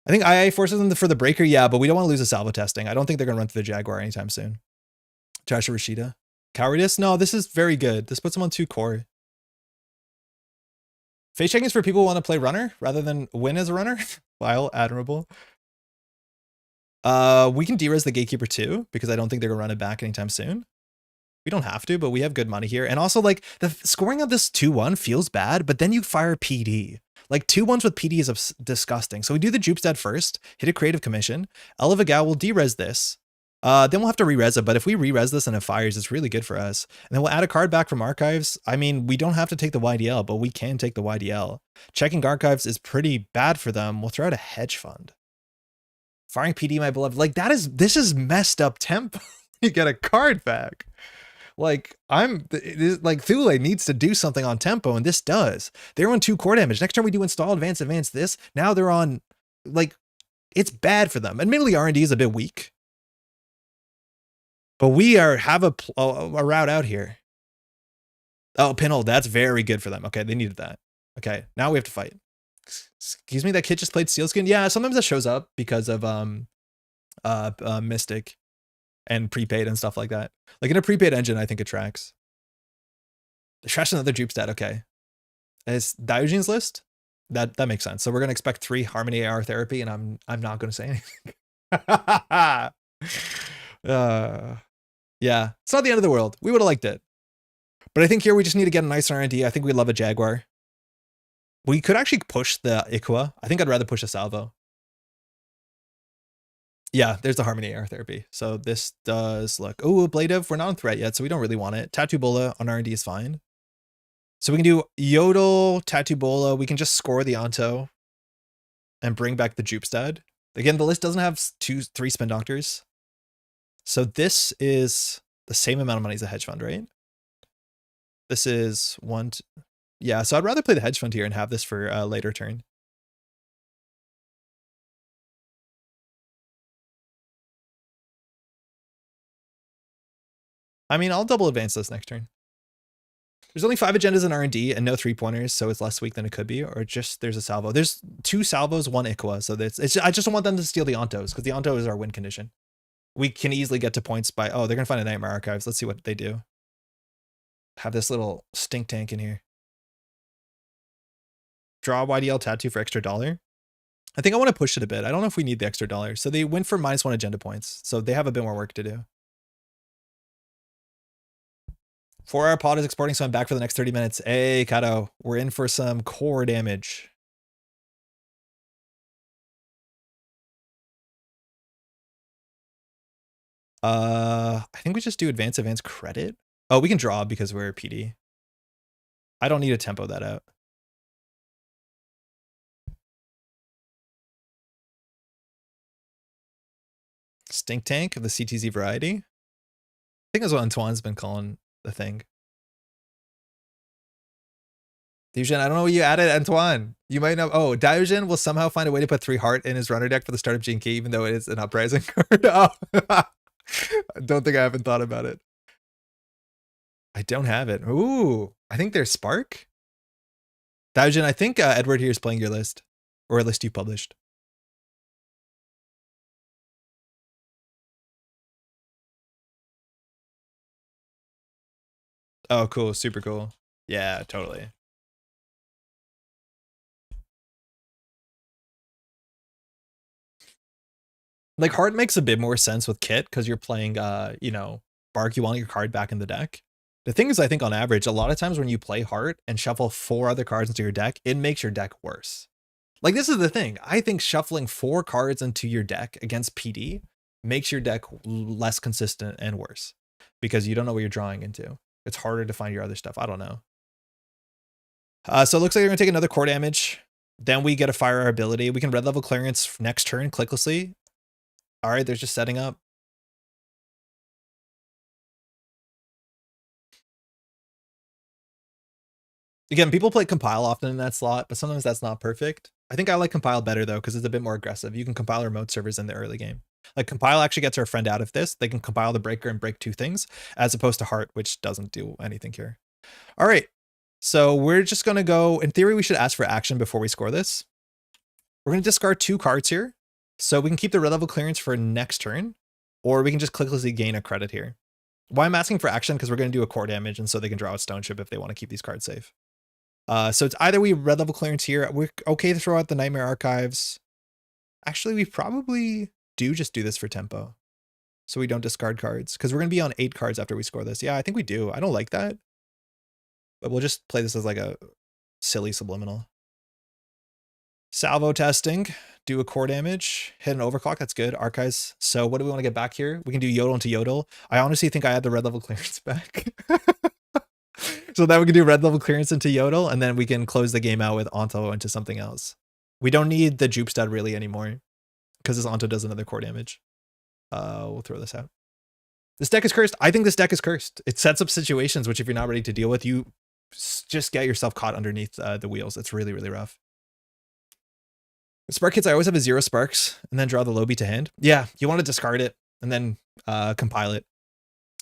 I think II forces them for the breaker, yeah, but we don't want to lose a salvo testing. I don't think they're going to run through the Jaguar anytime soon. Josh Rashida. Cowardice? No, this is very good. This puts them on 2 core. Face checking is for people who want to play runner rather than win as a runner. While admirable. We can de-res the Gatekeeper too, because I don't think they're gonna run it back anytime soon. We don't have to, but we have good money here. And also, like, the scoring of this 2-1 feels bad, but then you fire PD. Like, 2-1s with PD is disgusting. So we do the Jupestad first, hit a creative commission. Elevagal will de-res this. Then we'll have to re-res it, but if we re-res this and it fires, it's really good for us. And then we'll add a card back from archives. I mean, we don't have to take the YDL, but we can take the YDL. Checking archives is pretty bad for them. We'll throw out a hedge fund. Firing PD, my beloved. Like, this is messed up tempo. You get a card back. Like, like, Thule needs to do something on tempo, and this does. They're on 2 core damage. Next turn we do install, advance this. Now they're on, like, it's bad for them. Admittedly, R&D is a bit weak. But we have a route out here. Oh, pinhole, that's very good for them. Okay, they needed that. Okay, now we have to fight. Excuse me, that kid just played Sealskin? Yeah, sometimes that shows up because of Mystic and prepaid and stuff like that. Like in a prepaid engine, I think it tracks. Trash another Jupestad, okay. Is Diogenes list? That makes sense. So we're gonna expect 3 Harmony AR therapy, and I'm not gonna say anything. Yeah, it's not the end of the world. We would have liked it. But I think here we just need to get a nice R&D. I think we love a Jaguar. We could actually push the Iqua. I think I'd rather push a Salvo. Yeah, there's the Harmony AR therapy. So this does look... Oh, Ablative. We're not on threat yet, so we don't really want it. Tattoo Bola on R&D is fine. So we can do Yodel, Tattoo Bola. We can just score the Onto and bring back the Jupestad. Again, the list doesn't have 3 Spin Doctors. So this is the same amount of money as a hedge fund, right? This is 1... Yeah, so I'd rather play the hedge fund here and have this for a later turn. I mean, I'll double advance this next turn. There's only 5 agendas in R&D and no 3-pointers, so it's less weak than it could be, or just there's a salvo. There's 2 salvos, 1 Iqua, so I just don't want them to steal the Ontos, because the Onto is our win condition. We can easily get to points by... Oh, they're going to find a Nightmare Archives. Let's see what they do. Have this little stink tank in here. Draw YDL Tattoo for extra $1. I think I want to push it a bit. I don't know if we need the extra $1. So they went for -1 agenda points. So they have a bit more work to do. 4-hour pod is exporting, so I'm back for the next 30 minutes. Hey, Kato, we're in for some core damage. I think we just do advance credit. Oh, we can draw because we're PD. I don't need to tempo that out. Stink tank of the CTZ variety. I think that's what Antoine's been calling the thing. Fusion, I don't know what you added, Antoine. You might know. Oh, Diogen will somehow find a way to put 3 heart in his runner deck for the start of Jinky, even though it is an uprising card. Oh. I don't think I haven't thought about it. I don't have it. Ooh, I think there's Spark. Diogen, I think Edward here is playing your list, or a list you published. Oh, cool. Super cool. Yeah, totally. Like, Heart makes a bit more sense with Kit because you're playing, you know, Bark, you want your card back in the deck. The thing is, I think on average, a lot of times when you play Heart and shuffle 4 other cards into your deck, it makes your deck worse. Like, this is the thing. I think shuffling 4 cards into your deck against PD makes your deck less consistent and worse because you don't know what you're drawing into. It's harder to find your other stuff. I don't know. So it looks like you're going to take another core damage. Then we get to fire our ability. We can red level clearance next turn clicklessly. All right, they're just setting up. Again, people play Compile often in that slot, but sometimes that's not perfect. I think I like Compile better, though, because it's a bit more aggressive. You can compile remote servers in the early game. Like, Compile actually gets our friend out of this. They can compile the breaker and break 2 things, as opposed to Heart, which doesn't do anything here. All right, so we're just going to go... In theory, we should ask for action before we score this. We're going to discard 2 cards here, so we can keep the red level clearance for next turn, or we can just clicklessly gain a credit here. Why I'm asking for action, because we're going to do a core damage, and so they can draw a Stone Ship if they want to keep these cards safe. So it's either we red level clearance here. We're okay to throw out the Nightmare Archives. Actually, we probably... do just do this for tempo. So we don't discard cards. Because we're going to be on 8 cards after we score this. Yeah, I think we do. I don't like that. But we'll just play this as like a silly subliminal. Salvo testing. Do a core damage. Hit an overclock. That's good. Archives. So what do we want to get back here? We can do yodel into yodel. I honestly think I had the red level clearance back. So then we can do red level clearance into yodel. And then we can close the game out with Onto into something else. We don't need the jupe stud really anymore. Because this Onto does another core damage. We'll throw this out. This deck is cursed. I think this deck is cursed. It sets up situations which if you're not ready to deal with, you just get yourself caught underneath the wheels. It's really, really rough. With spark hits, I always have a 0 sparks and then draw the Lobby to hand. Yeah, you want to discard it and then compile it.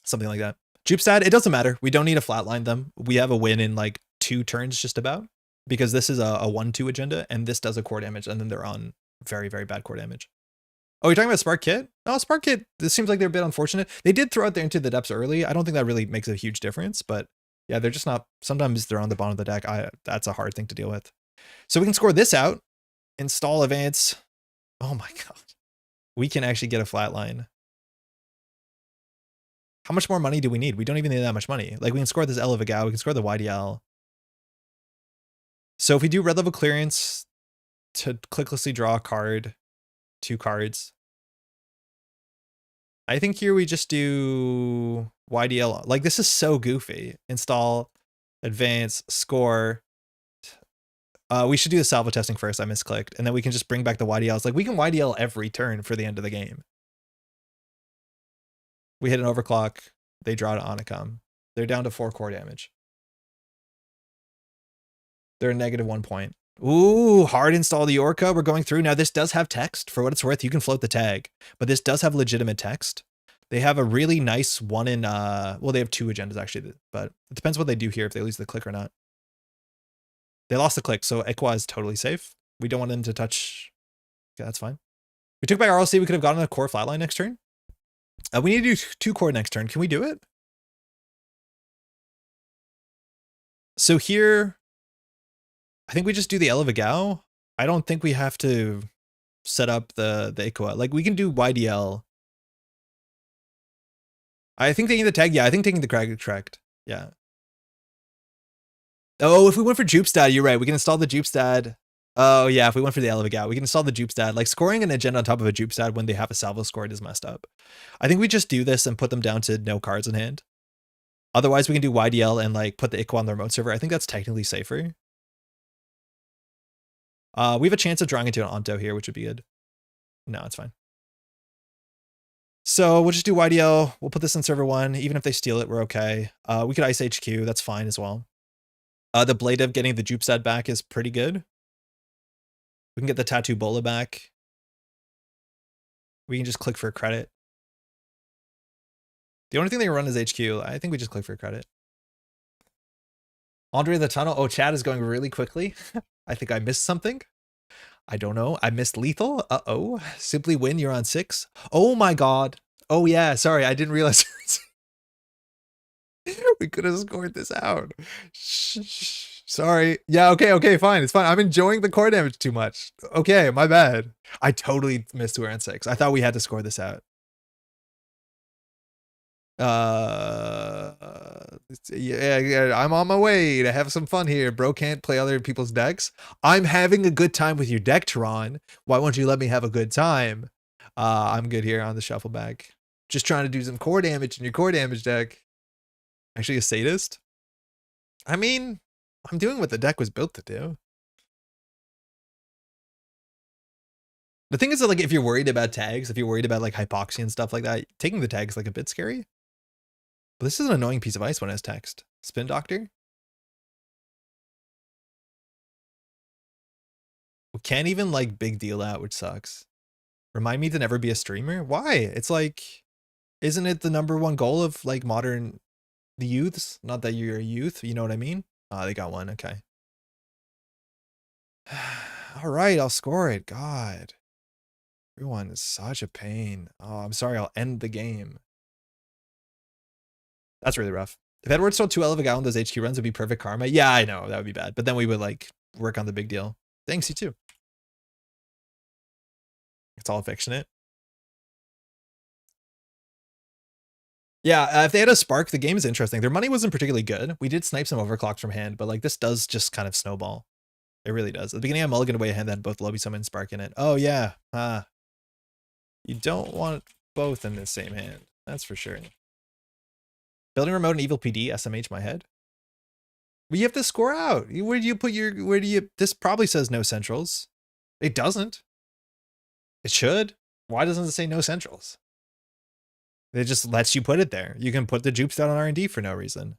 Something like that. Jupe stat, it doesn't matter. We don't need to flatline them. We have a win in like 2 turns just about. Because this is a 1-2 agenda and this does a core damage and then they're on very, very bad core damage. Oh, you're talking about Spark Kit? Oh, Spark Kit, this seems like they're a bit unfortunate. They did throw out there into the depths early. I don't think that really makes a huge difference, but yeah, they're just not, sometimes they're on the bottom of the deck. That's a hard thing to deal with. So we can score this out, install advance. Oh my God. We can actually get a flat line. How much more money do we need? We don't even need that much money. Like we can score this L of a Gao, we can score the YDL. So if we do red level clearance to clicklessly draw a card, 2 cards. I think here we just do YDL. Like this is so goofy. Install, advance, score. We should do the salvo testing first. I misclicked. And then we can just bring back the YDLs. Like we can YDL every turn for the end of the game. We hit an overclock. They draw to Aniccam. They're down to 4 core damage. They're a -1 point. Ooh, hard install the Orca. We're going through. Now, this does have text. For what it's worth, you can float the tag. But this does have legitimate text. They have a really nice one in... well, they have 2 agendas, actually. But it depends what they do here, if they lose the click or not. They lost the click, so Equa is totally safe. We don't want them to touch... Okay, that's fine. We took back RLC. We could have gotten a core flatline next turn. We need to do 2 core next turn. Can we do it? So here... I think we just do the L of a Gao. I don't think we have to set up the Equa. Like we can do YDL. I think taking the tag, yeah, I think taking the Crag is correct. Yeah. Oh, if we went for jupe stat, you're right. We can install the jupe stat. Oh yeah, if we went for the L of a Gao, we can install the jupe stat. Like scoring an agenda on top of a jupe stat when they have a salvo scored is messed up. I think we just do this and put them down to no cards in hand. Otherwise, we can do YDL and like put the Equa on the remote server. I think that's technically safer. We have a chance of drawing into an Onto here, which would be good. No, it's fine. So we'll just do YDL. We'll put this in server 1. Even if they steal it, we're okay. We could ice HQ. That's fine as well. The blade of getting the jupe set back is pretty good. We can get the tattoo bola back. We can just click for a credit. The only thing they run is HQ. I think we just click for a credit. Andre the Tunnel. Oh, chat is going really quickly. I think I missed something. I don't know. I missed lethal. Uh-oh. Simply win. You're on 6. Oh my God. Oh yeah. Sorry. I didn't realize. We could have scored this out. Sorry. Yeah. Okay. Okay. Fine. It's fine. I'm enjoying the core damage too much. Okay. My bad. I totally missed we're on 6. I thought we had to score this out. Yeah, I'm on my way to have some fun here. Bro can't play other people's decks. I'm having a good time with your deck, Tron. Why won't you let me have a good time? I'm good here on the shuffle back. Just trying to do some core damage in your core damage deck. Actually a sadist? I mean, I'm doing what the deck was built to do. The thing is that like if you're worried about tags, if you're worried about like hypoxia and stuff like that, taking the tag is like a bit scary. But this is an annoying piece of ice when it has text. Spin Doctor? We can't even like big deal out, which sucks. Remind me to never be a streamer? Why? It's like, isn't it the #1 goal of like modern, the youths? Not that you're a youth, you know what I mean? They got one, okay. All right, I'll score it, God. Everyone is such a pain. Oh, I'm sorry, I'll end the game. That's really rough. If Edward stole 2 L of a Gao on those HQ runs, it'd be perfect karma. Yeah, I know, that would be bad. But then we would like work on the big deal. Thanks, you too. It's all affectionate. Yeah, if they had a spark, the game is interesting. Their money wasn't particularly good. We did snipe some overclocks from hand, but like this does just kind of snowball. It really does. At the beginning, I mulliganed away a hand that had both lobby summon and spark in it. Oh yeah, you don't want both in the same hand. That's for sure. Building remote and evil PD, SMH my head. Well, you have to score out. Where do you put your, this probably says no centrals. It doesn't. It should. Why doesn't it say no centrals? It just lets you put it there. You can put the jupes down on R&D for no reason.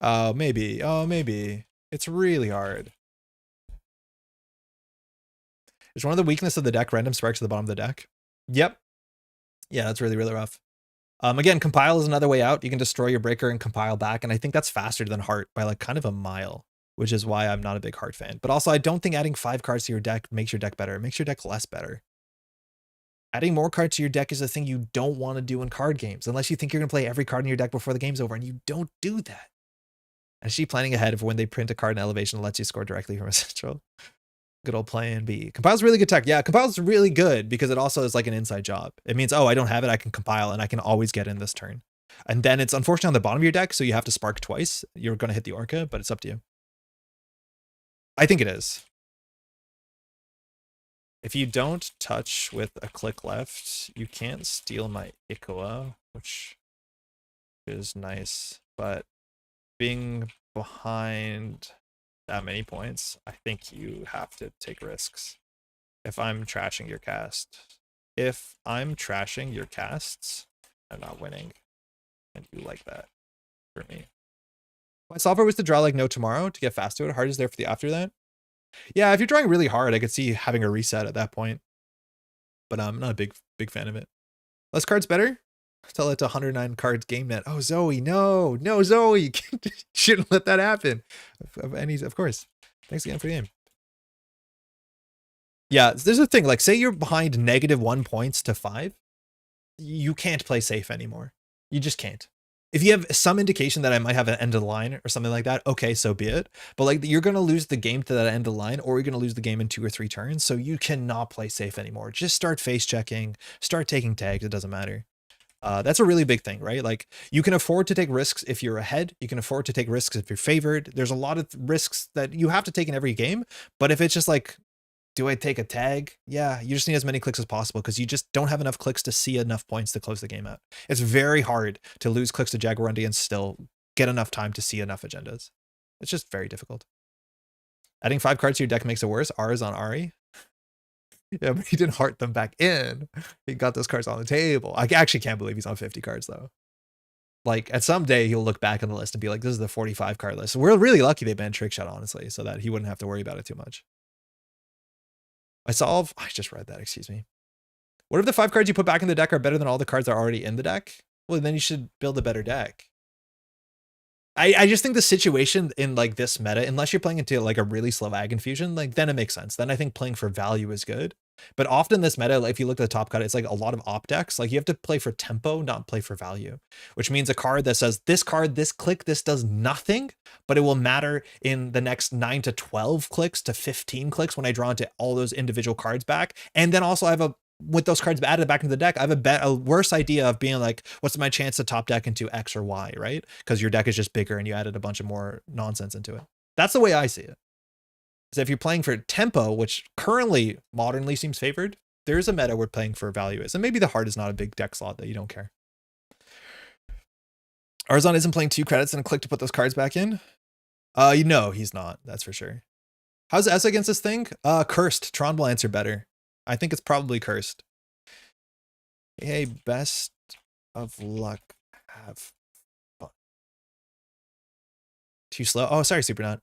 Oh, maybe. Oh, maybe. It's really hard. It's one of the weaknesses of the deck, random sparks at the bottom of the deck. Yep. Yeah, that's really, really rough. Again, compile is another way out. You can destroy your breaker and compile back, and I think that's faster than heart by like kind of a mile, which is why I'm not a big heart fan. But also, I don't think adding 5 cards to your deck makes your deck better. It makes your deck less better. Adding more cards to your deck is a thing you don't want to do in card games, unless you think you're going to play every card in your deck before the game's over, and you don't do that. And she planning ahead of when they print a card in elevation that lets you score directly from a central. Good old plan B. Compile's really good tech. Yeah, compile's really good because it also is like an inside job. It means, oh, I don't have it, I can compile and I can always get in this turn. And then it's unfortunately on the bottom of your deck, so you have to spark twice. You're going to hit the Orca, but it's up to you. I think it is. If you don't touch with a click left, you can't steal my Ikoa, which is nice. But being behind that many points, I think you have to take risks. If I'm trashing your cast, I'm not winning. And you like that for me. My solver was to draw like no tomorrow to get fast to it. Hard is there for the after that. Yeah, if you're drawing really hard, I could see having a reset at that point. But I'm not a big fan of it. Less cards better? Tell it to 109 cards game net. Oh, Zoe, no, Zoe, you shouldn't let that happen. Of course. Thanks again for the game. Yeah, there's a thing, like say you're behind -1 points to 5, you can't play safe anymore. You just can't. If you have some indication that I might have an end of the line or something like that, okay, so be it. But like you're going to lose the game to that end of the line, or you're going to lose the game in 2 or 3 turns. So you cannot play safe anymore. Just start face checking, start taking tags. It doesn't matter. That's a really big thing, right? Like you can afford to take risks if you're ahead. You can afford to take risks if you're favored. There's a lot of risks that you have to take in every game. But if it's just like, do I take a tag? Yeah, you just need as many clicks as possible because you just don't have enough clicks to see enough points to close the game out. It's very hard to lose clicks to Jaguarundi and still get enough time to see enough agendas. It's just very difficult. Adding 5 cards to your deck makes it worse. R is on Ari. Yeah, but he didn't heart them back in. He got those cards on the table. I actually can't believe he's on 50 cards though. Like at some day he'll look back on the list and be like, this is the 45 card list. So we're really lucky they banned Trick Shot, honestly, so that he wouldn't have to worry about it too much. I just read that, excuse me. What if the 5 cards you put back in the deck are better than all the cards that are already in the deck? Well, then you should build a better deck. I just think the situation in like this meta, unless you're playing into like a really slow ag infusion, like then it makes sense. Then I think playing for value is good. But often this meta, like if you look at the top cut, it's like a lot of op decks. Like you have to play for tempo, not play for value, which means a card that says this card, this click, this does nothing, but it will matter in the next 9 to 12 clicks to 15 clicks when I draw into all those individual cards back. And then also I have with those cards added back into the deck, I have a worse idea of being like, what's my chance to top deck into X or Y, right? Because your deck is just bigger and you added a bunch of more nonsense into it. That's the way I see it. So if you're playing for tempo, which currently modernly seems favored, there's a meta where playing for value is. And maybe the heart is not a big deck slot that you don't care. Arzon isn't playing 2 credits and a click to put those cards back in. You know he's not, that's for sure. How's S against this thing? Cursed. Tron will answer better. I think it's probably cursed. Hey, best of luck. Have fun. Too slow. Oh, sorry, Supernat.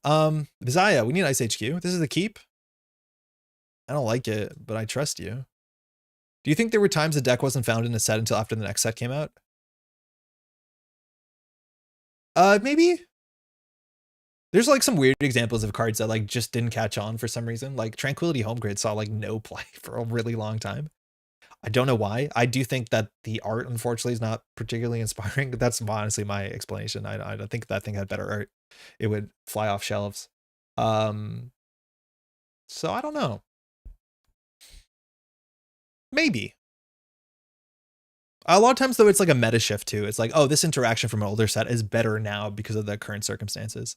Bizaya, we need Ice HQ. This is the keep. I don't like it, but I trust you. Do you think there were times the deck wasn't found in a set until after the next set came out? Maybe. There's like some weird examples of cards that like just didn't catch on for some reason. Like Tranquility Home Grid saw like no play for a really long time. I don't know why. I do think that the art, unfortunately, is not particularly inspiring. That's honestly my explanation. I don't think that thing had better art. It would fly off shelves. So I don't know. Maybe. A lot of times though, it's like a meta shift too. It's like, oh, this interaction from an older set is better now because of the current circumstances.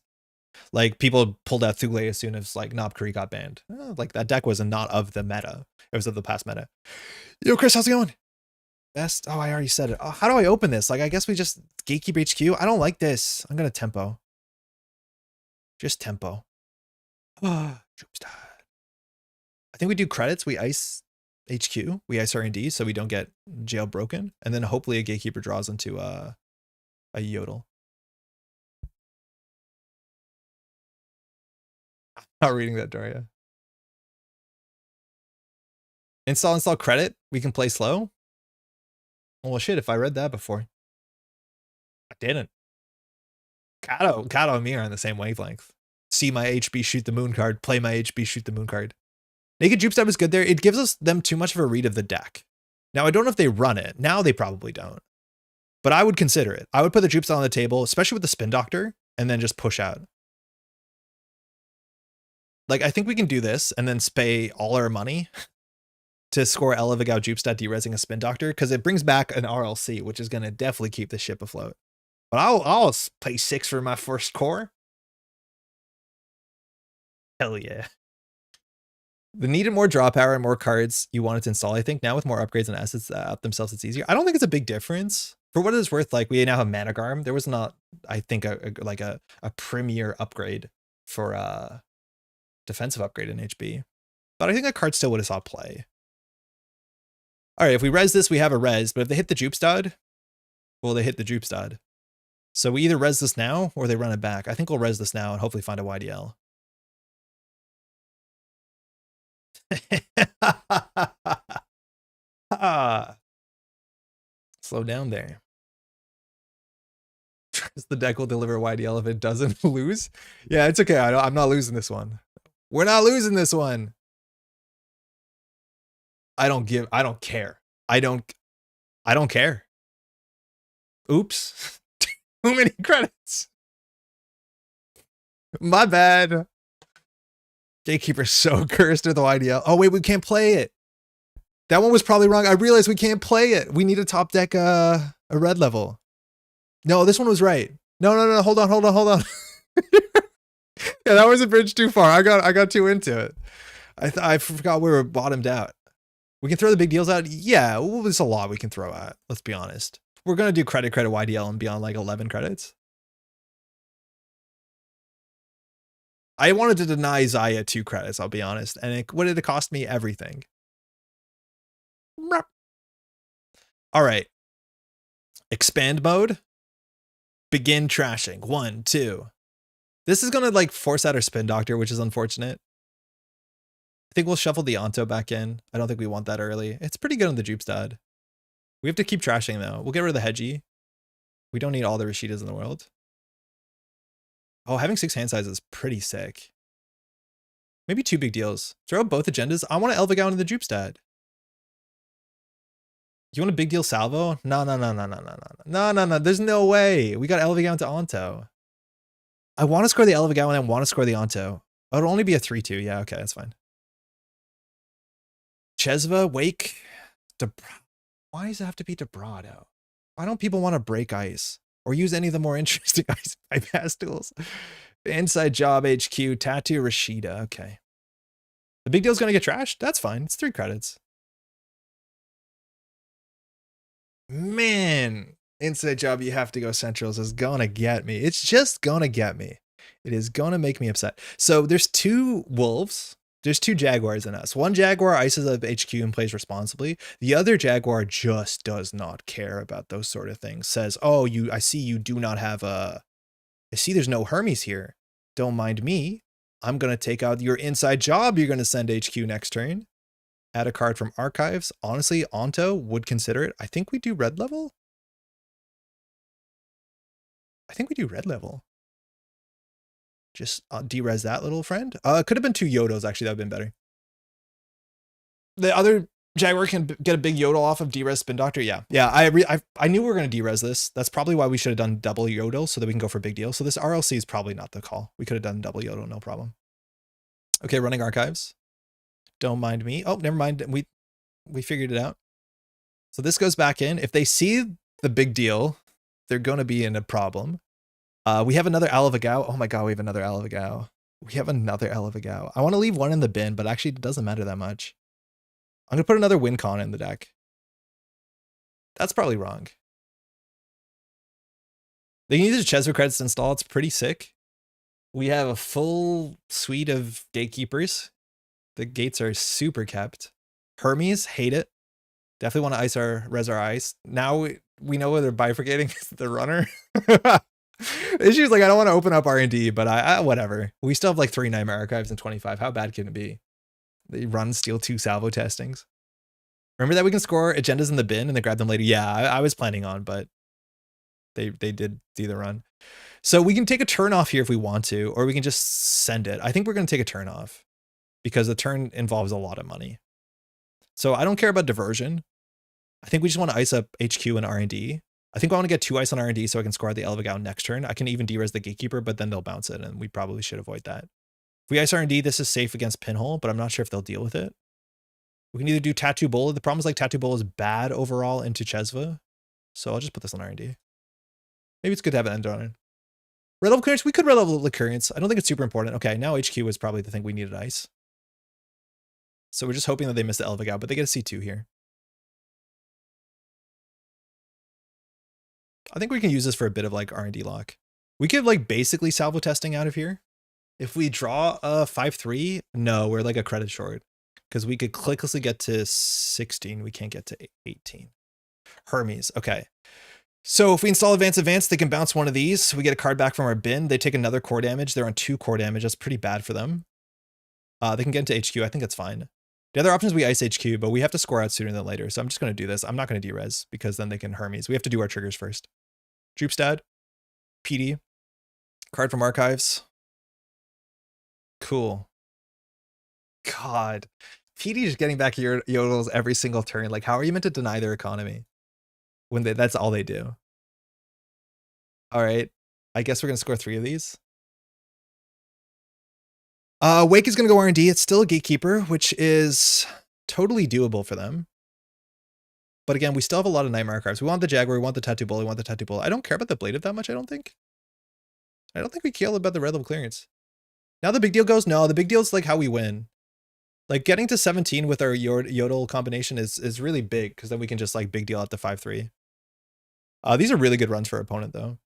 Like people pulled out Thule as soon as like Knob Curry got banned. Like that deck was not of the meta. It was of the past meta. Yo, Chris, how's it going? Best. Oh, I already said it. Oh, how do I open this? Like, I guess we just gatekeep HQ. I don't like this. I'm gonna tempo. Just tempo. I think we do credits. We ice HQ. We ice R&D so we don't get jailbroken. And then hopefully a gatekeeper draws into a yodel. Not reading that, Daria. Install credit. We can play slow. Well, shit, if I read that before. I didn't. Kato and me are on the same wavelength. See my HB shoot the moon card, play my HB shoot the moon card. Naked Jupe Stab is good there. It gives them too much of a read of the deck. Now, I don't know if they run it. Now they probably don't. But I would consider it. I would put the Jupe Stab on the table, especially with the Spin Doctor, and then just push out. Like, I think we can do this and then spay all our money to score Elevigao Jupe Stat deresing a Spin Doctor, because it brings back an RLC, which is going to definitely keep the ship afloat. But I'll play 6 for my first core. Hell yeah. The needed more draw power and more cards you wanted to install. I think now with more upgrades and assets up themselves, it's easier. I don't think it's a big difference. For what it is worth, like we now have Managarm. There was not, I think, a premier upgrade for defensive upgrade in HB. But I think that card still would have saw play. All right, if we res this, we have a res. But if they hit the Jupe Stud, well, they hit the Jupe Stud. So we either res this now or they run it back. I think we'll res this now and hopefully find a YDL. Slow down there. The deck will deliver YDL if it doesn't lose. Yeah, it's okay. I'm not losing this one. We're not losing this one. I don't care. I don't care. Oops. Too many credits. My bad. Gatekeeper's so cursed with the YDL. Oh, wait, we can't play it. That one was probably wrong. I realized we can't play it. We need a top deck a red level. No, this one was right. No. Hold on. Yeah, that was a bridge too far. I got too into it. I forgot we were bottomed out. We can throw the big deals out. Yeah, well, there's a lot we can throw out. Let's be honest. We're going to do credit YDL and be on like 11 credits. I wanted to deny Zaya 2 credits, I'll be honest. And what did it cost me? Everything. All right. Expand mode. Begin trashing. 1, 2. This is going to like force out our Spin Doctor, which is unfortunate. I think we'll shuffle the Onto back in. I don't think we want that early. It's pretty good on the Jupe Stud. We have to keep trashing though. We'll get rid of the Hedgie. We don't need all the Rashidas in the world. Oh, having 6 hand sizes is pretty sick. Maybe 2 big deals. Throw out both agendas. I want to Elvigao into the Jupe Stat. You want a big deal salvo? No. There's no way. We got Elvigao into Onto. I want to score the Elvigao and I want to score the Onto. Oh, it'll only be a 3-2. Yeah, okay, that's fine. Chesva, Wake, why does it have to be Debrado? Why don't people want to break ice? Or use any of the more interesting ice bypass tools? Inside Job HQ, Tattoo Rashida. Okay. The big deal's going to get trashed? That's fine. It's 3 credits. Man, Inside Job, you have to go Centrals is going to get me. It's just going to get me. It is going to make me upset. So there's 2 wolves. There's 2 Jaguars in us. One Jaguar ices up HQ and plays responsibly. The other Jaguar just does not care about those sort of things. Says, oh, I see you do not have I see there's no Hermes here. Don't mind me. I'm going to take out your Inside Job. You're going to send HQ next turn. Add a card from Archives. Honestly, Onto would consider it. I think we do red level. Just derez that little friend. It could have been 2 Yodos, actually. That would have been better. The other Jaguar can get a big Yodel off of derez Spin Doctor. Yeah. I knew we were going to derez this. That's probably why we should have done double Yodel so that we can go for big deal. So this RLC is probably not the call. We could have done double Yodel, no problem. Okay, running Archives. Don't mind me. Oh, never mind. We figured it out. So this goes back in. If they see the big deal, they're going to be in a problem. We have another Alavagao. Oh my god, we have another Alavagao. We have another Alavagao. I want to leave one in the bin, but actually it doesn't matter that much. I'm going to put another Wincon in the deck. That's probably wrong. They can use the Chesva credits to install. It's pretty sick. We have a full suite of gatekeepers. The gates are super kept. Hermes, hate it. Definitely want to ice our ice. Now we know where they're bifurcating the runner. Issues like I don't want to open up R&D, but I whatever. We still have like 3 Nightmare Archives and 25. How bad can it be? They run steal 2 salvo testings. Remember that we can score agendas in the bin and then grab them later? Yeah, I was planning on, but they did do the run. So we can take a turn off here if we want to, or we can just send it. I think we're going to take a turn off because the turn involves a lot of money. So I don't care about diversion. I think we just want to ice up HQ and R&D. I think I want to get 2 ice on R&D so I can score the Elvagao next turn. I can even de-res the Gatekeeper, but then they'll bounce it, and we probably should avoid that. If we ice R&D, this is safe against Pinhole, but I'm not sure if they'll deal with it. We can either do Tattoo Bola. The problem is like Tattoo Bola is bad overall into Chesva, so I'll just put this on R&D. Maybe it's good to have an end on it. Red Level Clearance, we could Red Level the Clearance. I don't think it's super important. Okay, now HQ was probably the thing we needed ice. So we're just hoping that they miss the Elvagao, but they get a C2 here. I think we can use this for a bit of like R&D lock. We could like basically salvo testing out of here. If we draw a 5-3, no, we're like a credit short. Because we could clicklessly get to 16. We can't get to 18. Hermes, okay. So if we install Advance, they can bounce one of these. We get a card back from our bin. They take another core damage. They're on 2 core damage. That's pretty bad for them. They can get into HQ. I think that's fine. The other option is we ice HQ, but we have to score out sooner than later. So I'm just going to do this. I'm not going to de-res because then they can Hermes. We have to do our triggers first. Droopstad, PD, card from Archives. Cool. God, PD is getting back yodels every single turn. Like, how are you meant to deny their economy when that's all they do? All right, I guess we're gonna score 3 of these. Wake is gonna go R&D. It's still a Gatekeeper, which is totally doable for them. But again, we still have a lot of Nightmare Archives. We want the Jaguar, we want the Tattoo Bull, we want the Tattoo Bull. I don't care about the Blade that much, I don't think. I don't think we care about the Red Level Clearance. Now the big deal goes, no, the big deal is like how we win. Like getting to 17 with our Yodel combination is really big because then we can just like big deal at the 5-3. These are really good runs for our opponent though.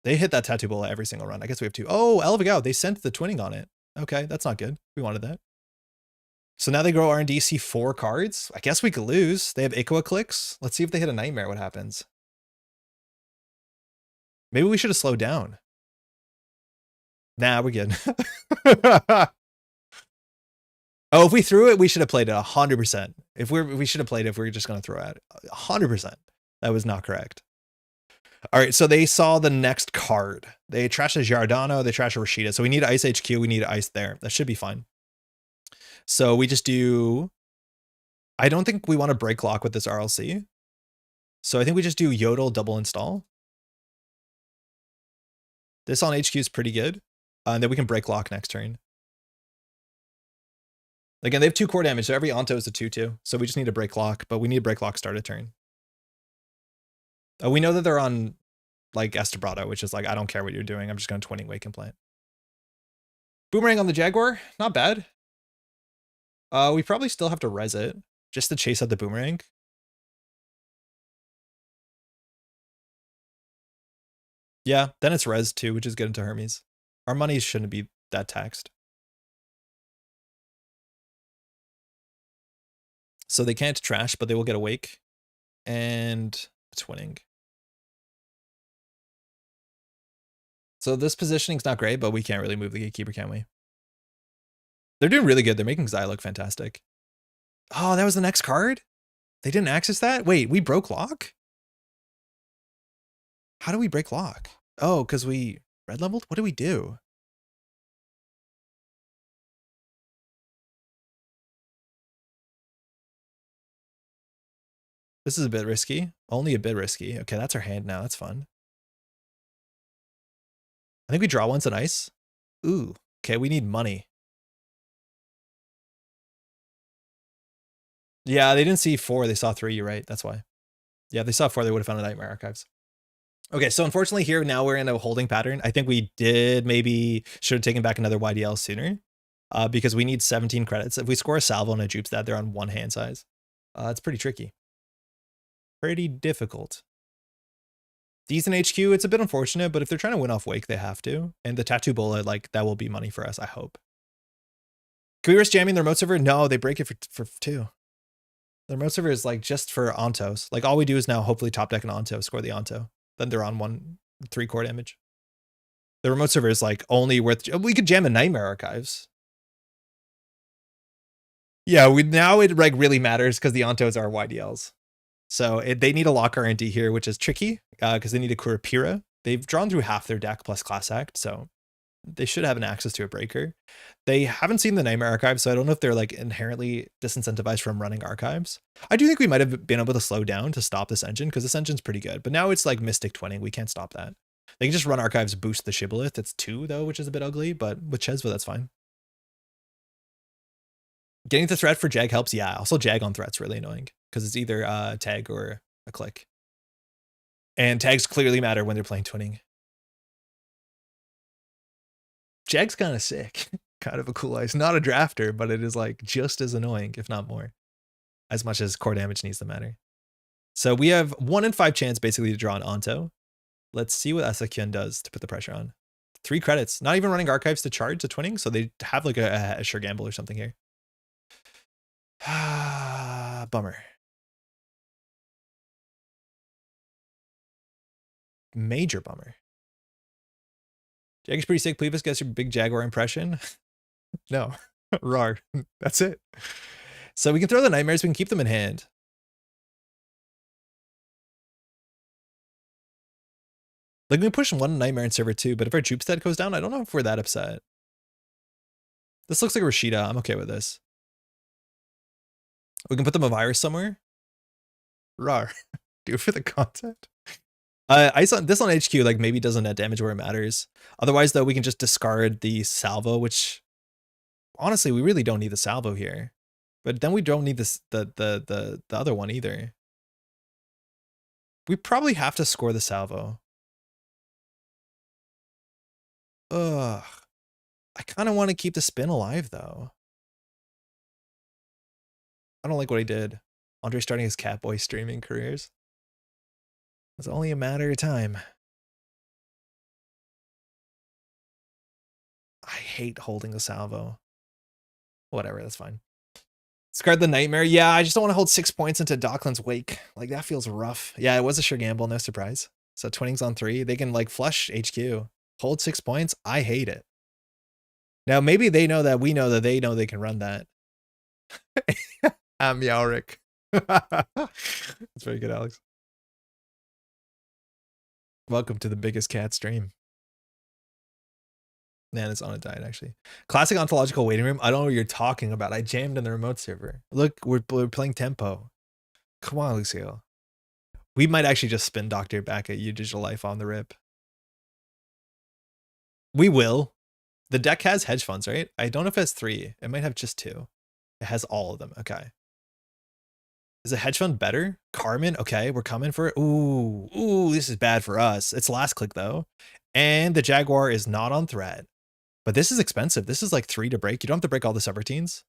They hit that Tattoo Bola every single run. I guess we have 2. Oh, Elvagao, they sent the twinning on it. Okay, that's not good. We wanted that. So now they grow R&D, see 4 cards. I guess we could lose. They have Ikoa clicks. Let's see if they hit a Nightmare, what happens. Maybe we should have slowed down. Nah, we're good. Oh, if we threw it, we should have played it 100%. We should have played it if we were just going to throw it 100%. That was not correct. All right, so they saw the next card. They trashed a Giordano, they trashed a Rashida. So we need to ice HQ, we need to ice there. That should be fine. So we just do... I don't think we want to break lock with this RLC. So I think we just do Yodel double install. This on HQ is pretty good. And then we can break lock next turn. Again, they have 2 core damage, so every Onto is a 2-2. So we just need to break lock, but we need to break lock start a turn. We know that they're on like Estebrado, which is like, I don't care what you're doing. I'm just going to twinning Wake and Plant. Boomerang on the Jaguar, not bad. We probably still have to res it just to chase out the Boomerang. Yeah, then it's res too, which is good into Hermes. Our money shouldn't be that taxed. So they can't trash, but they will get a Wake and a twinning. So this positioning's not great, but we can't really move the Gatekeeper, can we? They're doing really good. They're making Xyz look fantastic. Oh, that was the next card? They didn't access that? Wait, we broke lock? How do we break lock? Oh, because we red leveled? What do we do? This is a bit risky. Only a bit risky. Okay, that's our hand now. That's fun. I think we draw once an ice. Ooh, okay, we need money. Yeah, they didn't see 4. They saw 3. You're right. That's why. Yeah, if they saw 4, they would have found the Nightmare Archives. Okay, so unfortunately here, now we're in a holding pattern. I think we should have taken back another YDL sooner because we need 17 credits. If we score a salvo and a jupe stat, they're on 1 hand size. It's pretty tricky. Pretty difficult. Decent HQ, it's a bit unfortunate, but if they're trying to win off Wake, they have to. And the Tattoo Bullet, like, that will be money for us, I hope. Can we risk jamming the remote server? No, they break it for 2. The remote server is like just for Ontos. Like all we do is now hopefully top deck an Onto, score the Onto. Then they're on 3 core damage. The remote server is like only worth, we could jam a Nightmare Archives. Yeah, now it like really matters because the Ontos are YDLs. So they need a lock R&D here, which is tricky because they need a Kurapira. They've drawn through half their deck plus Class Act, so they should have an access to a breaker. They haven't seen the Nightmare Archives, so I don't know if they're like inherently disincentivized from running archives. I do think we might have been able to slow down to stop this engine because this engine's pretty good, but now it's like Mystic Twinning. We can't stop that. They can just run archives, boost the Shibboleth. It's 2 though, which is a bit ugly, but with Chesva, that's fine. Getting the threat for Jag helps. Yeah, also Jag on threat's really annoying because it's either a tag or a click. And tags clearly matter when they're playing twinning. Jag's kind of sick. Kind of a cool ice. Not a drafter, but it is like just as annoying, if not more. As much as core damage needs to matter. So we have 1 in 5 chance basically to draw an Onto. Let's see what Asakyun does to put the pressure on. 3 credits. Not even running archives to charge to twinning, so they have like a sure gamble or something here. Bummer. Major bummer. Jag is pretty sick. Please guess your big Jaguar impression. No. Rar. That's it. So we can throw the Nightmares. We can keep them in hand. Like we push 1 Nightmare in server 2, but if our jupe stat goes down, I don't know if we're that upset. This looks like a Rashida. I'm okay with this. We can put them a virus somewhere. Rar. Do it for the content. Ice on this on HQ like maybe doesn't net damage where it matters. Otherwise though, we can just discard the salvo, which honestly we really don't need the salvo here. But then we don't need this the other one either. We probably have to score the salvo. Ugh. I kind of want to keep the spin alive though. I don't like what he did. Andre starting his Catboy streaming careers. It's only a matter of time. I hate holding the salvo. Whatever, that's fine. Discard the Nightmare. Yeah, I just don't want to hold 6 points into Dockland's Wake. Like, that feels rough. Yeah, it was a sure gamble, no surprise. So twinning's on 3. They can, like, flush HQ. Hold 6 points. I hate it. Now, maybe they know that we know that they know they can run that. I'm Yalric. That's very good, Alex. Welcome to the biggest cat stream. Man, it's on a diet, actually. Classic ontological waiting room. I don't know what you're talking about. I jammed in the remote server. Look, we're playing tempo. Come on, Lucio. We might actually just spin Doctor back at you, Digital Life, on the rip. We will. The deck has hedge funds, right? I don't know if it has 3. It might have just 2. It has all of them. Okay. Is a hedge fund better? Carmen? Okay, we're coming for it. Ooh, this is bad for us. It's last click, though. And the Jaguar is not on threat. But this is expensive. This is like 3 to break. You don't have to break all the subroutines.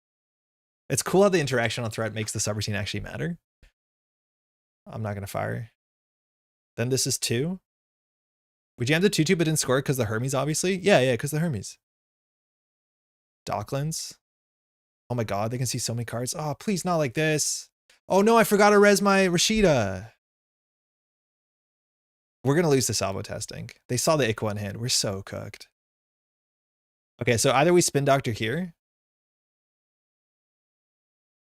It's cool how the interaction on threat makes the subroutine actually matter. I'm not going to fire. Then this is 2. We jammed the 2-2 but didn't score because the Hermes, obviously. Yeah, because the Hermes. Docklands. Oh my god, they can see so many cards. Oh, please, not like this. Oh no, I forgot to res my Rashida. We're going to lose the salvo testing. They saw the Iqua in hand. We're so cooked. Okay, so either we spin Doctor here.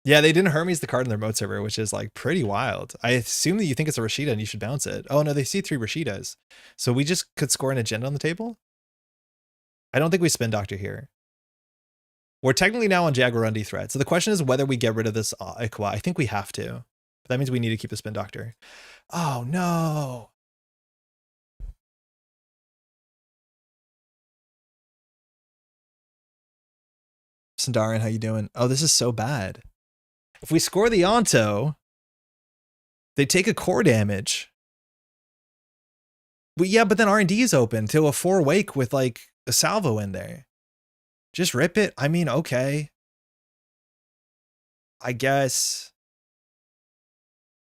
Yeah, they didn't Hermes the card in their remote server, which is like pretty wild. I assume that you think it's a Rashida and you should bounce it. Oh no, they see 3 Rashidas. So we just could score an agenda on the table? I don't think we spin Doctor here. We're technically now on Jaguarundi threat. So the question is whether we get rid of this Iqua. I think we have to. But that means we need to keep the spin Doctor. Oh no. Sandarin, how you doing? Oh, this is so bad. If we score the Onto, they take a core damage. But yeah, but then R&D is open to a 4 wake with like a salvo in there. Just rip it. I mean, okay. I guess.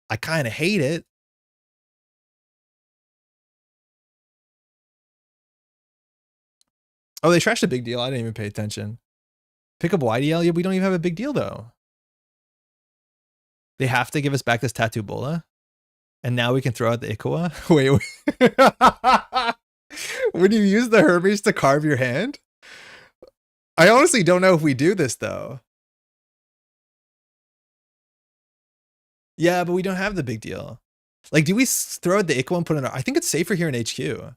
I kind of hate it. Oh, they trashed a big deal. I didn't even pay attention. Pick up YDL. Yeah, we don't even have a big deal though. They have to give us back this Tattoo Bola. And now we can throw out the Ikoa. Wait. When you use the Hermes to carve your hand? I honestly don't know if we do this though. Yeah, but we don't have the big deal. Like, do we throw out the Ikoa and put it in? I think it's safer here in HQ.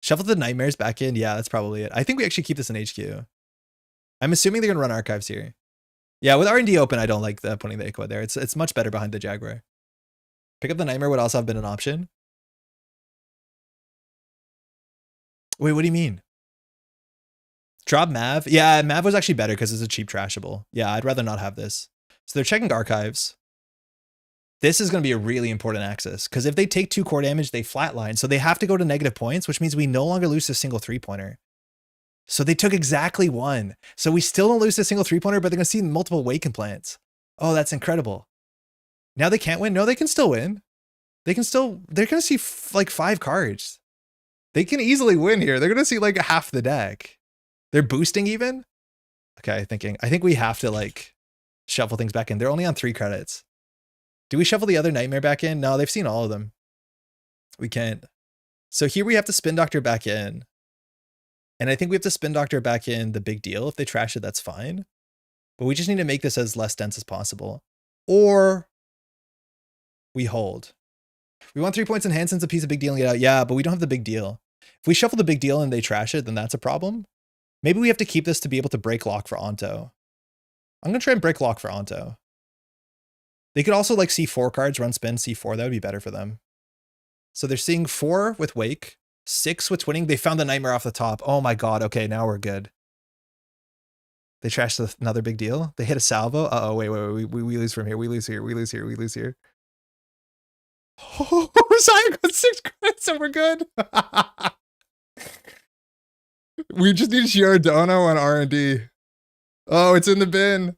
Shuffle the Nightmares back in. Yeah, that's probably it. I think we actually keep this in HQ. I'm assuming they're going to run archives here. Yeah, with R&D open, I don't like putting the Ikoa there. It's much better behind the Jaguar. Pick up the Nightmare would also have been an option. Wait, what do you mean? Drop Mav? Yeah, Mav was actually better because it's a cheap trashable. Yeah, I'd rather not have this. So they're checking archives. This is going to be a really important axis because if they take 2 core damage, they flatline. So they have to go to negative points, which means we no longer lose a single 3-pointer. So they took exactly 1. So we still don't lose a single 3-pointer, but they're going to see multiple wake implants. Oh, that's incredible. Now they can't win. No, they can still win. They're going to see like 5 cards. They can easily win here. They're going to see like half the deck. They're boosting even. Okay, I think we have to like shuffle things back in. They're only on 3 credits. Do we shuffle the other Nightmare back in? No, they've seen all of them. We can't. So here we have to Spin Doctor back in. And I think we have to Spin Doctor back in the big deal. If they trash it, that's fine. But we just need to make this as less dense as possible. Or we hold. We want 3 points in hand since a piece of big deal and get out. Yeah, but we don't have the big deal. If we shuffle the big deal and they trash it, then that's a problem. Maybe we have to keep this to be able to break lock for Onto. I'm going to try and break lock for Onto. They could also like see 4 cards, run spin, C4. That would be better for them. So they're seeing 4 with Wake, 6 with Twinning. They found the Nightmare off the top. Oh my God. Okay, now we're good. They trashed another big deal. They hit a salvo. Uh-oh, wait. We lose from here. We lose here. Oh, Rosiah got 6 credits and we're good. We just need Giordano on R&D. Oh, it's in the bin.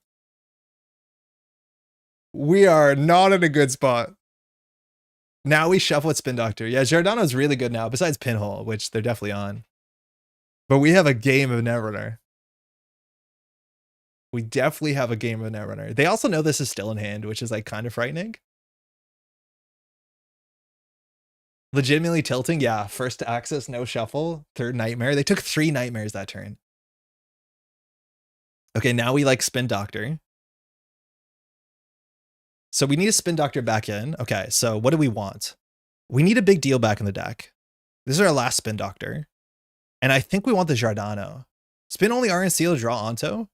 We are not in a good spot. Now we shuffle with Spin Doctor. Yeah, Giordano's really good now, besides Pinhole, which they're definitely on. But we have a game of Netrunner. We definitely have a game of Netrunner. They also know this is still in hand, which is like kind of frightening. Legitimately tilting. Yeah, first axis, no shuffle. 3rd Nightmare. They took 3 Nightmares that turn. Okay, now we like Spin Doctor. So we need a Spin Doctor back in. Okay, so what do we want? We need a big deal back in the deck. This is our last Spin Doctor. And I think we want the Giordano. Spin only R and Seal, draw Onto.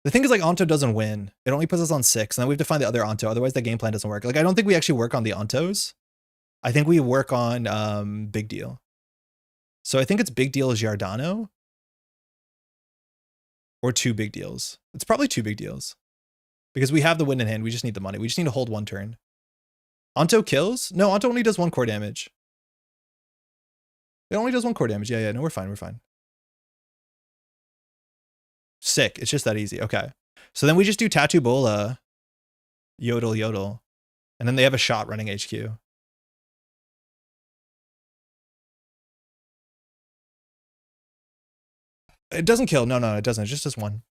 The thing is like Onto doesn't win. It only puts us on 6. And then we have to find the other Onto. Otherwise the game plan doesn't work. Like I don't think we actually work on the Ontos. I think we work on big deal. So I think it's big deal Giordano. Or 2 big deals. It's probably 2 big deals. Because we have the win in hand. We just need the money. We just need to hold 1 turn. Onto kills? No, Onto only does 1 core damage. It only does 1 core damage. Yeah, no, we're fine. Sick. It's just that easy. Okay. So then we just do Tattoo Bola, Yodel. And then they have a shot running HQ. It doesn't kill. No, it doesn't. It just does 1.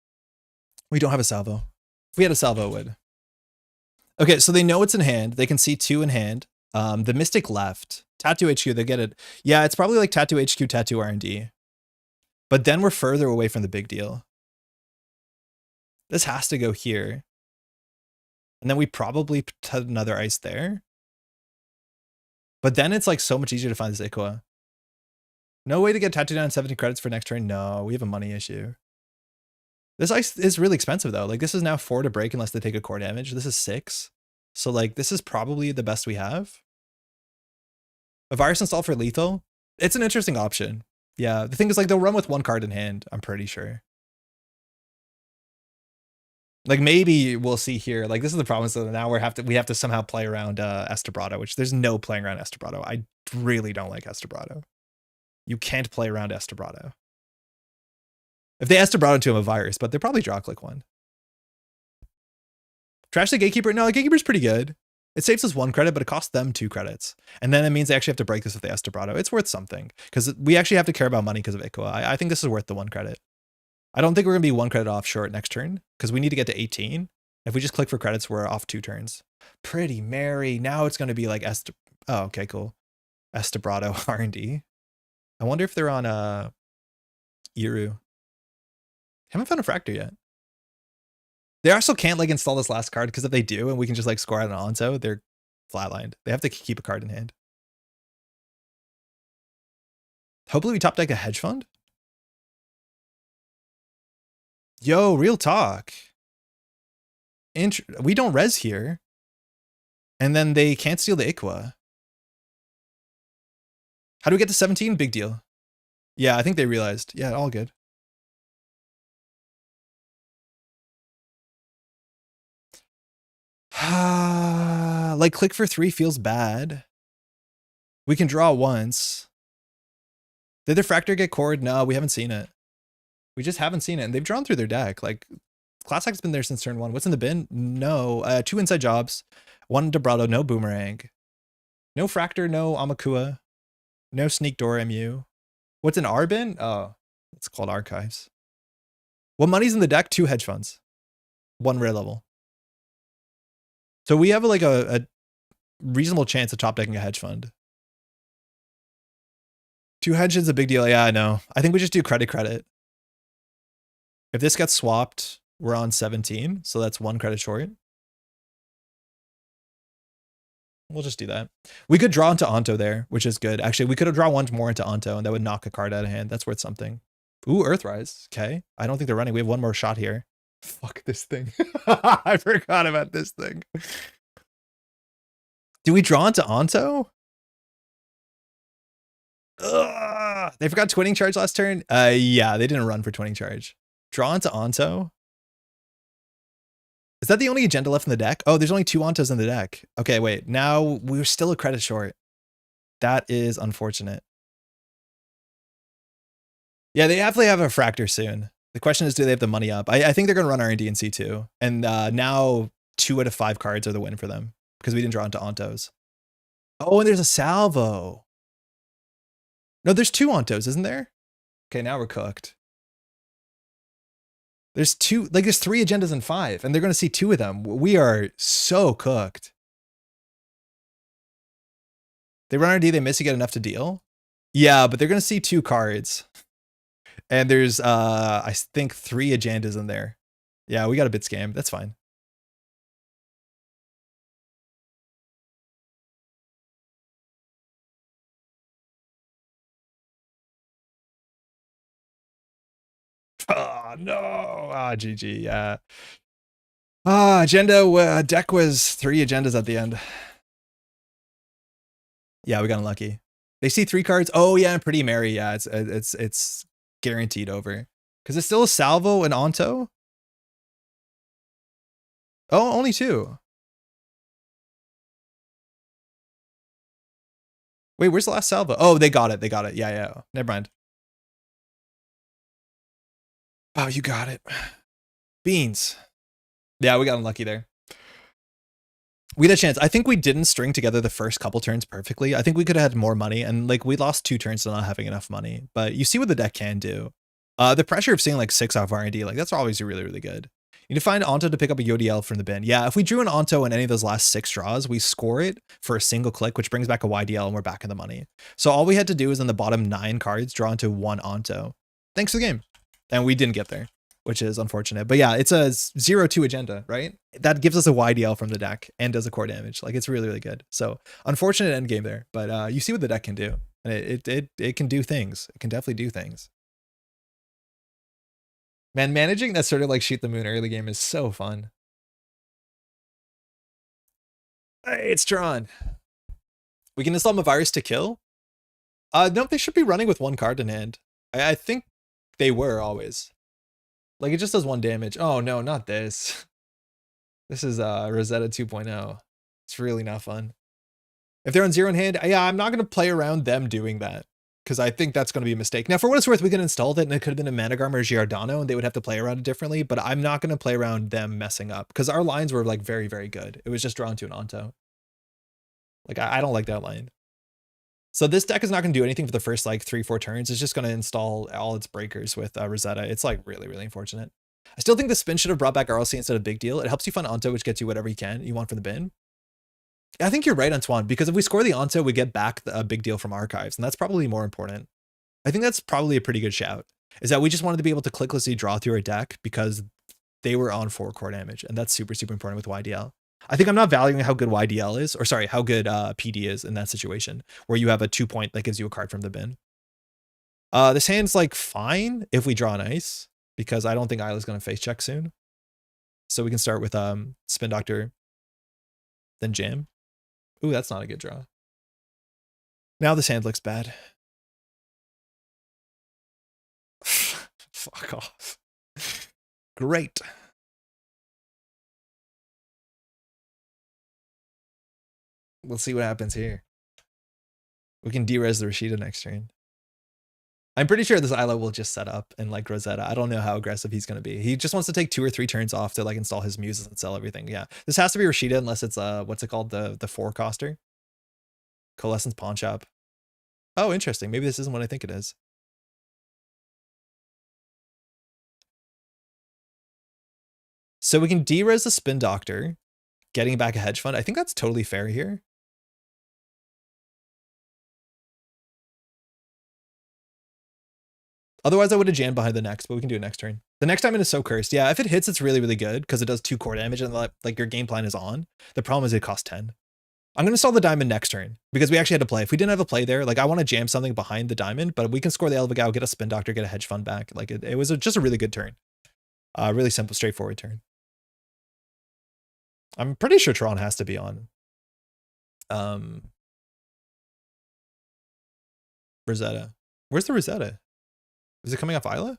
We don't have a salvo. If we had a salvo, it would. Okay, so they know it's in hand. They can see 2 in hand. The Mystic left. Tattoo HQ, they get it. Yeah, it's probably like Tattoo HQ, Tattoo R&D. But then we're further away from the big deal. This has to go here. And then we probably put another ice there. But then it's like so much easier to find this Ikoa. No way to get Tattoo down 70 credits for next turn. No, we have a money issue. This ice is really expensive though. Like this is now 4 to break unless they take a core damage. This is 6. So like this is probably the best we have. A Virus Install for lethal. It's an interesting option. Yeah, the thing is like they'll run with 1 card in hand, I'm pretty sure. Like maybe we'll see here. Like this is the problem. So now we have to somehow play around Estebrado, which there's no playing around Estebrado. I really don't like Estebrado. You can't play around Estebrado. If they Estebrado into a virus, but they're probably draw click one. Trash the Gatekeeper. No, the Gatekeeper's pretty good. It saves us 1 credit, but it costs them 2 credits. And then it means they actually have to break this with the Estebrado. It's worth something because we actually have to care about money because of Ikua. I think this is worth the 1 credit. I don't think we're going to be 1 credit off short next turn because we need to get to 18. If we just click for credits, we're off 2 turns. Pretty Mary. Now it's going to be like Oh, okay, cool. Estebrado R&D. I wonder if they're on Iru. Haven't found a Fractor yet. They also can't like install this last card because if they do and we can just like score out an Onto, they're flatlined. They have to keep a card in hand. Hopefully we top deck a hedge fund. Yo, real talk. We don't res here. And then they can't steal the Ikua. How do we get to 17? Big deal. Yeah, I think they realized. Yeah, all good. Like click for 3 feels bad. We can draw once. Did the Fractor get cored? No, we haven't seen it. We just haven't seen it. And they've drawn through their deck. Like Class Act's been there since turn 1. What's in the bin? No. 2 inside jobs. 1 Debrado, no Boomerang. No Fractor, no Amakua. No Sneak Door MU. What's in our bin? Oh, it's called Archives. What money's in the deck? 2 hedge funds. 1 rare level. So we have like a reasonable chance of top decking a hedge fund. 2 hedges is a big deal. Yeah, I know. I think we just do credit. If this gets swapped, we're on 17. So that's 1 credit short. We'll just do that. We could draw into Onto there, which is good. Actually, we could have drawn 1 more into Onto and that would knock a card out of hand. That's worth something. Ooh, Earthrise. Okay. I don't think they're running. We have 1 more shot here. Fuck this thing. I forgot about this thing. Do we draw into Onto? They forgot Twinning Charge last turn? Yeah, they didn't run for Twinning Charge. Draw into Onto? Is that the only agenda left in the deck? Oh, there's only 2 Ontos in the deck. Okay, wait. Now we're still a credit short. That is unfortunate. Yeah, they definitely have a Fractor soon. The question is, do they have the money up? I think they're going to run R&D in C2. And now 2 out of 5 cards are the win for them because we didn't draw into Ontos. Oh, and there's a Salvo. No, there's 2 Ontos, isn't there? Okay, now we're cooked. There's 2, like there's 3 agendas in 5, and they're going to see 2 of them. We are so cooked. They run R&D, they miss, you get enough to deal. Yeah, but they're going to see 2 cards. And there's, I think 3 agendas in there. Yeah, we got a bit scam. That's fine. Oh, no. Ah, GG. Yeah. Agenda, deck was 3 agendas at the end. Yeah, we got unlucky. They see 3 cards. Oh, yeah, Pretty Mary. Yeah, it's guaranteed over. Because it's still a Salvo and Onto. Oh, only 2. Wait, where's the last Salvo? Oh, they got it. They got it. Yeah, yeah. Never mind. Oh, you got it. Beans. Yeah, we got unlucky there. We had a chance. I think we didn't string together the first couple turns perfectly. I think we could have had more money, and like we lost 2 turns to not having enough money. But you see what the deck can do. The pressure of seeing like 6 off R&D, like that's always really, really good. You need to find Onto to pick up a Yodiel from the bin. Yeah, if we drew an Onto in any of those last 6 draws, we score it for a single click, which brings back a YDL and we're back in the money. So all we had to do is in the bottom 9 cards, draw into 1 Onto. Thanks for the game. And we didn't get there, which is unfortunate. But yeah, it's a 0-2 agenda, right? That gives us a YDL from the deck and does a core damage. Like it's really, really good. So unfortunate end game there, but you see what the deck can do. And it can do things. It can definitely do things. Man, managing that sort of like Shoot the Moon early game is so fun. Hey, it's drawn. We can install a virus to kill. No, they should be running with 1 card in hand. I think they were always. Like it just does 1 damage. Oh no, not this. This is Rosetta 2.0. It's really not fun. If they're on 0 in hand, yeah, I'm not going to play around them doing that, because I think that's going to be a mistake. Now, for what it's worth, we can install it, and it could have been a Managarm or Giordano, and they would have to play around it differently, but I'm not going to play around them messing up, because our lines were, like, very, very good. It was just drawn to an Onto. Like, I don't like that line. So this deck is not going to do anything for the first, like, 3-4 turns. It's just going to install all its breakers with Rosetta. It's, like, really, really unfortunate. I still think the spin should have brought back RLC instead of Big Deal. It helps you fund Onto, which gets you whatever you want from the bin. I think you're right, Antoine, because if we score the Onto, we get back a Big Deal from archives, and that's probably more important. I think that's probably a pretty good shout, is that we just wanted to be able to clicklessly draw through our deck because they were on 4 core damage, and that's super, super important with YDL. I think I'm not valuing how good YDL is, or sorry, how good PD is in that situation, where you have a 2-point that gives you a card from the bin. This hand's, like, fine if we draw an ice, because I don't think Isla's going to face check soon. So we can start with Spin Doctor, then Jam. Ooh, that's not a good draw. Now this hand looks bad. Fuck off. Great. We'll see what happens here. We can de-res the Rashida next turn. I'm pretty sure this Isla will just set up and, like, Rosetta. I don't know how aggressive he's going to be. He just wants to take 2 or 3 turns off to, like, install his muses and sell everything. Yeah. This has to be Rashida unless it's, what's it called? The 4-coster. Coalescence Pawn Shop. Oh, interesting. Maybe this isn't what I think it is. So we can de-res the Spin Doctor, getting back a hedge fund. I think that's totally fair here. Otherwise, I would have jammed behind the next, but we can do it next turn. The next diamond is so cursed. Yeah, if it hits, it's really, really good because it does 2 core damage and, like, your game plan is on. The problem is it costs 10. I'm going to install the diamond next turn because we actually had to play. If we didn't have a play there, like, I want to jam something behind the diamond, but we can score the Elvigao, get a Spin Doctor, get a hedge fund back. Like, it was just a really good turn. Really simple, straightforward turn. I'm pretty sure Tron has to be on. Rosetta. Where's the Rosetta? Is it coming off Isla?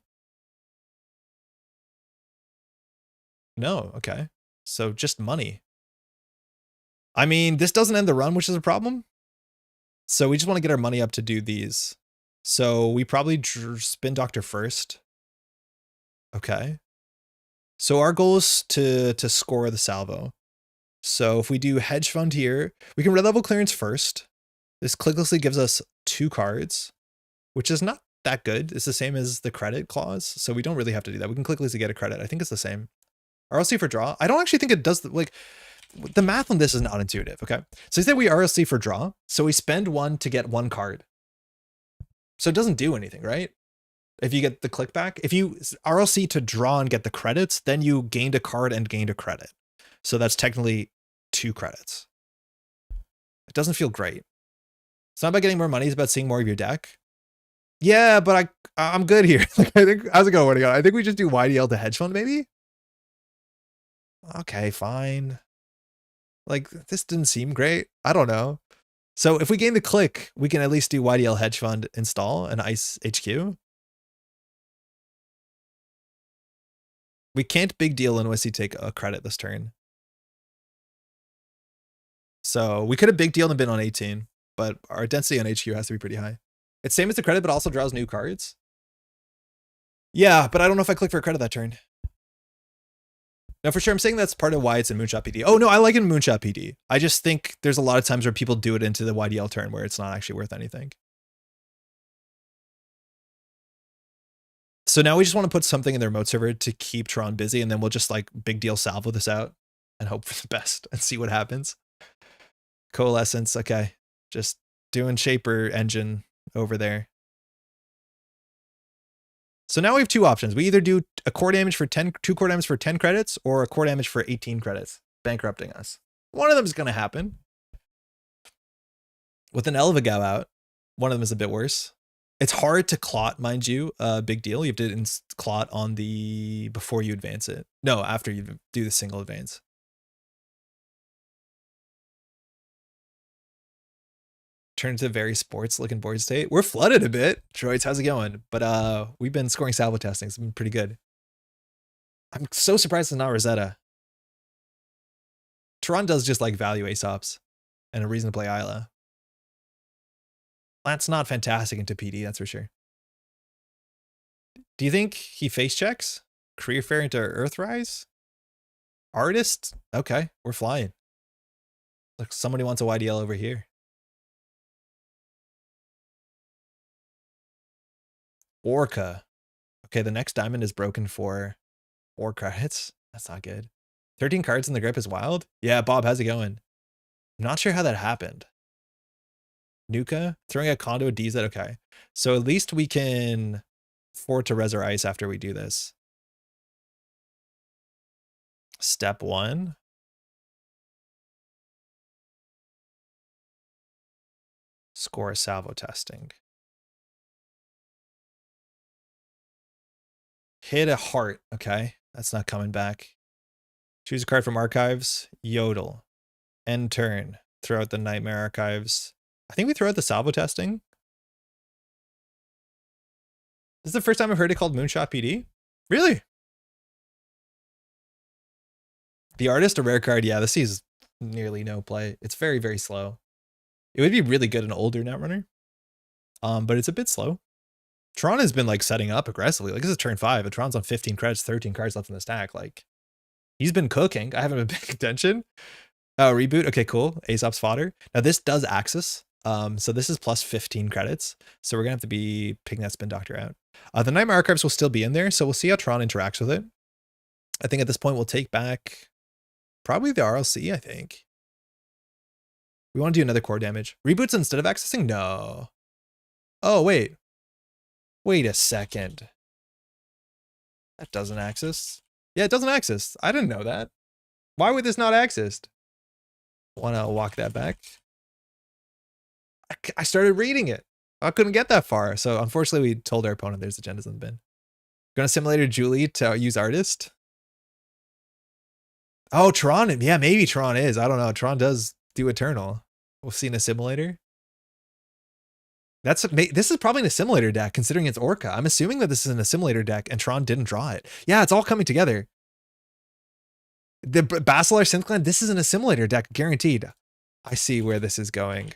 No, okay. So just money. I mean, this doesn't end the run, which is a problem. So we just want to get our money up to do these. So we probably Spin Doctor first. Okay. So our goal is to score the salvo. So if we do hedge fund here, we can red level clearance first. This clicklessly gives us 2 cards, which is not that good. It's the same as the credit clause, so we don't really have to do that. We can clicklessly get a credit. I think it's the same. RLC for draw. I don't actually think it does, like, the math on this is not intuitive, okay? So say we RLC for draw, so we spend 1 to get 1 card. So it doesn't do anything, right? If you get the click back, if you RLC to draw and get the credits, then you gained a card and gained a credit. So that's technically 2 credits. It doesn't feel great. It's not about getting more money, it's about seeing more of your deck. Yeah, but I'm good here. Like, I think, how's it going? I think we just do YDL to hedge fund, maybe? Okay, fine. Like, this didn't seem great. I don't know. So if we gain the click, we can at least do YDL hedge fund install and ice HQ. We can't big deal unless you take a credit this turn. So we could have big deal and been on 18, but our density on HQ has to be pretty high. It's same as the credit, but also draws new cards. Yeah, but I don't know if I click for a credit that turn. No, for sure. I'm saying that's part of why it's in Moonshot PD. Oh, no, I like it in Moonshot PD. I just think there's a lot of times where people do it into the YDL turn where it's not actually worth anything. So now we just want to put something in the remote server to keep Tron busy, and then we'll just, like, big deal salvo this out and hope for the best and see what happens. Coalescence, okay. Just doing Shaper engine over there. So now we have 2 options. We either do a core damage for 2 core damage for 10 credits or a core damage for 18 credits, bankrupting us. One of them is going to happen. With an Elvigao out, one of them is a bit worse. It's hard to clot, mind you, big deal. You have to clot on the, before you advance it. No, after you do the single advance. Turn into a very sports looking board state. We're flooded a bit. Droids, how's it going? But we've been scoring salvo testing. It's been pretty good. I'm so surprised it's not Rosetta. Tron does just like value Aesop's and a reason to play Isla. That's not fantastic into PD, that's for sure. Do you think he face checks? Career Fair into Earthrise? Artist? Okay, we're flying. Look, somebody wants a YDL over here. Orca. Okay, the next diamond is broken for 4 credits. That's not good. 13 cards in the grip is wild. Yeah, Bob, how's it going? I'm not sure how that happened. Nuka, throwing a condo DZ. Okay, so at least we can afford to res our ice after we do this. Step 1. Score salvo testing. Hit a heart. Okay, that's not coming back. Choose a card from archives. Yodel. End turn. Throw out the nightmare archives. I think we throw out the salvo testing. This is the first time I've heard it called Moonshot PD. Really? The artist, a rare card. Yeah, this sees nearly no play. It's very, very slow. It would be really good in an older Netrunner. But it's a bit slow. Tron has been like setting up aggressively. Like this is turn 5 and Tron's on 15 credits, 13 cards left in the stack. Like he's been cooking. I haven't been paying attention. Oh, reboot. Okay, cool. Aesop's fodder. Now this does Axis. So this is plus 15 credits. So we're gonna have to be picking that Spin Doctor out. The Nightmare Archives will still be in there. So we'll see how Tron interacts with it. I think at this point we'll take back probably the RLC, I think. We want to do another core damage. Reboots instead of accessing? No. Oh, wait. Wait a second. That doesn't access. Yeah, it doesn't access. I didn't know that. Why would this not access? Want to walk that back? I started reading it. I couldn't get that far. So unfortunately, we told our opponent there's agendas in the bin. Gonna Simulator Julie to use Artist. Oh, Tron. Yeah, maybe Tron is. I don't know. Tron does do Eternal. We'll see in a simulator. This is probably an assimilator deck, considering it's Orca. I'm assuming that this is an assimilator deck, and Tron didn't draw it. Yeah, it's all coming together. The Basilar Synthclan, this is an assimilator deck, guaranteed. I see where this is going.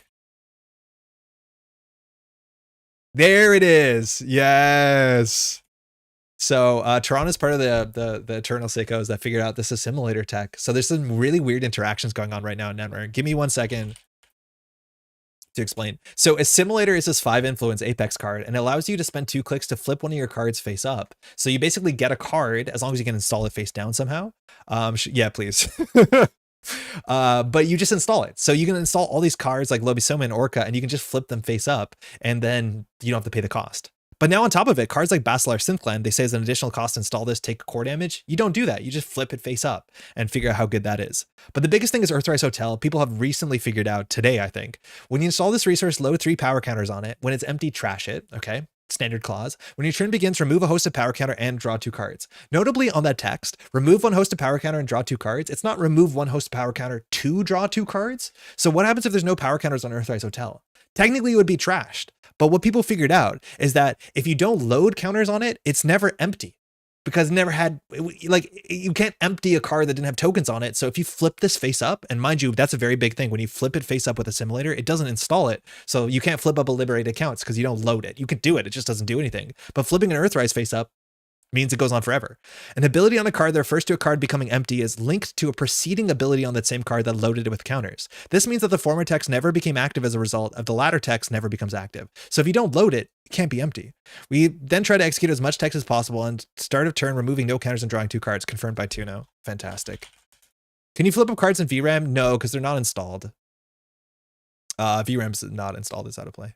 There it is. Yes. So Tron is part of the Eternal Sickos that figured out this assimilator tech. So there's some really weird interactions going on right now in Netrunner. Give me 1 second to explain. So Assimilator is this 5 influence Apex card, and it allows you to spend 2 clicks to flip one of your cards face up. So you basically get a card as long as you can install it face down somehow. Yeah, please. But you just install it. So you can install all these cards like Lobisoma and Orca, and you can just flip them face up, and then you don't have to pay the cost. But now on top of it, cards like Basilar Synthclan, they say as an additional cost to install this, take core damage. You don't do that. You just flip it face up and figure out how good that is. But the biggest thing is Earthrise Hotel. People have recently figured out today, I think. When you install this resource, load 3 power counters on it. When it's empty, trash it. Okay. Standard clause. When your turn begins, remove a hosted power counter and draw 2 cards. Notably on that text, remove 1 hosted power counter and draw 2 cards. It's not remove 1 hosted power counter to draw 2 cards. So what happens if there's no power counters on Earthrise Hotel? Technically it would be trashed. But what people figured out is that if you don't load counters on it, it's never empty. Because it never had, like, you can't empty a card that didn't have tokens on it. So if you flip this face up, and mind you, that's a very big thing. When you flip it face up with a simulator, it doesn't install it. So you can't flip up a liberated accounts because you don't load it. You can do it. It just doesn't do anything. But flipping an Earthrise face up means it goes on forever. An ability on a card that refers to a card becoming empty is linked to a preceding ability on that same card that loaded it with counters. This means that the former text never became active as a result of the latter text never becomes active. So if you don't load it, it can't be empty. We then try to execute as much text as possible and start of turn removing no counters and drawing 2 cards, confirmed by Tuno. Fantastic. Can you flip up cards in VRAM? No, because they're not installed. VRAM's not installed, it's out of play.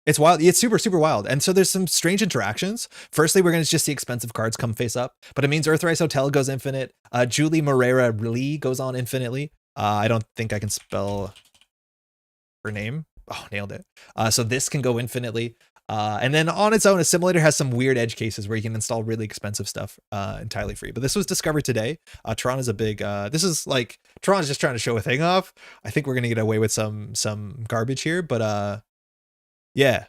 It's wild. It's super, super wild. And so there's some strange interactions. Firstly, we're going to just see expensive cards come face up, but it means Earthrise Hotel goes infinite. Julie Moreira Lee goes on infinitely. I don't think I can spell her name. Oh, nailed it. So this can go infinitely. And then on its own, a simulator has some weird edge cases where you can install really expensive stuff entirely free. But this was discovered today. Tron is a big, this is like, Tron is just trying to show a thing off. I think we're going to get away with some garbage here, but yeah.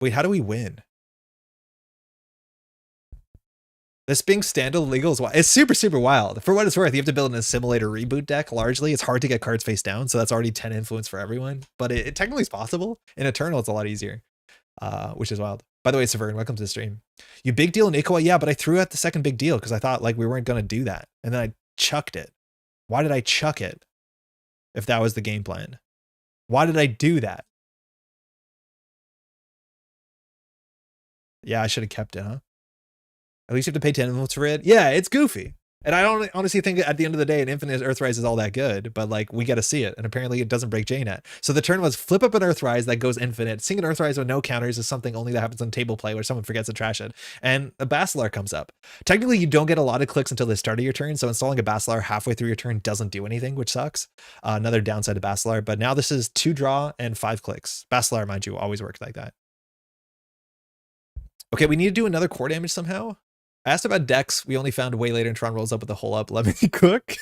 Wait, how do we win? This being standalone legal is wild. It's super, super wild. For what it's worth, you have to build an assimilator reboot deck largely. It's hard to get cards face down, so that's already 10 influence for everyone. But it technically is possible. In Eternal, it's a lot easier, which is wild. By the way, Severn, welcome to the stream. You big deal in Ikoa? Yeah, but I threw out the second big deal because I thought like we weren't going to do that. And then I chucked it. Why did I chuck it? If that was the game plan. Why did I do that? Yeah, I should have kept it, huh? At least you have to pay 10 influence for it. Yeah, it's goofy. And I don't honestly think at the end of the day, an Infinite Earthrise is all that good, but like we got to see it. And apparently it doesn't break JNet. So the turn was flip up an Earthrise that goes infinite. Seeing an Earthrise with no counters is something only that happens on table play where someone forgets to trash it. And a Basilar comes up. Technically, you don't get a lot of clicks until the start of your turn. So installing a Basilar halfway through your turn doesn't do anything, which sucks. Another downside to Basilar. But now this is 2 draw and 5 clicks. Basilar, mind you, always worked like that. Okay, we need to do another core damage somehow. I asked about decks. We only found way later, and Tron rolls up with a hole up. Let me cook.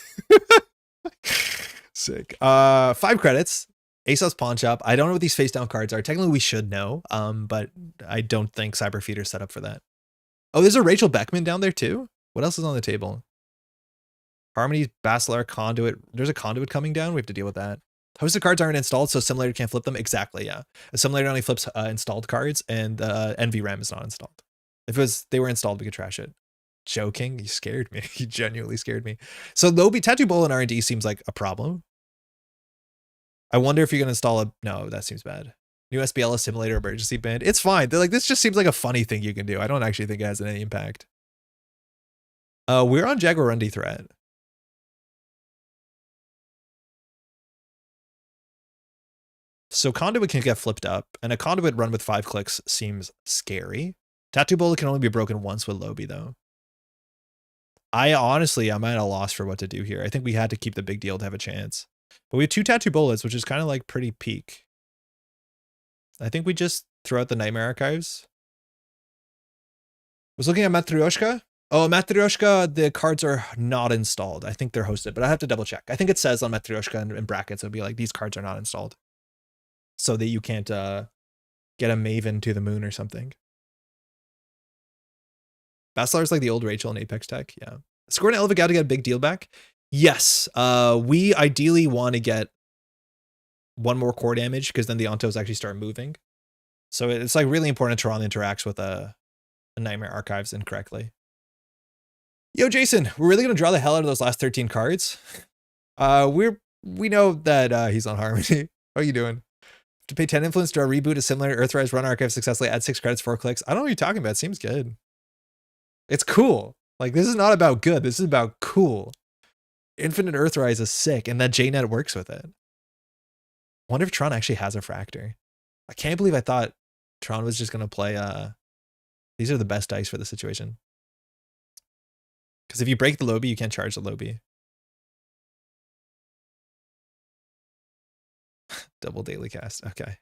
Sick. 5 credits. Aesop's Pawn Shop. I don't know what these face down cards are. Technically, we should know, but I don't think Cyber Feeder's set up for that. Oh, there's a Rachel Beckman down there too. What else is on the table? Harmony, Basilar, Conduit. There's a Conduit coming down. We have to deal with that. Hosted cards aren't installed, so Simulator can't flip them. Exactly, yeah. A Simulator only flips installed cards, and NVRAM is not installed. If it was they were installed, we could trash it. Joking? You scared me. You genuinely scared me. So Lobi, Tattoo Bowl, and R&D seems like a problem. I wonder if you're going to install a... No, that seems bad. New SBL Simulator emergency band. It's fine. They're like, this just seems like a funny thing you can do. I don't actually think it has any impact. We're on Jaguar Rundy threat. So Conduit can get flipped up, and a Conduit run with 5 clicks seems scary. Tattoo Bowl can only be broken once with Lobi, though. I'm at a loss for what to do here. I think we had to keep the big deal to have a chance. But we have 2 Tattoo Bullets, which is kind of like pretty peak. I think we just throw out the Nightmare Archives. Was looking at Matryoshka. Oh, Matryoshka, the cards are not installed. I think they're hosted, but I have to double check. I think it says on Matryoshka in brackets, it'll be like, these cards are not installed. So that you can't get a Maven to the moon or something. Basilar is like the old Rachel in Apex tech. Yeah. Scored an Elvigal to get a big deal back. Yes. We ideally want to get 1 more core damage because then the Ontos actually start moving. So it's like really important Tron interacts with a Nightmare Archives incorrectly. Yo, Jason, we're really going to draw the hell out of those last 13 cards. We know that he's on Harmony. How are you doing? To pay 10 influence, draw reboot, a similar Earthrise, run archive successfully, add 6 credits, 4 clicks. I don't know what you're talking about. It seems good. It's cool. Like, this is not about good. This is about cool. Infinite Earthrise is sick, and that JNet works with it. I wonder if Tron actually has a Fractor. I can't believe I thought Tron was just going to play... These are the best dice for the situation. Because if you break the Lobi, you can't charge the Lobi. Double daily cast. Okay.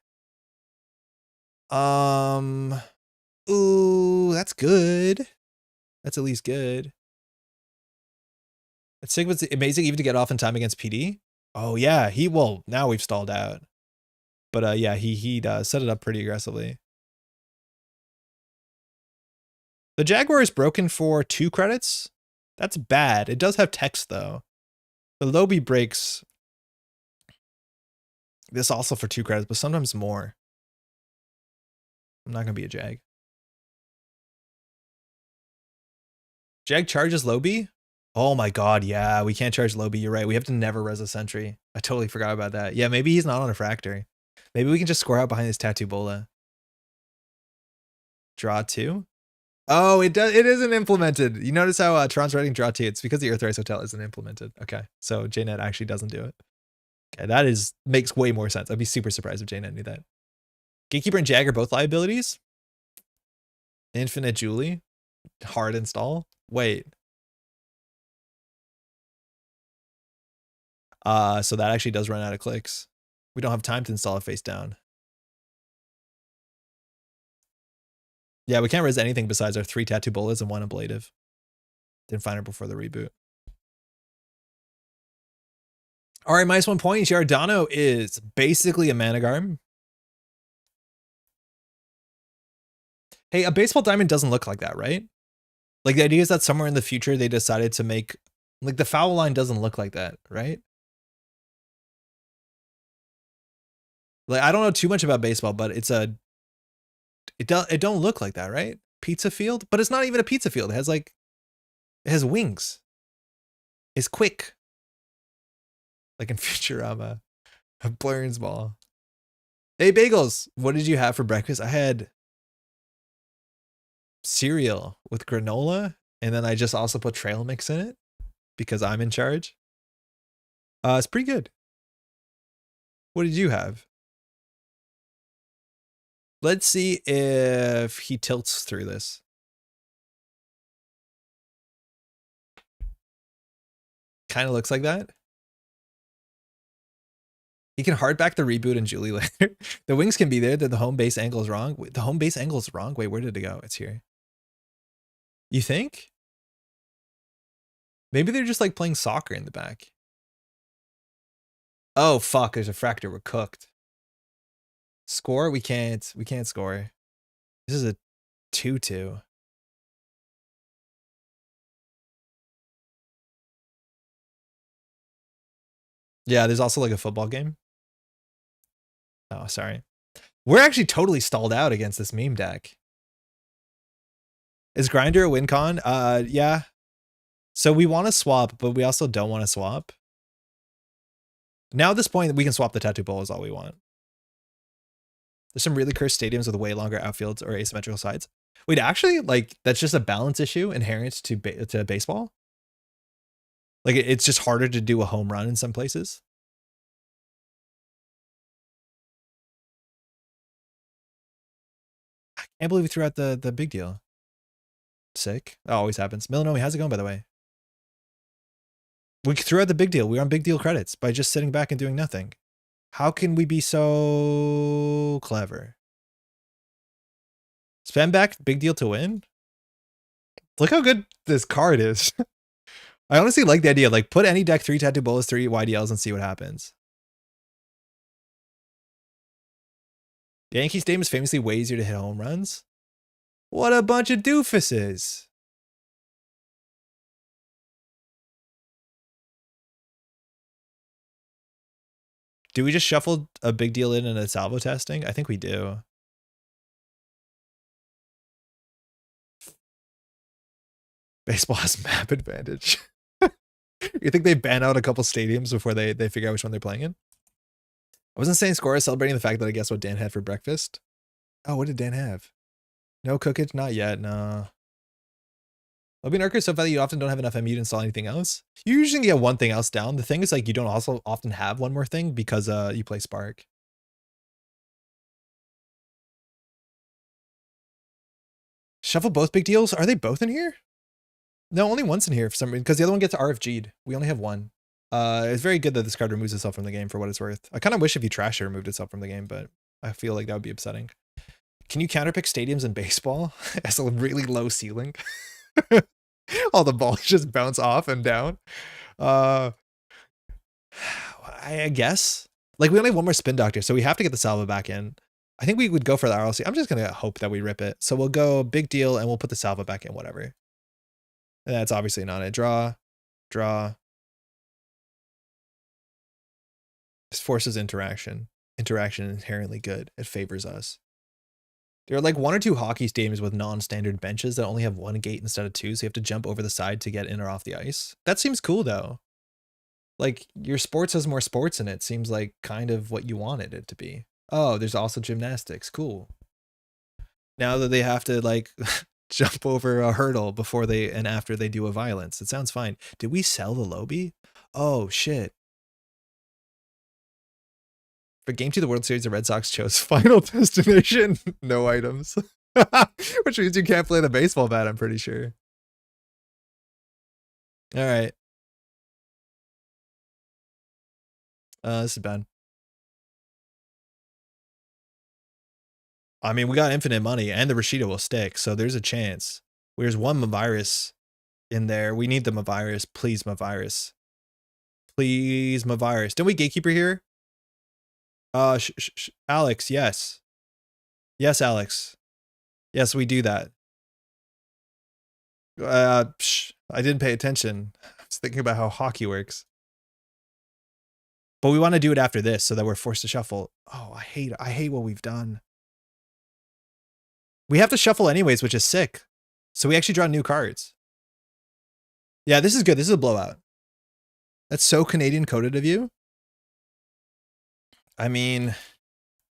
Ooh, that's good. That's at least good. It's Sigma's amazing even to get off in time against PD. Oh yeah, well, now we've stalled out. But yeah, he set it up pretty aggressively. The Jaguar is broken for 2 credits. That's bad. It does have text though. The Lobi breaks this also for 2 credits, but sometimes more. I'm not gonna be a Jag. Jag charges Lobi? Oh my god, yeah, we can't charge Lobi. You're right. We have to never res a sentry. I totally forgot about that. Yeah, maybe he's not on a Fractor. Maybe we can just score out behind this Tattoo Bola. Draw 2? Oh, it isn't implemented. You notice how Tron's writing draw 2. It's because the Earthrise Hotel isn't implemented. Okay, so JNet actually doesn't do it. Okay, that makes way more sense. I'd be super surprised if JNet knew that. Gatekeeper and Jag are both liabilities. Infinite Julie. Hard install. Wait. So that actually does run out of clicks. We don't have time to install it face down. Yeah, we can't res anything besides our 3 Tattoo Bolas and 1 Ablative. Didn't find her before the reboot. All right, -1 point. Giordano is basically a Managarm. Hey, a baseball diamond doesn't look like that, right? Like the idea is that somewhere in the future they decided to make, like, the foul line doesn't look like that, right? Like, I don't know too much about baseball, but it don't look like that, right? Pizza field, but it's not even a pizza field. It has wings. It's quick. Like in Futurama, a Blurns ball. Hey Bagels, what did you have for breakfast? I had cereal with granola, and then I just also put trail mix in it because I'm in charge. It's pretty good. What did you have? Let's see if he tilts through this. Kind of looks like that. He can hard back the reboot and Julie later. The wings can be there. The home base angle is wrong. Wait, the home base angle is wrong. Wait, where did it go? It's here. You think? Maybe they're just like playing soccer in the back. Oh fuck! There's a fractor. We're cooked. Score? We can't score. This is a 2-2. Yeah, there's also like a football game. Oh, sorry. We're actually totally stalled out against this meme deck. Is Grinder a win con? Yeah. So we want to swap, but we also don't want to swap. Now at this point, we can swap the tattoo bowl is all we want. There's some really cursed stadiums with way longer outfields or asymmetrical sides. Wait, actually, like that's just a balance issue inherent to baseball. Like it's just harder to do a home run in some places. I can't believe we threw out the big deal. Sick. That always happens. Milanomi, how's it going, by the way? We threw out the big deal. We were on big deal credits by just sitting back and doing nothing. How can we be so clever? Spam back big deal to win? Look how good this card is. I honestly like the idea. Like, put any deck 3 tattoo bullets, 3 YDLs, and see what happens. Yankee Stadium is famously way easier to hit home runs. What a bunch of doofuses. Do we just shuffle a big deal in a salvo testing? I think we do. Baseball has map advantage. You think they ban out a couple stadiums before they figure out which one they're playing in? I wasn't saying score, celebrating the fact that I guessed what Dan had for breakfast. Oh, what did Dan have? No cookage? Not yet, no. Lobby Narco is so funny you often don't have enough MU to install anything else. You usually get one thing else down. The thing is like you don't also often have one more thing because you play Spark. Shuffle both big deals? Are they both in here? No, only one's in here for some reason, because the other one gets RFG'd. We only have one. It's very good that this card removes itself from the game for what it's worth. I kind of wish if you trash it removed itself from the game, but I feel like that would be upsetting. Can you counterpick stadiums in baseball? As a really low ceiling. All the balls just bounce off and down. I guess. Like, we only have one more spin doctor, so we have to get the salvo back in. I think we would go for the RLC. I'm just going to hope that we rip it. So we'll go big deal and we'll put the salvo back in, whatever. And that's obviously not a draw. This forces interaction. Interaction is inherently good. It favors us. There are like 1 or 2 hockey stadiums with non-standard benches that only have 1 gate instead of 2, so you have to jump over the side to get in or off the ice. That seems cool though. Like, your sports has more sports in it. Seems like kind of what you wanted it to be. Oh, there's also gymnastics. Cool. Now that they have to like jump over a hurdle before they and after they do a violence. It sounds fine. Did we sell the Lobby? Oh shit. For Game 2 of the World Series, the Red Sox chose Final Destination. No items. Which means you can't play the baseball bat, I'm pretty sure. All right. This is bad. I mean, we got infinite money and the Rashida will stick, so there's a chance. There's one Mavirus in there. We need the Mavirus. Please, Mavirus. Please, Mavirus. Don't we Gatekeeper here? Alex, yes. Yes, Alex. Yes, we do that. I didn't pay attention. I was thinking about how hockey works. But we want to do it after this so that we're forced to shuffle. Oh, I hate what we've done. We have to shuffle anyways, which is sick. So we actually draw new cards. Yeah, this is good. This is a blowout. That's so Canadian coded of you. I mean,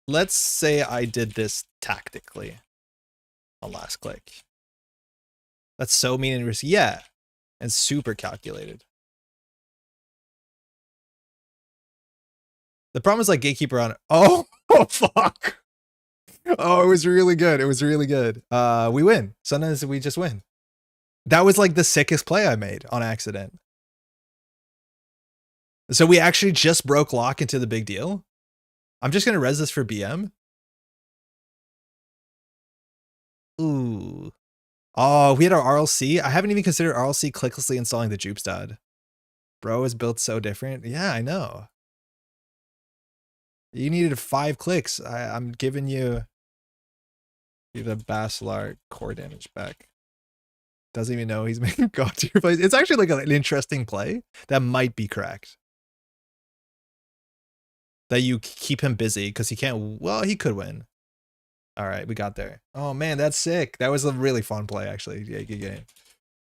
let's say I did this tactically on last click. That's so mean and risky. Yeah, and super calculated. The problem is like gatekeeper on. Oh, fuck. Oh, it was really good. It was really good. We win. Sometimes we just win. That was like the sickest play I made on accident. So we actually just broke lock into the big deal. I'm just going to res this for BM. Ooh. Oh, we had our RLC. I haven't even considered RLC clicklessly installing the jupe stud. Bro is built so different. Yeah, I know. You needed 5 clicks. I'm giving you the Basilar core damage back. Doesn't even know he's making god tier plays. It's actually like an interesting play that might be correct. That you keep him busy because he can't. Well, he could win. All right, we got there. Oh man, that's sick. That was a really fun play, actually. Yeah, good game.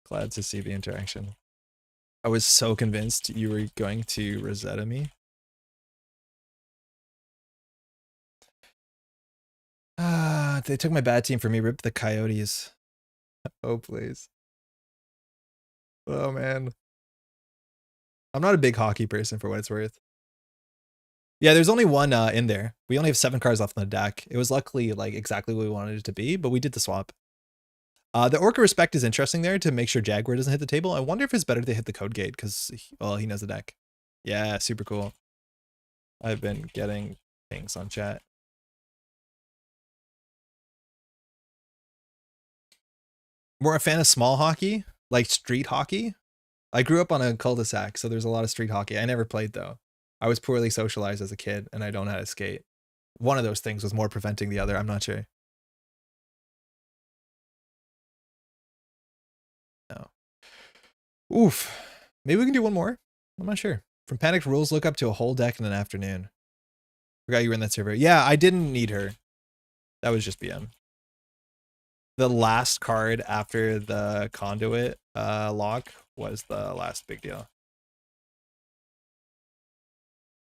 Glad to see the interaction. I was so convinced you were going to Rosetta me. They took my bad team for me. Rip the Coyotes. Oh, please. Oh, man. I'm not a big hockey person for what it's worth. Yeah, there's only one in there. We only have 7 cards left in the deck. It was luckily like exactly what we wanted it to be, but we did the swap. The Orca Respect is interesting there to make sure Jaguar doesn't hit the table. I wonder if it's better to hit the code gate because, well, he knows the deck. Yeah, super cool. I've been getting things on chat. More a fan of small hockey, like street hockey. I grew up on a cul-de-sac, so there's a lot of street hockey. I never played though. I was poorly socialized as a kid, and I don't know how to skate. One of those things was more preventing the other. I'm not sure. No. Oof. Maybe we can do one more. I'm not sure. From Panicked Rules, look up to a whole deck in an afternoon. Forgot you were in that server. Yeah, I didn't need her. That was just BM. The last card after the conduit lock was the last big deal.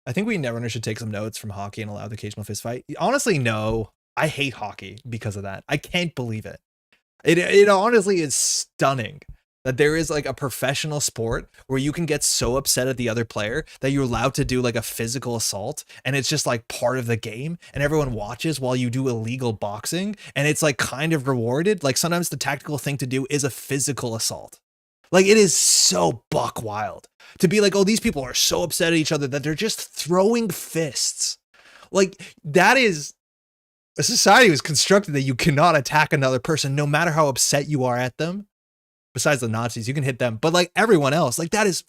I think we Netrunner should take some notes from hockey and allow the occasional fist fight. Honestly, no. I hate hockey because of that. I can't believe it. It honestly is stunning that there is like a professional sport where you can get so upset at the other player that you're allowed to do like a physical assault, and it's just like part of the game, and everyone watches while you do illegal boxing, and it's like kind of rewarded. Like sometimes the tactical thing to do is a physical assault. Like it is so buck wild to be like, oh, these people are so upset at each other that they're just throwing fists. Like that is a society was constructed that you cannot attack another person no matter how upset you are at them. Besides the Nazis, you can hit them, but like everyone else, like that is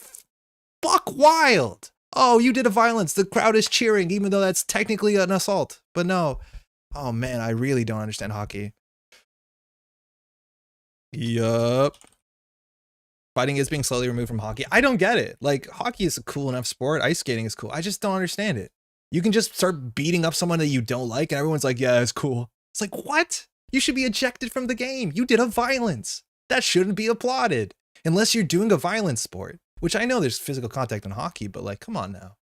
buck wild. Oh, you did a violence. The crowd is cheering, even though that's technically an assault. But no. Oh man, I really don't understand hockey. Yup. Fighting is being slowly removed from hockey. I don't get it. Like hockey is a cool enough sport. Ice skating is cool. I just don't understand it. You can just start beating up someone that you don't like, and everyone's like, yeah, it's cool. It's like, what? You should be ejected from the game. You did a violence. That shouldn't be applauded. Unless you're doing a violence sport. Which I know there's physical contact in hockey, but like, come on now.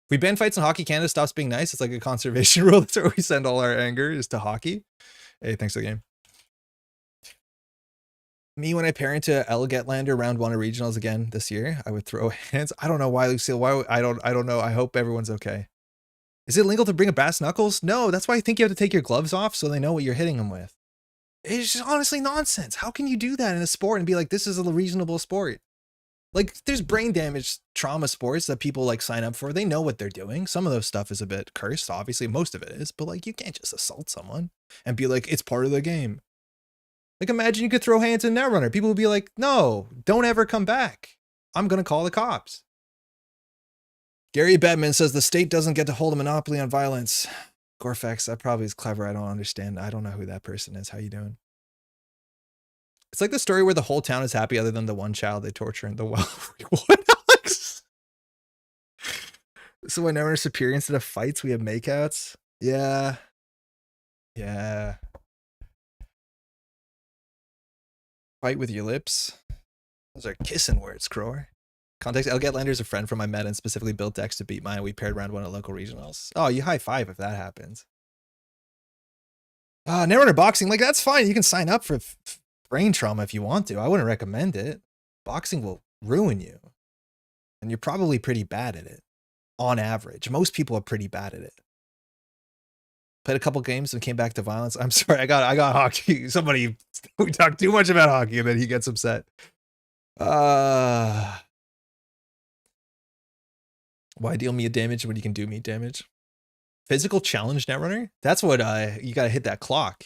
If we ban fights in hockey, Canada stops being nice. It's like a conservation rule. That's where we send all our anger is to hockey. Hey, thanks for the game. Me, when I parent to Elgatlander round 1 of regionals again this year, I would throw hands. I don't know why, Lucille. Why? I don't know. I hope everyone's okay. Is it legal to bring a bass knuckles? No, that's why I think you have to take your gloves off so they know what you're hitting them with. It's just honestly nonsense. How can you do that in a sport and be like, this is a reasonable sport? Like, there's brain damage trauma sports that people like sign up for. They know what they're doing. Some of those stuff is a bit cursed. Obviously, most of it is. But like, you can't just assault someone and be like, it's part of the game. Like, imagine you could throw hands in Netrunner. People would be like, no, don't ever come back. I'm going to call the cops. Gary Batman says the state doesn't get to hold a monopoly on violence. Gorfax, that probably is clever. I don't understand. I don't know who that person is. How you doing? It's like the story where the whole town is happy other than the one child they torture in the well. What, Alex? So whenever we're superior instead of fights, we have makeouts. Yeah. Yeah. Fight with your lips. Those are kissing words, Crower. Context, Elgatlander's a friend from I met and specifically built decks to beat mine. We paired round one at local regionals. Oh, you high five if that happens. Netrunner boxing, like that's fine. You can sign up for brain trauma if you want to. I wouldn't recommend it. Boxing will ruin you. And you're probably pretty bad at it. On average. Most people are pretty bad at it. Played a couple games and came back to violence. I'm sorry, I got hockey. Somebody, we talked too much about hockey and then he gets upset. Why deal meat damage when you can do meat damage? Physical challenge, Netrunner? That's what you gotta hit that clock.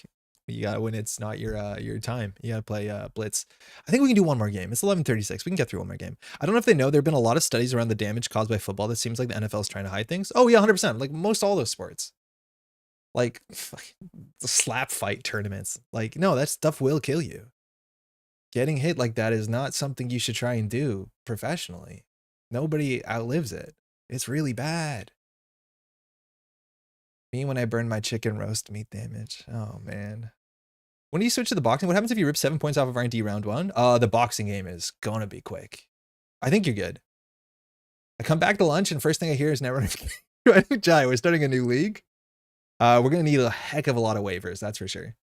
You gotta when it's not your time. You gotta play Blitz. I think we can do one more game. It's 11:36. We can get through one more game. I don't know if they know there have been a lot of studies around the damage caused by football that seems like the NFL is trying to hide things. Oh yeah, 100%. Like most all those sports. Like the slap fight tournaments. Like, no, that stuff will kill you. Getting hit like that is not something you should try and do professionally. Nobody outlives it. It's really bad. Me when I burned my chicken roast meat damage. Oh man. When do you switch to the boxing? What happens if you rip 7 points off of R&D round one? The boxing game is gonna be quick. I think you're good. I come back to lunch and first thing I hear is Netrunner. Jai, we're starting a new league. We're gonna need a heck of a lot of waivers, that's for sure.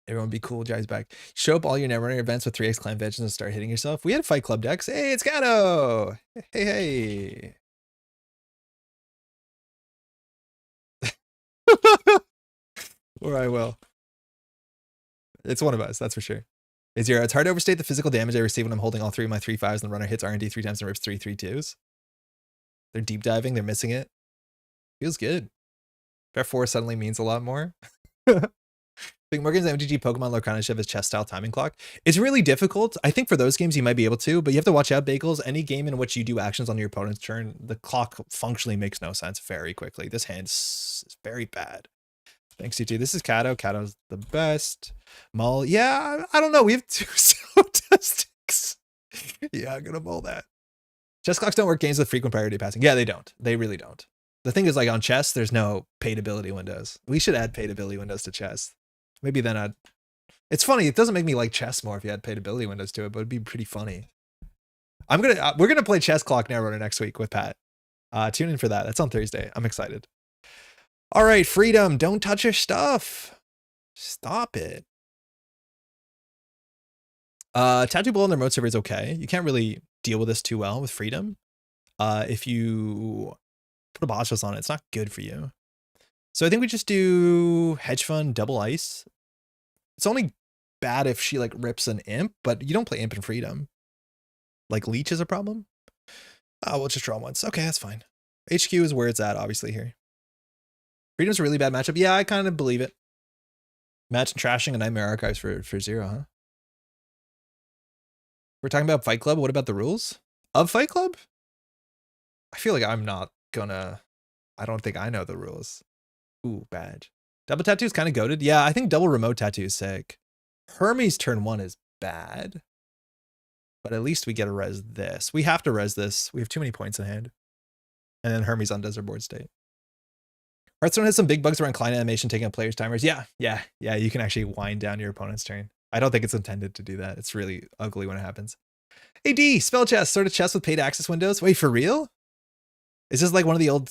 Everyone be cool, Jai's back. Show up all your Netrunner events with 3x clan vengeance and start hitting yourself. We had Fight Club decks. Hey, it's Gato! Hey. Or I will. It's one of us, that's for sure. It's hard to overstate the physical damage I receive when I'm holding all three of my 3/5s and the runner hits R&D 3 times and rips 3 3/2s. They're deep diving, they're missing it. Feels good. Pair 4 suddenly means a lot more. I think more games than MTG Pokemon Lorcana should have a chess style timing clock. It's really difficult. I think for those games you might be able to, but you have to watch out, Bagels. Any game in which you do actions on your opponent's turn, the clock functionally makes no sense very quickly. This hand is very bad. Thanks, CT. This is Kato. Kato's the best. Mull. Yeah, I don't know. We have 2 Celtics. Yeah, I'm gonna mull that. Chess clocks don't work games with frequent priority passing. Yeah, they don't. They really don't. The thing is, like on chess, there's no paid ability windows. We should add paid ability windows to chess. Maybe then I'd... It's funny. It doesn't make me like chess more if you had paid ability windows to it, but it'd be pretty funny. We're gonna play chess clock Netrunner next week with Pat. Tune in for that. That's on Thursday. I'm excited. All right, Freedom. Don't touch your stuff. Stop it. Tattoo Blow on the remote server is okay. You can't really deal with this too well with Freedom. If you put a boss on it, it's not good for you. So I think we just do Hedge Fund, Double Ice. It's only bad if she like rips an Imp, but you don't play Imp in Freedom. Like Leech is a problem? Oh, we'll just draw once. Okay, that's fine. HQ is where it's at, obviously, here. Freedom's a really bad matchup. Yeah, I kind of believe it. Match and trashing a Nightmare Archives for 0, huh? We're talking about Fight Club. What about the rules of Fight Club? I feel like I'm not gonna... I don't think I know the rules. Ooh, badge. Double tattoo is kind of goated. Yeah, I think double remote tattoo is sick. Hermes turn 1 is bad. But at least we get to res this. We have to res this. We have too many points in hand. And then Hermes undoes our board state. Hearthstone has some big bugs around client animation taking up players' timers. Yeah. You can actually wind down your opponent's turn. I don't think it's intended to do that. It's really ugly when it happens. AD, spell chess, sort of chess with paid access windows. Wait, for real? Is this like one of the old...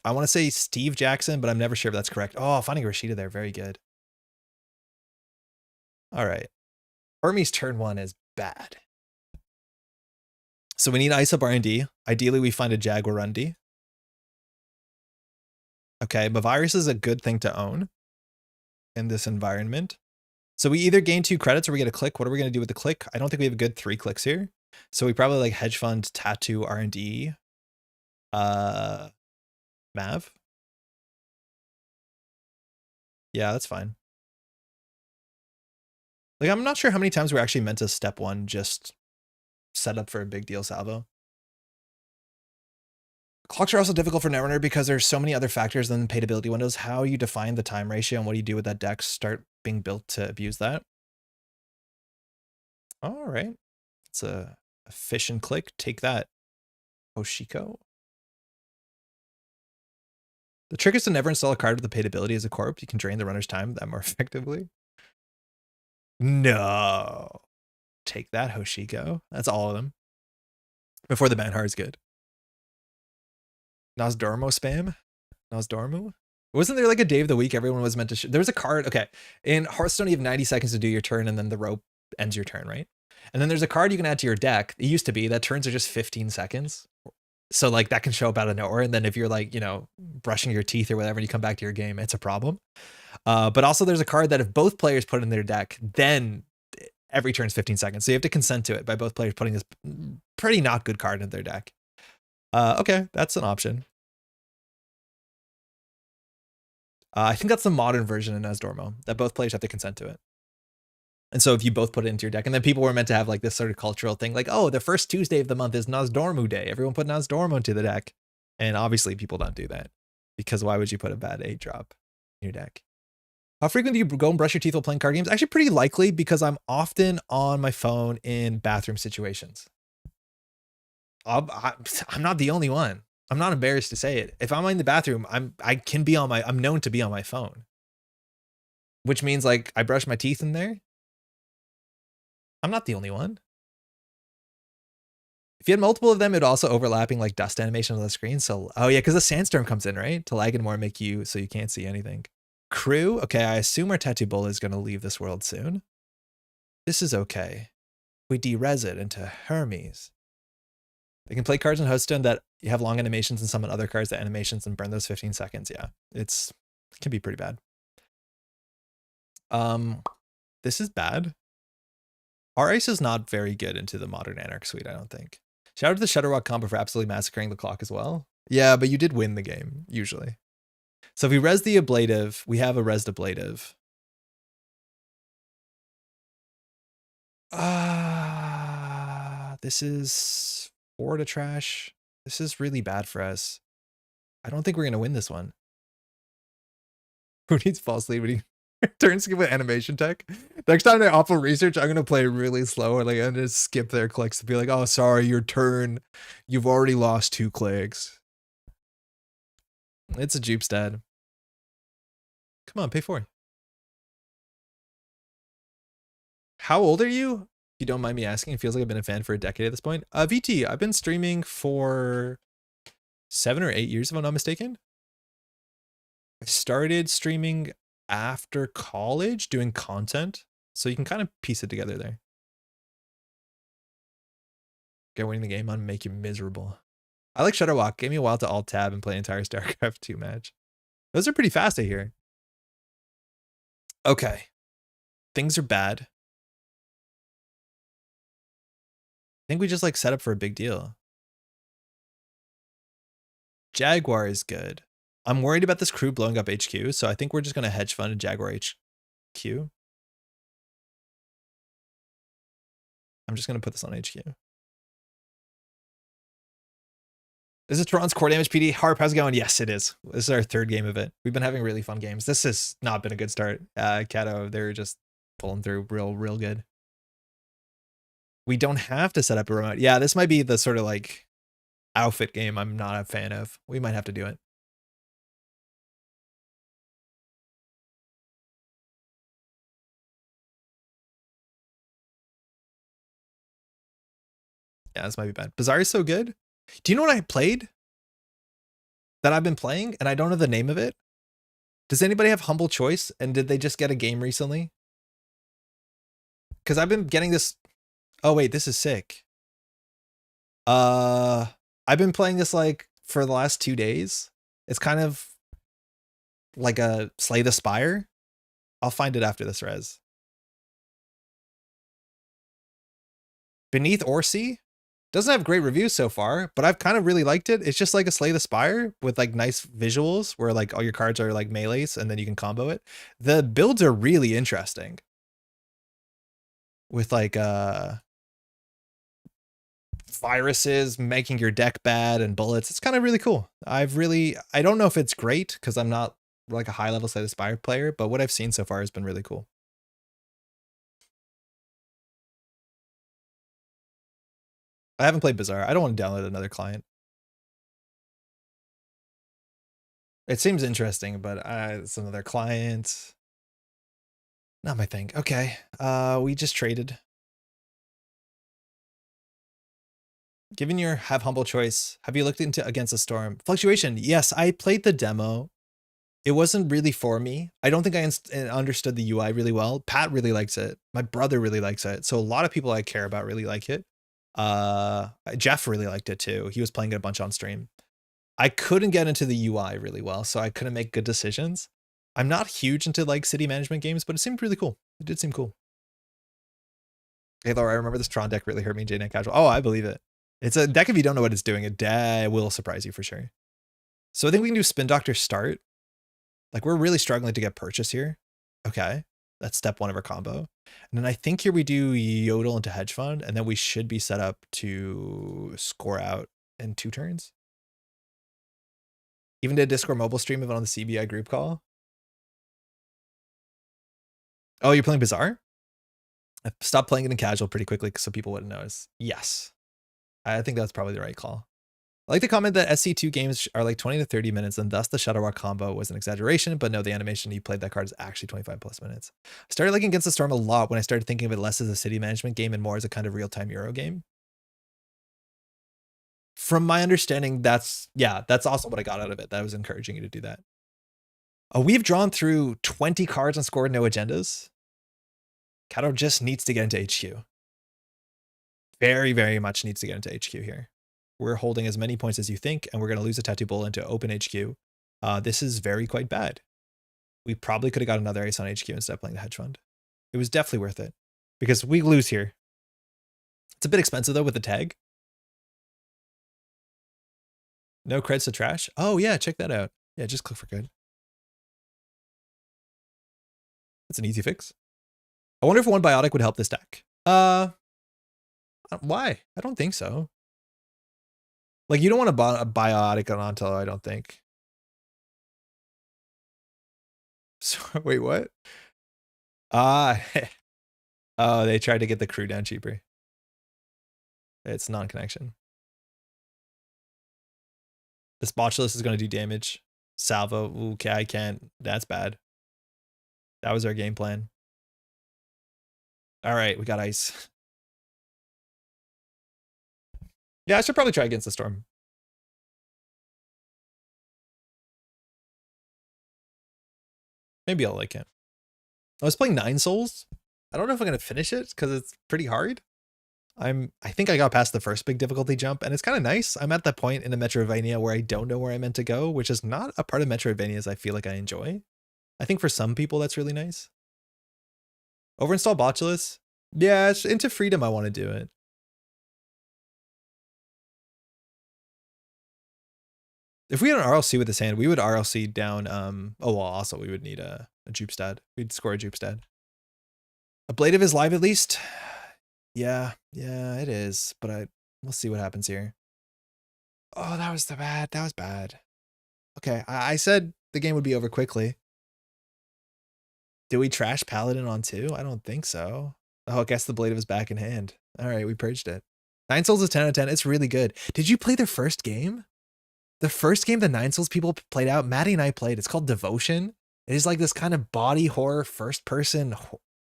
I want to say Steve Jackson, but I'm never sure if that's correct. Oh, finding Rashida there. Very good. All right. Hermes turn 1 is bad. So we need ice up R&D. Ideally, we find a Jaguarundi. Okay, but virus is a good thing to own in this environment. So we either gain 2 credits or we get a click. What are we going to do with the click? I don't think we have a good 3 clicks here. So we probably like Hedge Fund, Tattoo, R&D. Mav? Yeah, that's fine. Like, I'm not sure how many times we're actually meant to step 1 just set up for a big deal salvo. Clocks are also difficult for Netrunner because there's so many other factors than paid ability windows. How you define the time ratio and what do you do with that deck start being built to abuse that? All right. It's a fish and click. Take that, Oshiko. The trick is to never install a card with the paid ability as a corp. You can drain the runner's time that more effectively. No. Take that, Hoshiko. That's all of them. Before the Banhar is good. Nosdormo spam? Nosdormu? Wasn't there like a day of the week everyone was meant to there was a card, okay. In Hearthstone, you have 90 seconds to do your turn and then the rope ends your turn, right? And then there's a card you can add to your deck. It used to be that turns are just 15 seconds. So like that can show up out of nowhere. And then if you're like, you know, brushing your teeth or whatever, and you come back to your game, it's a problem. But also there's a card that if both players put in their deck, then every turn's 15 seconds. So you have to consent to it by both players putting this pretty not good card in their deck. Okay, that's an option. I think that's the modern version of Nosdormo, that both players have to consent to it. And so if you both put it into your deck, and then people were meant to have like this sort of cultural thing, like, oh, the first Tuesday of the month is Nosdormu Day. Everyone put Nosdormu into the deck. And obviously people don't do that, because why would you put a bad 8-drop in your deck? How frequently do you go and brush your teeth while playing card games? Actually pretty likely, because I'm often on my phone in bathroom situations. I'm not the only one. I'm not embarrassed to say it. If I'm in the bathroom, I'm known to be on my phone. Which means like I brush my teeth in there. I'm not the only one. If you had multiple of them, it'd also overlapping like dust animation on the screen. So, oh yeah, because the sandstorm comes in, right? To lag and more make you so you can't see anything. Crew, okay, I assume our tattoo bull is going to leave this world soon. This is okay. We de-res it into Hermes. They can play cards in Hearthstone that you have long animations and summon other cards that animations and burn those 15 seconds. Yeah, it can be pretty bad. This is bad. Our ice is not very good into the modern Anarch suite, I don't think. Shout out to the Shutterwalk combo for absolutely massacring the clock as well. Yeah, but you did win the game, usually. So if we res the ablative, we have a resed ablative. This is 4 to trash. This is really bad for us. I don't think we're going to win this one. Who needs false lead when he turn skip with animation tech? Next time I awful research, I'm going to play really slow and like I'm going to skip their clicks to be like, oh, sorry, your turn. You've already lost 2 clicks. It's a jupe stat. Come on, pay 4. How old are you? If you don't mind me asking, it feels like I've been a fan for a decade at this point. VT, I've been streaming for 7 or 8 years, if I'm not mistaken. I started streaming after college doing content. So you can kind of piece it together there. Get winning the game on make you miserable. I like Shutterwalk. Gave me a while to alt tab and play an entire StarCraft 2 match. Those are pretty fast, I hear. Okay. Things are bad. I think we just like set up for a big deal. Jaguar is good. I'm worried about this crew blowing up HQ, so I think we're just going to hedge fund a Jaguar HQ. I'm just going to put this on HQ. This is Toronto's core damage PD. Harp, how's it going? Yes, it is. This is our 3rd game of it. We've been having really fun games. This has not been a good start. Kato, they're just pulling through real good. We don't have to set up a remote. Yeah, this might be the sort of like outfit game I'm not a fan of. We might have to do it. Yeah, this might be bad. Bazaar is so good. Do you know what I played? That I've been playing and I don't know the name of it? Does anybody have Humble Choice? And did they just get a game recently? Because I've been getting this. Oh wait, this is sick. I've been playing this like for the last 2 days. It's kind of like a Slay the Spire. I'll find it after this res. Beneath Orsi doesn't have great reviews so far, but I've kind of really liked it. It's just like a Slay the Spire with like nice visuals where like all your cards are like melees and then you can combo it. The builds are really interesting. With like viruses making your deck bad and bullets. It's kind of really cool. I don't know if it's great because I'm not like a high level Slay the Spire player, but what I've seen so far has been really cool. I haven't played Bizarre. I don't want to download another client. It seems interesting, but it's another client. Not my thing. Okay. We just traded. Given your have humble choice, have you looked into Against the Storm? Fluctuation. Yes, I played the demo. It wasn't really for me. I don't think I understood the UI really well. Pat really likes it. My brother really likes it. So a lot of people I care about really like it. Jeff really liked it too. He was playing it a bunch on stream. I couldn't get into the UI really well, so I couldn't make good decisions. I'm not huge into like city management games, but it seemed really cool. It did seem cool. Hey Laura, I remember this Tron deck really hurt me in JNet Casual. Oh, I believe it. It's a deck if you don't know what it's doing. It will surprise you for sure. So I think we can do Spin Doctor start. Like we're really struggling to get purchase here. Okay, that's step one of our combo. And then I think here we do Yodel into Hedge Fund, and then we should be set up to score out in 2 turns. Even did a Discord mobile stream of it on the CBI group call. Oh, you're playing Bizarre? I stopped playing it in casual pretty quickly so people wouldn't notice. Yes. I think that's probably the right call. I like to comment that SC2 games are like 20 to 30 minutes, and thus the Shadowrock combo was an exaggeration, but no, the animation you played that card is actually 25 plus minutes. I started liking Against the Storm a lot when I started thinking of it less as a city management game and more as a kind of real-time Euro game. From my understanding, that's also what I got out of it. That was encouraging you to do that. We've drawn through 20 cards and scored no agendas. Kato just needs to get into HQ. Very, very much needs to get into HQ here. We're holding as many points as you think, and we're going to lose a Tattoo Bull into open HQ. This is quite bad. We probably could have got another ace on HQ instead of playing the hedge fund. It was definitely worth it because we lose here. It's a bit expensive though with the tag. No creds to trash. Oh yeah, check that out. Yeah, just click for good. That's an easy fix. I wonder if one biotic would help this deck. Why? I don't think so. Like you don't want a biotic on Onto, I don't think. So wait, what? Oh, they tried to get the crew down cheaper. It's non-connection. This Botulus is going to do damage. Salvo. Okay, I can't. That's bad. That was our game plan. All right, we got ice. Yeah, I should probably try Against the Storm. Maybe I'll like it. I was playing 9 Souls. I don't know if I'm going to finish it because it's pretty hard. I think I got past the first big difficulty jump, and it's kind of nice. I'm at that point in the Metroidvania where I don't know where I'm meant to go, which is not a part of Metroidvanias I feel like I enjoy. I think for some people that's really nice. Overinstall Botulus? Yeah, it's into Freedom I want to do it. If we had an RLC with this hand, we would RLC down, oh well, also we would need a Jupestad. We'd score a Jupestad. A Blade of his live at least? Yeah, it is, but we'll see what happens here. Oh, that was bad. That was bad. Okay, I said the game would be over quickly. Did we trash Paladin on 2? I don't think so. Oh, I guess the Blade of his back in hand. All right, we purged it. 9 Souls is 10 out of 10. It's really good. Did you play their first game? The first game the 9 Souls people played out, Maddie and I played. It's called Devotion. It is like this kind of body horror first person,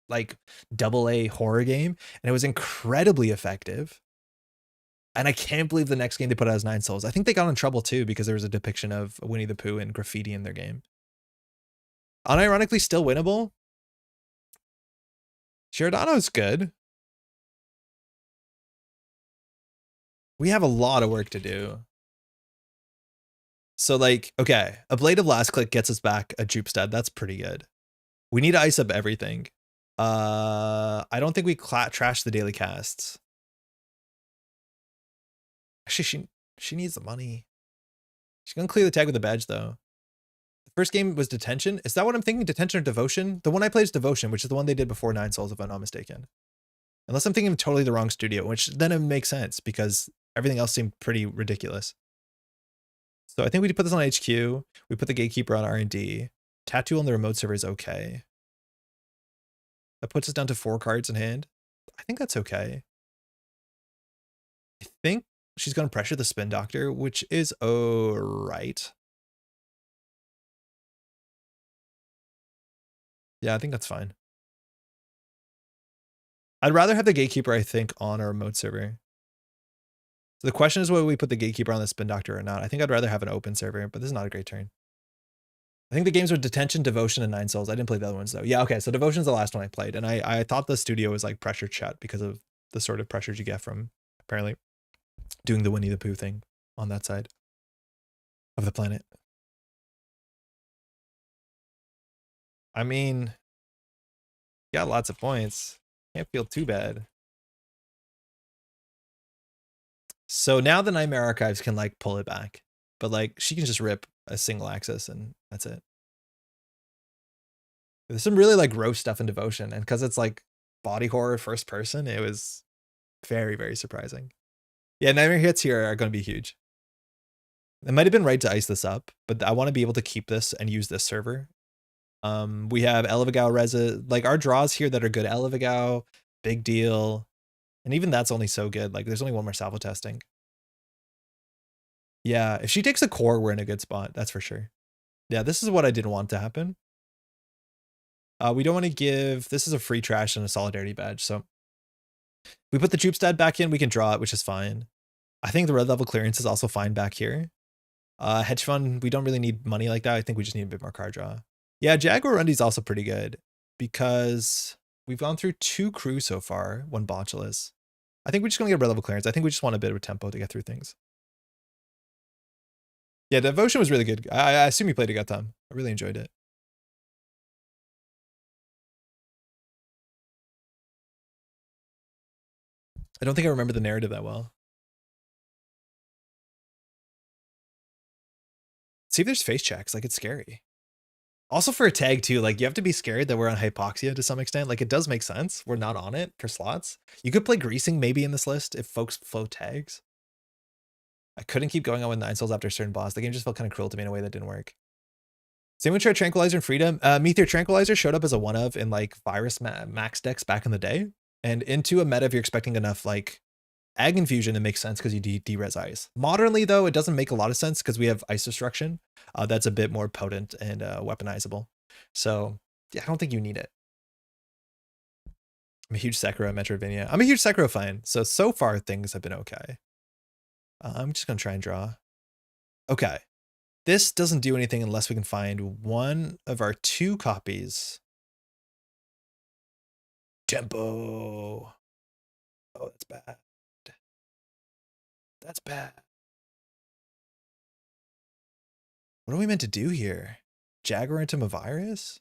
like AA horror game. And it was incredibly effective. And I can't believe the next game they put out is 9 Souls. I think they got in trouble too because there was a depiction of Winnie the Pooh and graffiti in their game. Unironically still winnable. Giordano's good. We have a lot of work to do. So like, okay, a Blade of Last Click gets us back a Jupestad. That's pretty good. We need to ice up everything. I don't think we trash the daily casts. Actually, she needs the money. She's gonna clear the tag with a badge though. The first game was Detention. Is that what I'm thinking? Detention or Devotion? The one I played is Devotion, which is the one they did before 9 Souls, if I'm not mistaken. Unless I'm thinking of totally the wrong studio, which then it makes sense because everything else seemed pretty ridiculous. So I think we put this on HQ. We put the Gatekeeper on R&D. Tattoo on the remote server is okay. That puts us down to 4 cards in hand. I think that's okay. I think she's going to pressure the Spin Doctor, which is alright. Yeah, I think that's fine. I'd rather have the Gatekeeper, I think, on a remote server. So the question is whether we put the Gatekeeper on the Spin Doctor or not. I think I'd rather have an open server, but this is not a great turn. I think the games were Detention, Devotion, and Nine Souls. I didn't play the other ones though. Yeah, okay, so Devotion's the last one I played, and I thought the studio was like pressure shut because of the sort of pressures you get from apparently doing the Winnie the Pooh thing on that side of the planet. I mean, got lots of points. Can't feel too bad. So now the Nightmare Archives can like pull it back, but like she can just rip a single access and that's it. There's some really like gross stuff in Devotion, and because it's like body horror first person, it was very, very surprising. Yeah, Nightmare hits here are going to be huge. It might have been right to ice this up, but I want to be able to keep this and use this server. We have Elevagao Reza, like our draws here that are good. Elevagao, Big Deal, and even that's only so good. Like there's only one more salvo testing. Yeah, if she takes a core, we're in a good spot. That's for sure. Yeah, this is what I didn't want to happen. We don't want to give, this is a free trash and a solidarity badge. So we put the Jupe stat back in, we can draw it, which is fine. I think the red level clearance is also fine back here. Hedge fund, we don't really need money like that. I think we just need a bit more card draw. Yeah, Jaguar Rundy is also pretty good because we've gone through 2 crew so far, 1 Botulus. I think we're just going to get red level clearance. I think we just want a bit of tempo to get through things. Yeah, Devotion was really good. I assume you played it Gatam. I really enjoyed it. I don't think I remember the narrative that well. See if there's face checks. Like, it's scary. Also for a tag too, like you have to be scared that we're on Hypoxia to some extent. Like it does make sense. We're not on it for slots. You could play Greasing maybe in this list if folks flow tags. I couldn't keep going on with 9 Souls after a certain boss. The game just felt kind of cruel to me in a way that didn't work. Same with Tranquilizer and Freedom. Meteor Tranquilizer showed up as a one of in like Virus Max decks back in the day. And into a meta if you're expecting enough like Ag Infusion, it makes sense because you de-res ice. Modernly though, it doesn't make a lot of sense because we have Ice Destruction. That's a bit more potent and weaponizable. So yeah, I don't think you need it. I'm a huge Sekiro Metroidvania. I'm a huge Sekiro fan. So far things have been okay. I'm just going to try and draw. Okay. This doesn't do anything unless we can find one of our 2 copies. Tempo. Oh, that's bad. That's bad. What are we meant to do here? Jaguar into Mavirus?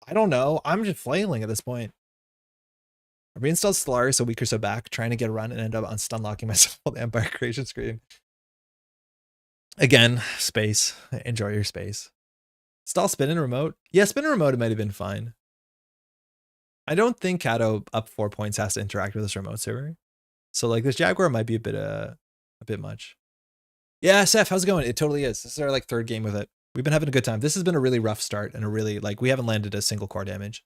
I don't know. I'm just flailing at this point. I reinstalled Stellaris a week or so back, trying to get a run and end up on stun locking myself on the Empire creation screen. Again, space. Enjoy your space. Stall spin in remote. Yeah, spin in remote, it might have been fine. I don't think Kato up 4 points has to interact with this remote server. So like this Jaguar might be a bit much. Yeah, Seth, how's it going? It totally is. This is our like 3rd game with it. We've been having a good time. This has been a really rough start and a really like we haven't landed a single core damage.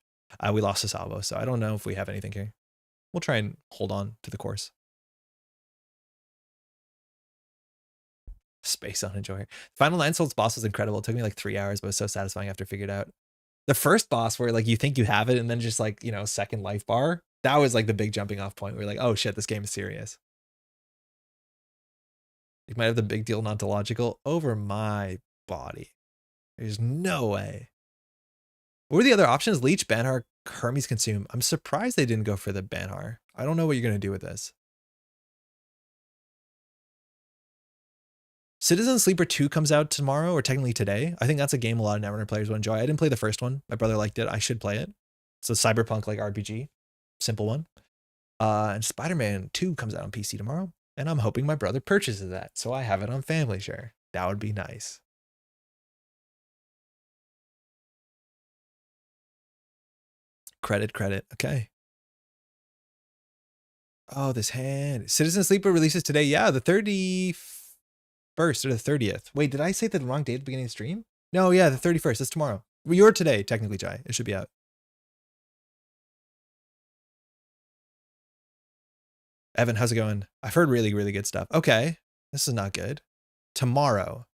We lost a salvo, so I don't know if we have anything here. We'll try and hold on to the course. Space on Enjoyer. Final 9 Souls boss was incredible. It took me like 3 hours, but it was so satisfying after I figured it out. The first boss where like you think you have it and then just like, you know, second life bar, that was like the big jumping off point where you're like, oh shit, this game is serious. You might have the Big Deal Nontological over my body. There's no way. What were the other options? Leech, Banhar, Hermes Consume. I'm surprised they didn't go for the Banhar. I don't know what you're going to do with this. Citizen Sleeper 2 comes out tomorrow, or technically today. I think that's a game a lot of Netrunner players will enjoy. I didn't play the first one. My brother liked it. I should play it. It's a cyberpunk like RPG. Simple one. And Spider-Man 2 comes out on PC tomorrow. And I'm hoping my brother purchases that, so I have it on family share. That would be nice. Credit. Okay. Oh, this hand. Citizen Sleeper releases today. Yeah, the 31st or the 30th. Wait, did I say the wrong date at the beginning of the stream? No, yeah, the 31st. It's tomorrow. Well, you're today, technically, Jai. It should be out. Evan, how's it going? I've heard really, really good stuff. Okay. This is not good. Tomorrow.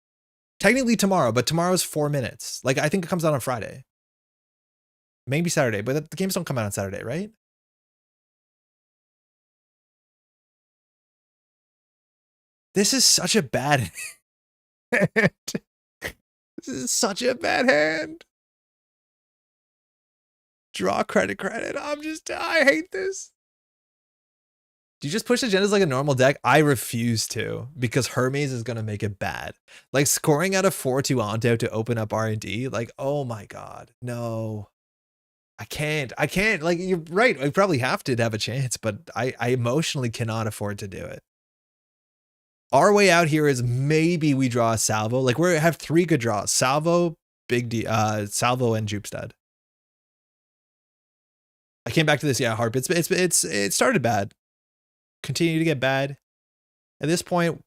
Technically tomorrow, but tomorrow's 4 minutes. Like, I think it comes out on Friday. Maybe Saturday, but the games don't come out on Saturday, right? This is such a bad hand. This is such a bad hand. Draw credit. I hate this. Do you just push agendas like a normal deck? I refuse to, because Hermes is going to make it bad. Like scoring out of 4-2 Onto to open up R&D. Like, oh my God, no. I can't. Like, you're right. I probably have to have a chance, but I emotionally cannot afford to do it. Our way out here is maybe we draw a Salvo. Like we have 3 good draws. Salvo, Salvo, and Jupstad. I came back to this. Yeah, Harp. It started bad. Continue to get bad. At this point,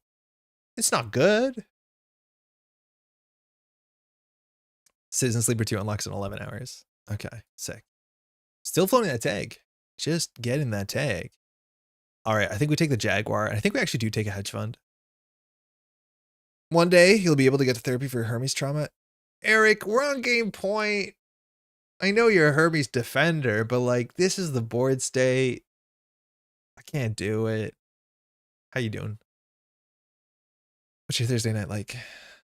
it's not good. Citizen Sleeper 2 unlocks in 11 hours. Okay, sick. Still floating that tag. Just getting that tag. All right, I think we take the Jaguar, and I think we actually do take a hedge fund. One day, you'll be able to get to therapy for your Hermes trauma. Eric, we're on game point. I know you're a Hermes defender, but like, this is the board state. I can't do it. How you doing? What's your Thursday night like?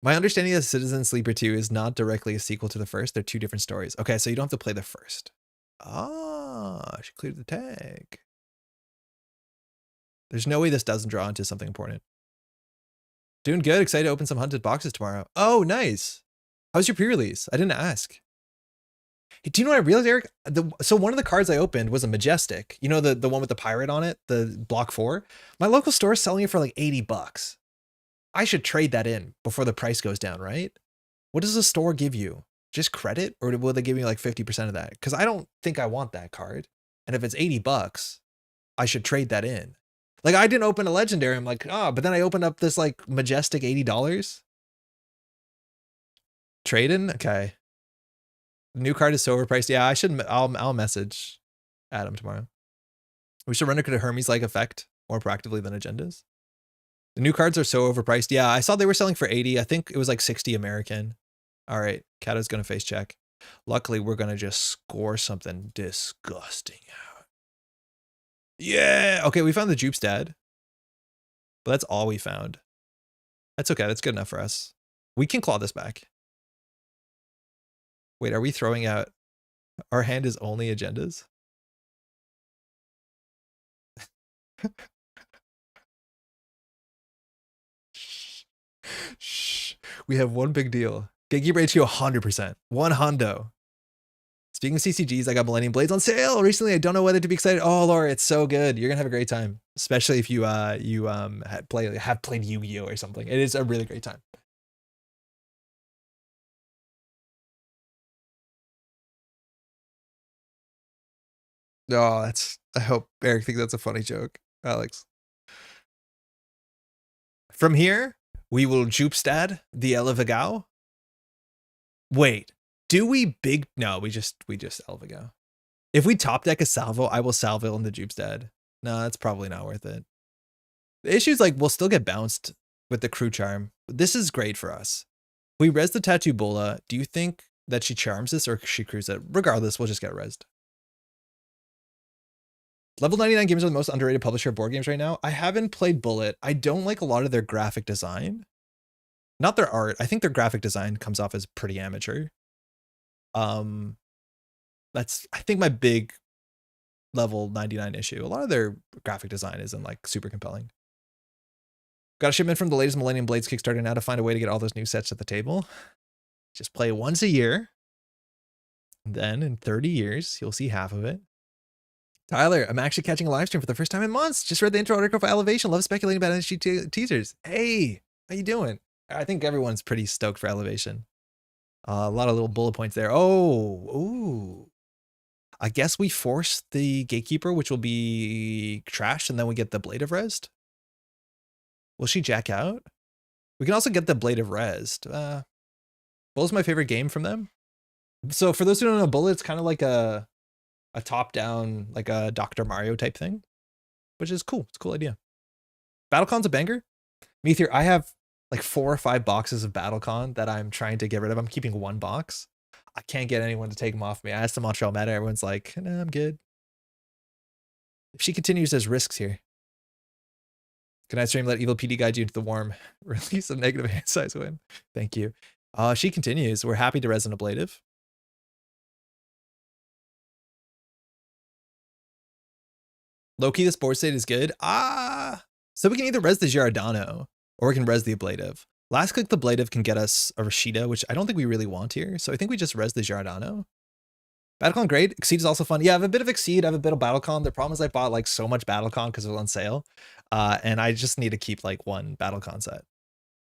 My understanding of Citizen Sleeper 2 is not directly a sequel to the first. They're 2 different stories. Okay, so you don't have to play the first. Ah, she cleared the tag. There's no way this doesn't draw into something important. Doing good. Excited to open some hunted boxes tomorrow. Oh, nice. How's your pre-release? I didn't ask. Hey, do you know what I realized, Eric? So one of the cards I opened was a Majestic. You know, the one with the pirate on it, the block 4. My local store is selling it for like $80. I should trade that in before the price goes down, right? What does the store give you? Just credit, or will they give me like 50% of that? Because I don't think I want that card. And if it's $80, I should trade that in. Like, I didn't open a legendary. I'm like, oh, but then I opened up this like Majestic $80. Trade in? Okay. The new card is so overpriced. Yeah, I should. I'll message Adam tomorrow. We should run it to Hermes-like effect more proactively than agendas. The new cards are so overpriced. Yeah, I saw they were selling for 80. I think it was like 60 American. All right, Kato's gonna face check. Luckily, we're gonna just score something disgusting out. Yeah. Okay, we found the Jupstad, but that's all we found. That's okay. That's good enough for us. We can claw this back. Wait, are we throwing out? Our hand is only agendas? Shh. We have one big deal. Gatekeeper HQ 100%. One hundo. Speaking of CCGs, I got Millennium Blades on sale recently. I don't know whether to be excited. Oh, Laura, it's so good. You're gonna have a great time, especially if you have played Yu-Gi-Oh or something. It is a really great time. Oh, I hope Eric thinks that's a funny joke, Alex. From here, we will Jupstad the Elevagao. Wait, do we big? No, we just Elevagao. If we top deck a Salvo, I will Salvo on the Jupstad. No, that's probably not worth it. The issue is like we'll still get bounced with the Crew Charm. This is great for us. We res the Tattoo Bola. Do you think that she charms this or she crews it? Regardless, we'll just get resed. Level 99 Games are the most underrated publisher of board games right now. I haven't played Bullet. I don't like a lot of their graphic design. Not their art. I think their graphic design comes off as pretty amateur. That's, I think, my big level 99 issue. A lot of their graphic design isn't like super compelling. Got a shipment from the latest Millennium Blades Kickstarter now to find a way to get all those new sets at the table. Just play once a year. Then in 30 years, you'll see half of it. Tyler, I'm actually catching a live stream for the first time in months. Just read the intro article for Elevation. Love speculating about NSG teasers. Hey, how you doing? I think everyone's pretty stoked for Elevation. A lot of little bullet points there. Oh, ooh. I guess we force the Gatekeeper, which will be trashed, and then we get the Blade of Rest. Will she jack out? We can also get the Blade of Rest. Bullet's my favorite game from them. So for those who don't know, Bullet, it's kind of like a top-down, like a Dr. Mario type thing, which is cool. It's a cool idea. BattleCon's a banger. Meteor, I have like 4 or 5 boxes of BattleCon that I'm trying to get rid of. I'm keeping 1 box. I can't get anyone to take them off me. I asked the Montreal Meta. Everyone's like, nah, I'm good. If she continues, there's risks here. Can I stream let Evil PD guide you into the warm? Release a negative hand size win. Thank you. She continues. We're happy to res an ablative. Low-key, this board state is good. So we can either res the Giordano or we can res the ablative. Last click the ablative can get us a Rashida, which I don't think we really want here. So I think we just res the Giordano. BattleCon great. Exceed is also fun. Yeah, I have a bit of Exceed. I have a bit of BattleCon. The problem is I bought like so much BattleCon because it was on sale. And I just need to keep like 1 BattleCon set.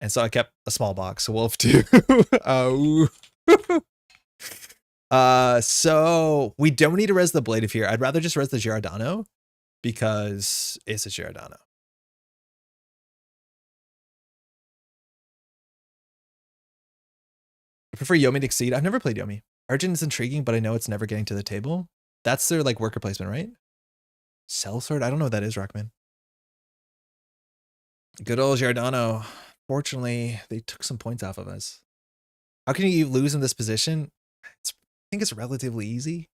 And so I kept a small box. So we'll have 2. So we don't need to res the ablative here. I'd rather just res the Giordano because it's a Giordano. I prefer Yomi to Exceed. I've never played Yomi. Argent is intriguing, but I know it's never getting to the table. That's their like worker placement, right? Sellsword? I don't know what that is, Rockman. Good old Giordano. Fortunately, they took some points off of us. How can you lose in this position? I think it's relatively easy.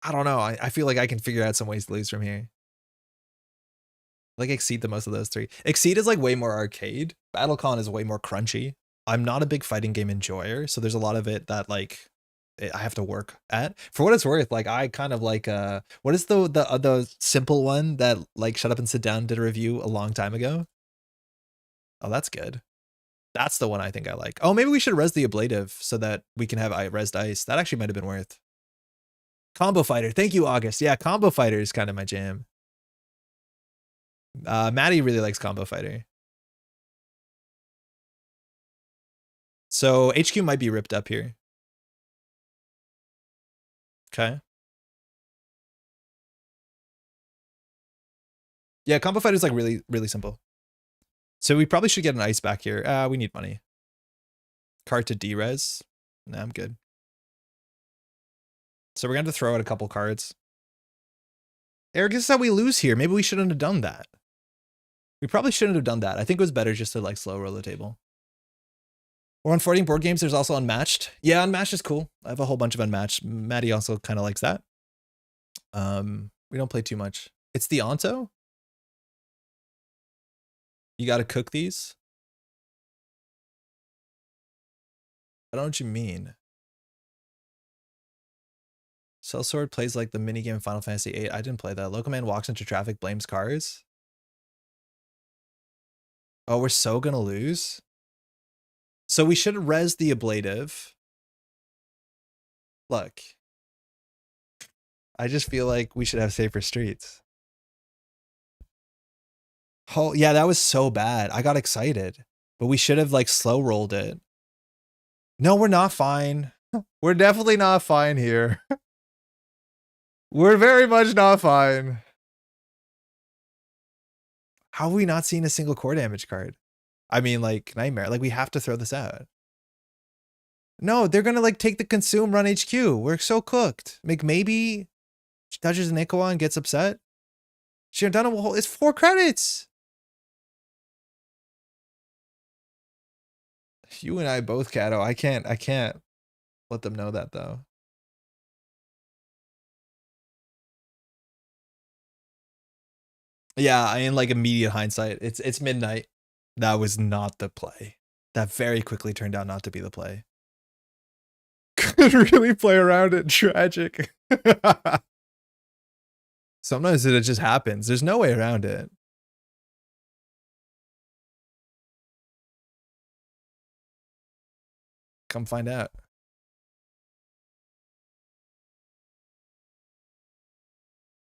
I don't know. I feel like I can figure out some ways to lose from here. Like Exceed the most of those 3. Exceed is like way more arcade. BattleCon is way more crunchy. I'm not a big fighting game enjoyer, so there's a lot of it that like I have to work at. For what it's worth, like I kind of like what is the simple one that like Shut Up and Sit Down did a review a long time ago? Oh, that's good. That's the one I think I like. Oh, maybe we should res the ablative so that we can have resed ice. That actually might have been worth. Combo Fighter. Thank you, August. Yeah, Combo Fighter is kind of my jam. Maddie really likes Combo Fighter. So HQ might be ripped up here. Okay. Yeah, Combo Fighter is like really, really simple. So we probably should get an ice back here. We need money. Card to D-res. Nah, I'm good. So we're going to throw out a couple cards. Eric, this is how we lose here. Maybe we shouldn't have done that. We probably shouldn't have done that. I think it was better just to like slow roll the table. We're on 14 board games. There's also Unmatched. Yeah, Unmatched is cool. I have a whole bunch of Unmatched. Maddie also kind of likes that. We don't play too much. It's the Onto. You got to cook these. I don't know what you mean. Sellsword plays like the minigame in Final Fantasy VIII. I didn't play that. Locoman walks into traffic, blames cars. Oh, we're so gonna lose. So we should res the ablative. Look. I just feel like we should have safer streets. Oh, yeah, that was so bad. I got excited. But we should have like slow rolled it. No, we're not fine. We're definitely not fine here. We're very much not fine. How have we not seen a single core damage card? I mean, like, Nightmare. Like, we have to throw this out. No, they're gonna, like, take the consume, run HQ. We're so cooked. Like, maybe she touches an Ikawa and gets upset. Giordano will hold. It's 4 credits! You and I both, Kato. I can't let them know that, though. Yeah, in like immediate hindsight, it's midnight. That was not the play. That very quickly turned out not to be the play. Could really play around it. Tragic. Sometimes it just happens. There's no way around it. Come find out.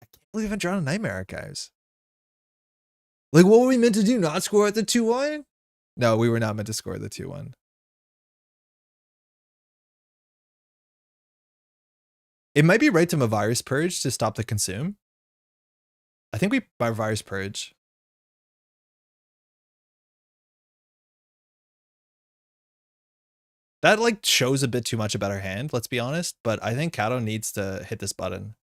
I can't believe I drawn a Nightmare Archives. Like, what were we meant to do? Not score at the 2-1? No, we were not meant to score the 2-1. It might be right to Virus Purge to stop the consume. I think we buy Virus Purge. That like shows a bit too much about our hand, let's be honest, but I think Kato needs to hit this button.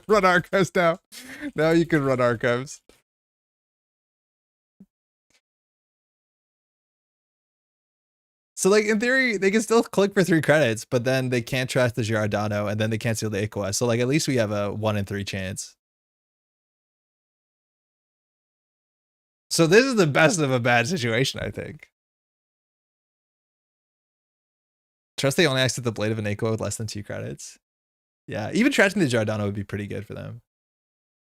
Run archives now. Now you can run archives. So like in theory, they can still click for 3 credits, but then they can't trash the Giordano and then they can't steal the Aqua. So like at least we have a 1 in 3 chance. So this is the best of a bad situation, I think. Trust they only accept the Blade of an Aqua with less than 2 credits. Yeah, even trashing the Giordano would be pretty good for them.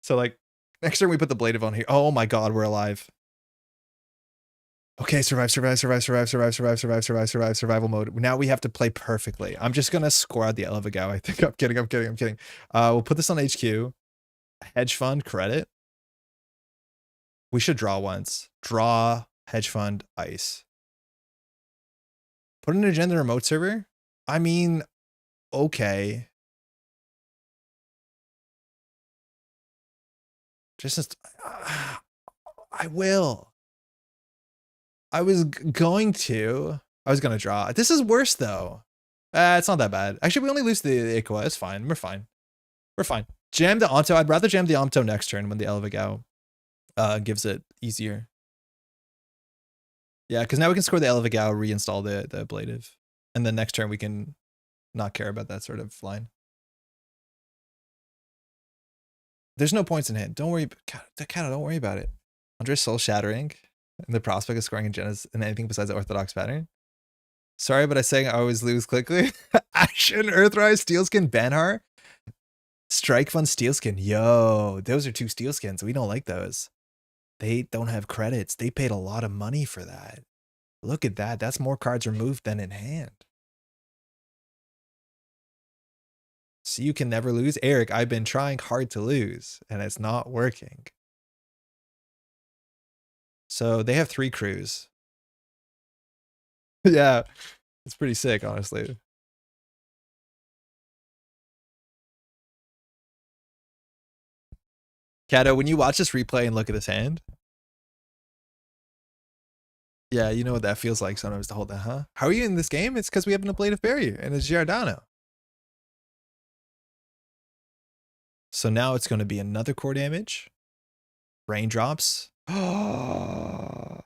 So like next turn we put the Blade of on here. Oh my god, we're alive. Okay, survival mode. Now we have to play perfectly. I'm just gonna score out the Elevago. I think I'm kidding. We'll put this on HQ. Hedge fund credit. We should draw once. Draw, hedge fund, ice. Put an agenda remote server? I mean, okay. Just I will. I was going to draw. This is worse though. It's not that bad. Actually, we only lose the Aqua. It's fine. We're fine. Jam the Onto. I'd rather jam the Onto next turn when the Elevago gives it easier. Yeah, because now we can score the Elevago, reinstall the ablative. And then next turn we can not care about that sort of line. There's no points in hand. Don't worry. Kato, don't worry about it. Andre's soul shattering. And the prospect of scoring agendas in anything besides the orthodox pattern. Sorry, but I say I always lose quickly. Action, Earthrise, Steelskin, Banhar. Strike Fund, Steelskin. Yo, those are 2 Steelskins. We don't like those. They don't have credits. They paid a lot of money for that. Look at that. That's more cards removed than in hand. So you can never lose. Eric, I've been trying hard to lose, and it's not working. So they have 3 crews. Yeah, it's pretty sick, honestly. Kato, when you watch this replay and look at his hand, yeah, you know what that feels like sometimes to hold that, huh? How are you in this game? It's because we have an ablative barrier and a Giordano. So now it's going to be another core damage. Raindrops. Oh.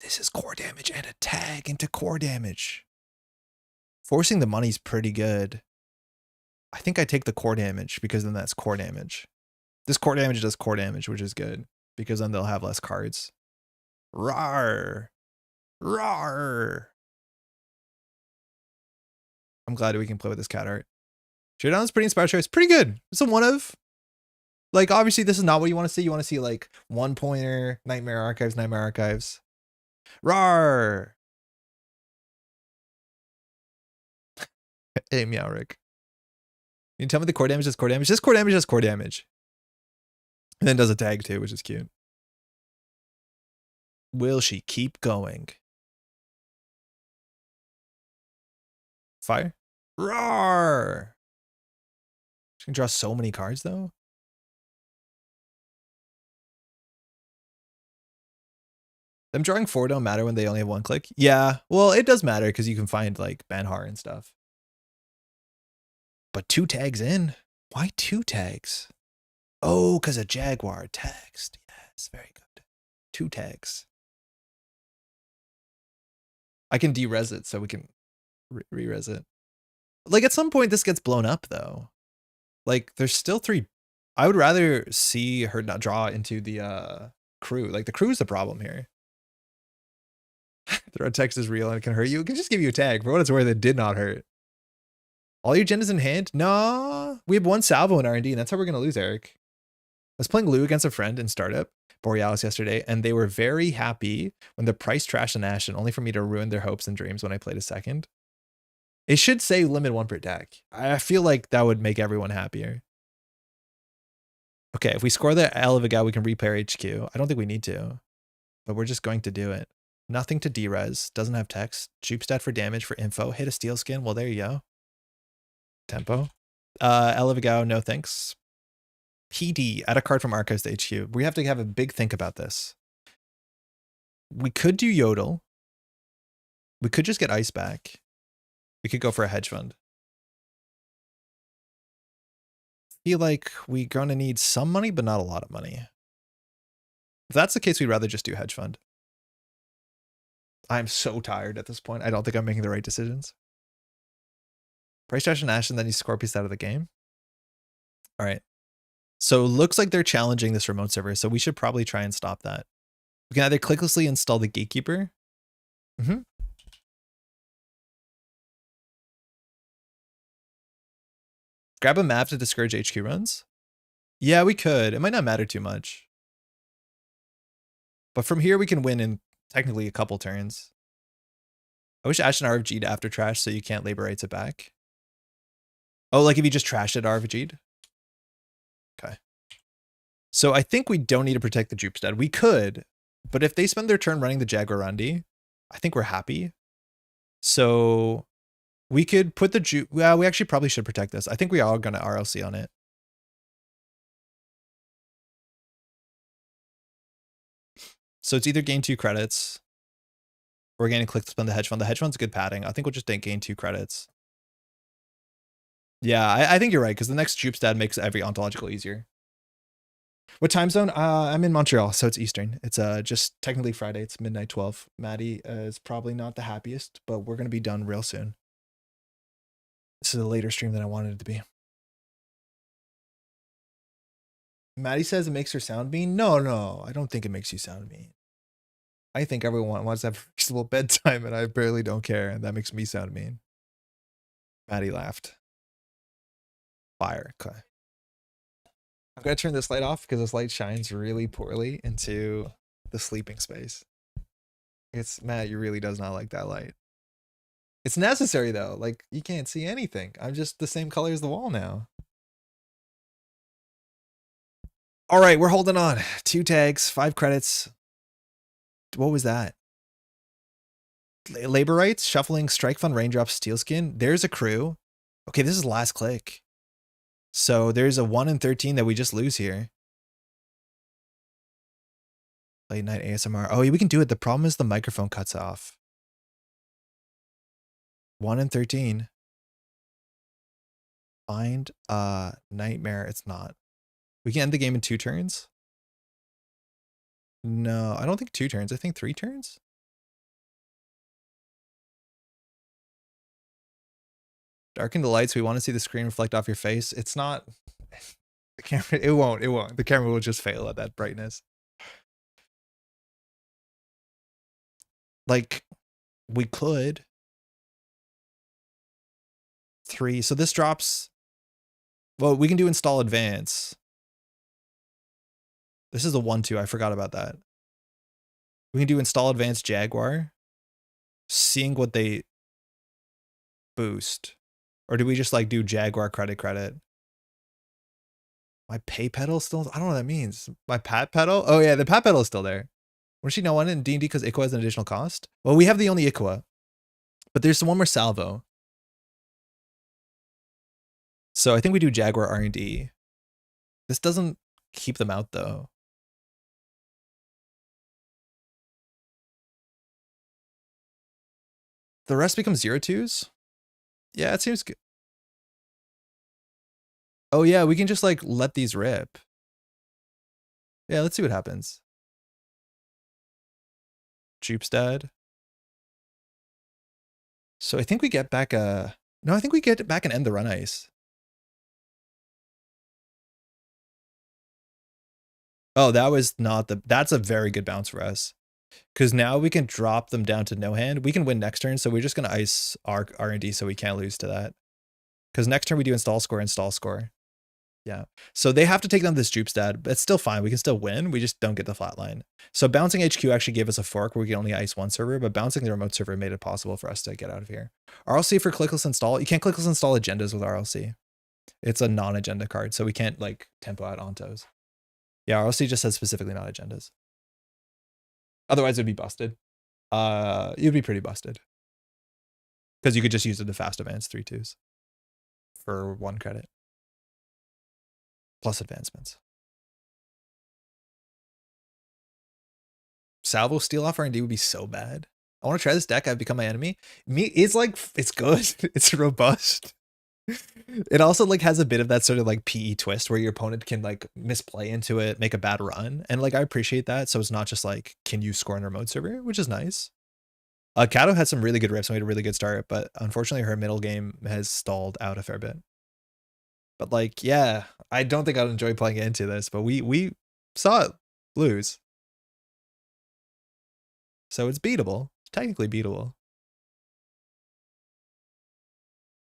This is core damage and a tag into core damage. Forcing the money's pretty good. I think I take the core damage because then that's core damage. This core damage does core damage, which is good because then they'll have less cards. Rawr. Rawr. I'm glad we can play with this cat art. Giordano's pretty inspired choice. Pretty good. It's a 1 of. Like, obviously, this is not what you want to see. You want to see, like, 1-pointer, Nightmare Archives. Rawr! Hey, meow, Rick. You can tell me the core damage does core damage. This core damage does core damage. And then does a tag, too, which is cute. Will she keep going? Fire? Rawr! She can draw so many cards, though. Them drawing 4 don't matter when they only have 1 click. Yeah, well, it does matter because you can find like Banhar and stuff. But 2 tags in? Why 2 tags? Oh, because a Jaguar text. Yes, very good. 2 tags. I can de-res it so we can re-res it. Like at some point this gets blown up though. Like there's still 3. I would rather see her not draw into the crew. Like the crew is the problem here. Throw text is real and it can hurt you. It can just give you a tag. For what it's worth, it did not hurt. All your agendas in hand? No. We have 1 salvo in R&D, and that's how we're going to lose, Eric. I was playing Lou against a friend in Startup, Borealis, yesterday, and they were very happy when the price trashed an Ashen, only for me to ruin their hopes and dreams when I played a second. It should say limit 1 per deck. I feel like that would make everyone happier. Okay, if we score the Elevago, we can replay our HQ. I don't think we need to, but we're just going to do it. Nothing to de-res. Doesn't have text. Jupestat for damage for info. Hit a steel skin. Well, there you go. Tempo. Elevago, no thanks. PD. Add a card from Archives to HQ. We have to have a big think about this. We could do Yodel. We could just get ice back. We could go for a hedge fund. Feel like we're gonna need some money, but not a lot of money. If that's the case, we'd rather just do hedge fund. I'm so tired at this point. I don't think I'm making the right decisions. Price trash and Ash, and then you Scorpius out of the game. All right. So looks like they're challenging this remote server, so we should probably try and stop that. We can either clicklessly install the gatekeeper. Grab a map to discourage HQ runs. Yeah, we could. It might not matter too much. But from here, we can win in technically a couple turns. I wish Ash and RFG'd after trash so you can't labor rights it back. Oh, like if you just trashed it RFG'd? Okay. So I think we don't need to protect the Jupstead. We could, but if they spend their turn running the Jaguarundi, I think we're happy. So we could put the well, we actually probably should protect this. I think we are going to RLC on it. So it's either gain 2 credits or gaining click to spend the hedge fund. The hedge fund's good padding. I think we'll just gain 2 credits. Yeah, I think you're right, because the next Jupstead makes every ontological easier. What time zone? I'm in Montreal, so it's Eastern. It's just technically Friday. It's midnight 12. Maddie is probably not the happiest, but we're going to be done real soon. This is a later stream than I wanted it to be. Maddie says it makes her sound mean. No, I don't think it makes you sound mean. I think everyone wants to have a reasonable bedtime, and I barely don't care, and that makes me sound mean. Maddie laughed. Fire. Okay. I'm going to turn this light off because this light shines really poorly into the sleeping space. It's Matt, you really does not like that light. It's necessary though. Like you can't see anything. I'm just the same color as the wall now. All right, we're holding on. 2 tags, 5 credits. What was that? Labor rights, shuffling, strike fund, raindrops, steel skin. There's a crew. Okay, this is last click. So there's a 1 in 13 that we just lose here. Late night ASMR. Oh, yeah, we can do it. The problem is the microphone cuts off. 1 in 13. Find a nightmare. It's not. We can end the game in 2 turns. No, I don't think 2 turns. I think 3 turns. Darken the lights. We want to see the screen reflect off your face. It's not. The camera. It won't. The camera will just fail at that brightness. Like, we could. 3. So this drops. Well, we can do install advance. This is a 1-2. I forgot about that. We can do install advance Jaguar. Seeing what they boost. Or do we just like do Jaguar credit? My pay pedal still? I don't know what that means. My pat pedal? Oh yeah, the pat pedal is still there. Wouldn't she know one in D&D because Iqua has an additional cost? Well, we have the only Iqua. But there's one more salvo. So I think we do Jaguar R&D. This doesn't keep them out though. The rest becomes 0-2s? Yeah, it seems good. Oh yeah, we can just like let these rip. Yeah, let's see what happens. Jupstead. So I think we get back a... No, I think we get back and end the run ice. Oh, that was not the... That's a very good bounce for us. Because now we can drop them down to no hand. We can win next turn, so we're just going to ice our R&D so we can't lose to that. Because next turn we do install score. Yeah. So they have to take down this Jupstead, but it's still fine. We can still win. We just don't get the flat line. So bouncing HQ actually gave us a fork where we can only ice 1 server, but bouncing the remote server made it possible for us to get out of here. RLC for clickless install. You can't clickless install agendas with RLC. It's a non-agenda card, so we can't like tempo out ontos. Yeah, RLC just says specifically not agendas. Otherwise it'd be busted. You'd be pretty busted. Because you could just use it to fast advance 3-2s for 1 credit. Plus advancements. Salvo steal off R&D would be so bad. I want to try this deck. I've become my enemy. It's like, it's good. It's robust. It also like has a bit of that sort of like PE twist where your opponent can like misplay into it, make a bad run. And like, I appreciate that. So it's not just like, can you score on a remote server, which is nice. Kato had some really good rips and made a really good start, but unfortunately her middle game has stalled out a fair bit. But like, yeah, I don't think I'd enjoy playing into this, but we saw it lose. So it's beatable. It's technically beatable.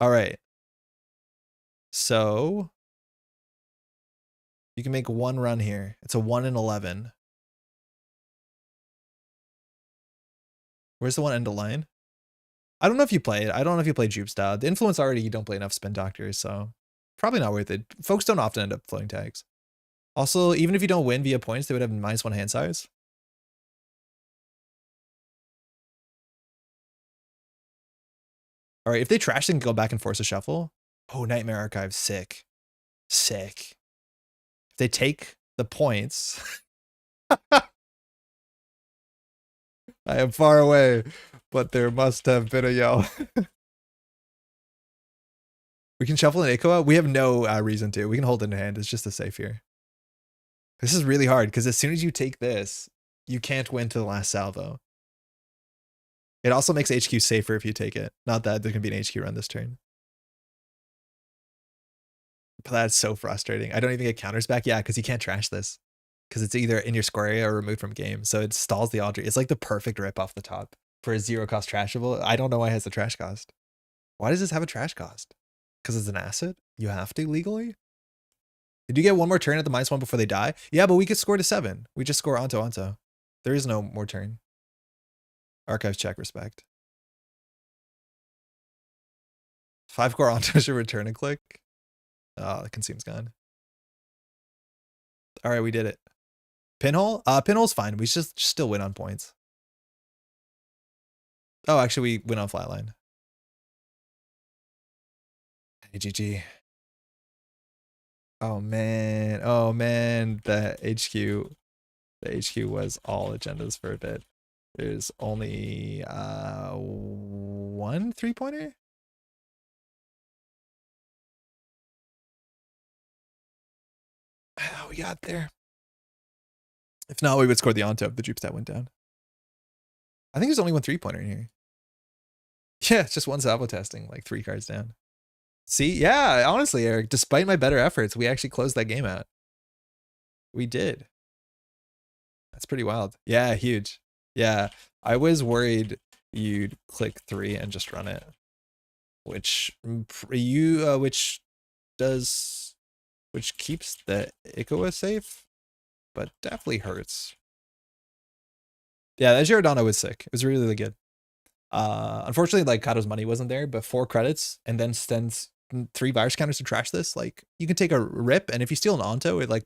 All right. So you can make one run here. It's a 1 in 11. Where's the one end of line? I don't know if you play it. I don't know if you play Jupe style. The influence already, you don't play enough spin doctors, so probably not worth it. Folks don't often end up floating tags. Also, even if you don't win via points, they would have -1 hand size. All right, if they trash, they can go back and force a shuffle. Oh, Nightmare Archive, sick. Sick. If they take the points. I am far away, but there must have been a yell. We can shuffle an Ikoa. We have no reason to. We can hold it in hand. It's just a safe here. This is really hard because as soon as you take this, you can't win to the last salvo. It also makes HQ safer if you take it. Not that there can be an HQ run this turn. But that's so frustrating. I don't even get counters back. Yeah, because you can't trash this. Because it's either in your square area or removed from game. So it stalls the Audrey. It's like the perfect rip off the top for a 0 cost trashable. I don't know why it has a trash cost. Why does this have a trash cost? Because it's an asset? You have to legally? Did you get one more turn at the -1 before they die? Yeah, but we could score to 7. We just score onto. There is no more turn. Archives check, respect. 5 core onto should return a click. Oh, the consume's gone. All right, we did it. Pinhole? Pinhole's fine. We just still win on points. Oh, actually, we win on flatline. Hey, GG. Oh man. Oh man. The HQ was all agendas for a bit. There's only 1 3-pointer. Oh, we got there. If not, we would score the onto if the jupe stat went down. I think there's only 1 3-pointer in here. Yeah, it's just 1 salvo testing, like 3 cards down. See, yeah, honestly, Eric, despite my better efforts, we actually closed that game out. We did. That's pretty wild. Yeah, huge. Yeah, I was worried you'd click 3 and just run it, which keeps the Ikoa safe, but definitely hurts. Yeah, that Giordano was sick. It was really, really good. Unfortunately, like Kato's money wasn't there, but 4 credits and then sends 3 virus counters to trash this. Like you can take a rip, and if you steal an onto, it like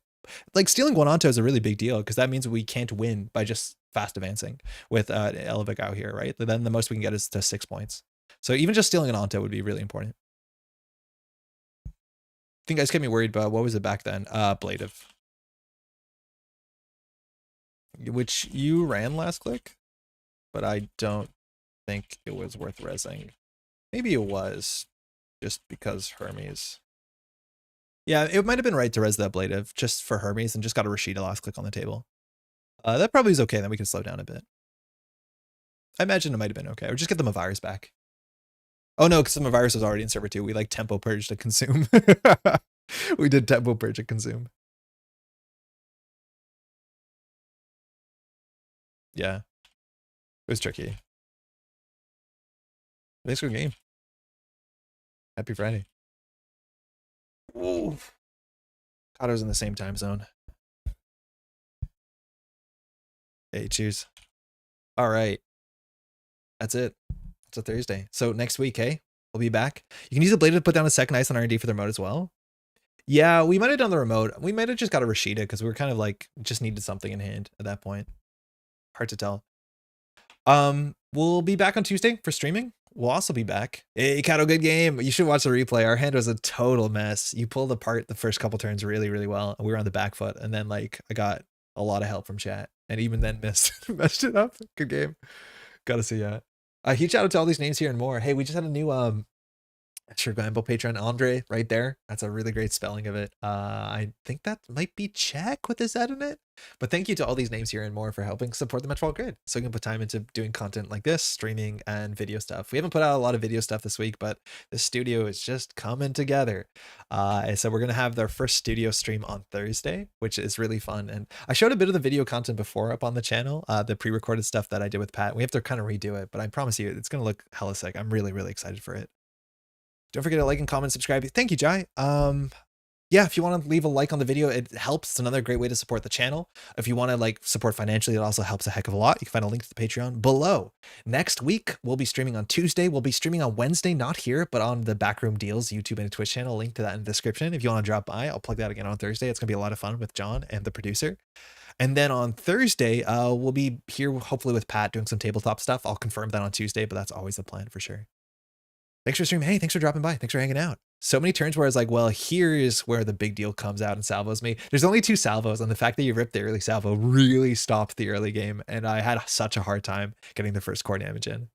stealing 1 onto is a really big deal because that means we can't win by just fast advancing with Elvic out here, right? Then the most we can get is to 6 points. So even just stealing an onto would be really important. I think guys kept me worried, but what was it back then? Ablative. Which you ran last click, but I don't think it was worth resing. Maybe it was, just because Hermes. Yeah, it might have been right to res the ablative just for Hermes and just got a Rashida last click on the table. That probably is okay, then we can slow down a bit. I imagine it might have been okay. Or just get the Mavirus back. Oh no, because the Mavirus was already in server 2. We like tempo purge to consume. We did tempo purge to consume. Yeah. It was tricky. Thanks for the game. Happy Friday. Ooh. Kato's in the same time zone. Hey, cheers. All right. That's it. It's a Thursday. So next week, hey, we'll be back. You can use the blade to put down a second ice on R&D for the remote as well. Yeah, we might have done the remote. We might have just got a Rashida because we were kind of like just needed something in hand at that point. Hard to tell. We'll be back on Tuesday for streaming. We'll also be back. Hey, Kato, good game. You should watch the replay. Our hand was a total mess. You pulled apart the first couple turns really, really well. We were on the back foot, and then like I got a lot of help from chat. and even then missed messed it up. Good game. Gotta see that. Huge shout out to all these names here and more. Hey, we just had a new Sure Gamble patron Andre right there. That's a really great spelling of it. I think that might be Czech with his Z in it. But thank you to all these names here and more for helping support the Metropole Grid. So we can put time into doing content like this, streaming and video stuff. We haven't put out a lot of video stuff this week, but the studio is just coming together. And so we're gonna have our first studio stream on Thursday, which is really fun. And I showed a bit of the video content before up on the channel, the pre-recorded stuff that I did with Pat. We have to kind of redo it, but I promise you it's gonna look hella sick. I'm really, really excited for it. Don't forget to like and comment, subscribe. Thank you, Jai. Yeah, if you want to leave a like on the video, it helps. It's another great way to support the channel. If you want to like support financially, it also helps a heck of a lot. You can find a link to the Patreon below. Next week, we'll be streaming on Tuesday. We'll be streaming on Wednesday, not here, but on the Backroom Deals YouTube and Twitch channel. Link to that in the description. If you want to drop by, I'll plug that again on Thursday. It's going to be a lot of fun with John and the producer. And then on Thursday, we'll be here hopefully with Pat doing some tabletop stuff. I'll confirm that on Tuesday, but that's always the plan for sure. Thanks for streaming. Hey, thanks for dropping by. Thanks for hanging out. So many turns where I was like, well, here's where the big deal comes out and salvos me. There's only 2 salvos, and the fact that you ripped the early salvo really stopped the early game, and I had such a hard time getting the first core damage in.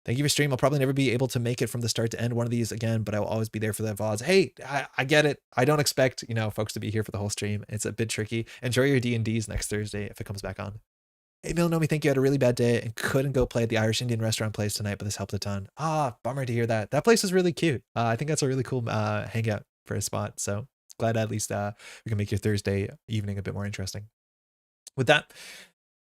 Thank you for stream. I'll probably never be able to make it from the start to end one of these again, but I will always be there for the VODs. Hey, I get it. I don't expect, folks to be here for the whole stream. It's a bit tricky. Enjoy your D&Ds next Thursday if it comes back on. Hey, Milanomi, thank you. I had a really bad day and couldn't go play at the Irish Indian restaurant place tonight, but this helped a ton. Bummer to hear that. That place is really cute. I think that's a really cool hangout for a spot. So glad at least we can make your Thursday evening a bit more interesting. With that,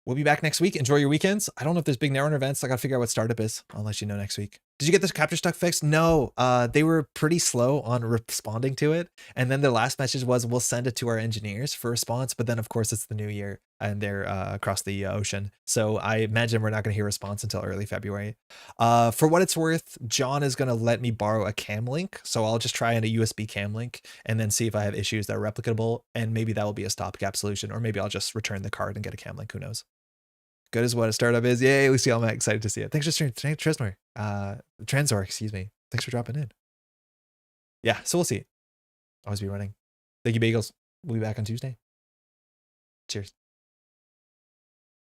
we'll be back next week. Enjoy your weekends. I don't know if there's big Netrunner events. I got to figure out what startup is. I'll let you know next week. Did you get this capture stuck fixed? No, they were pretty slow on responding to it. And then their last message was, we'll send it to our engineers for response. But then of course it's the new year and they're across the ocean. So I imagine we're not going to hear a response until early February. For what it's worth, John is going to let me borrow a cam link. So I'll just try in a USB cam link and then see if I have issues that are replicable. And maybe that will be a stopgap solution, or maybe I'll just return the card and get a cam link. Who knows? Good as what a startup is. Yay, Lucy, I'm excited to see it. Thanks for streaming. Transor, excuse me. Thanks for dropping in. Yeah, so we'll see. Always be running. Thank you, Bagels. We'll be back on Tuesday. Cheers.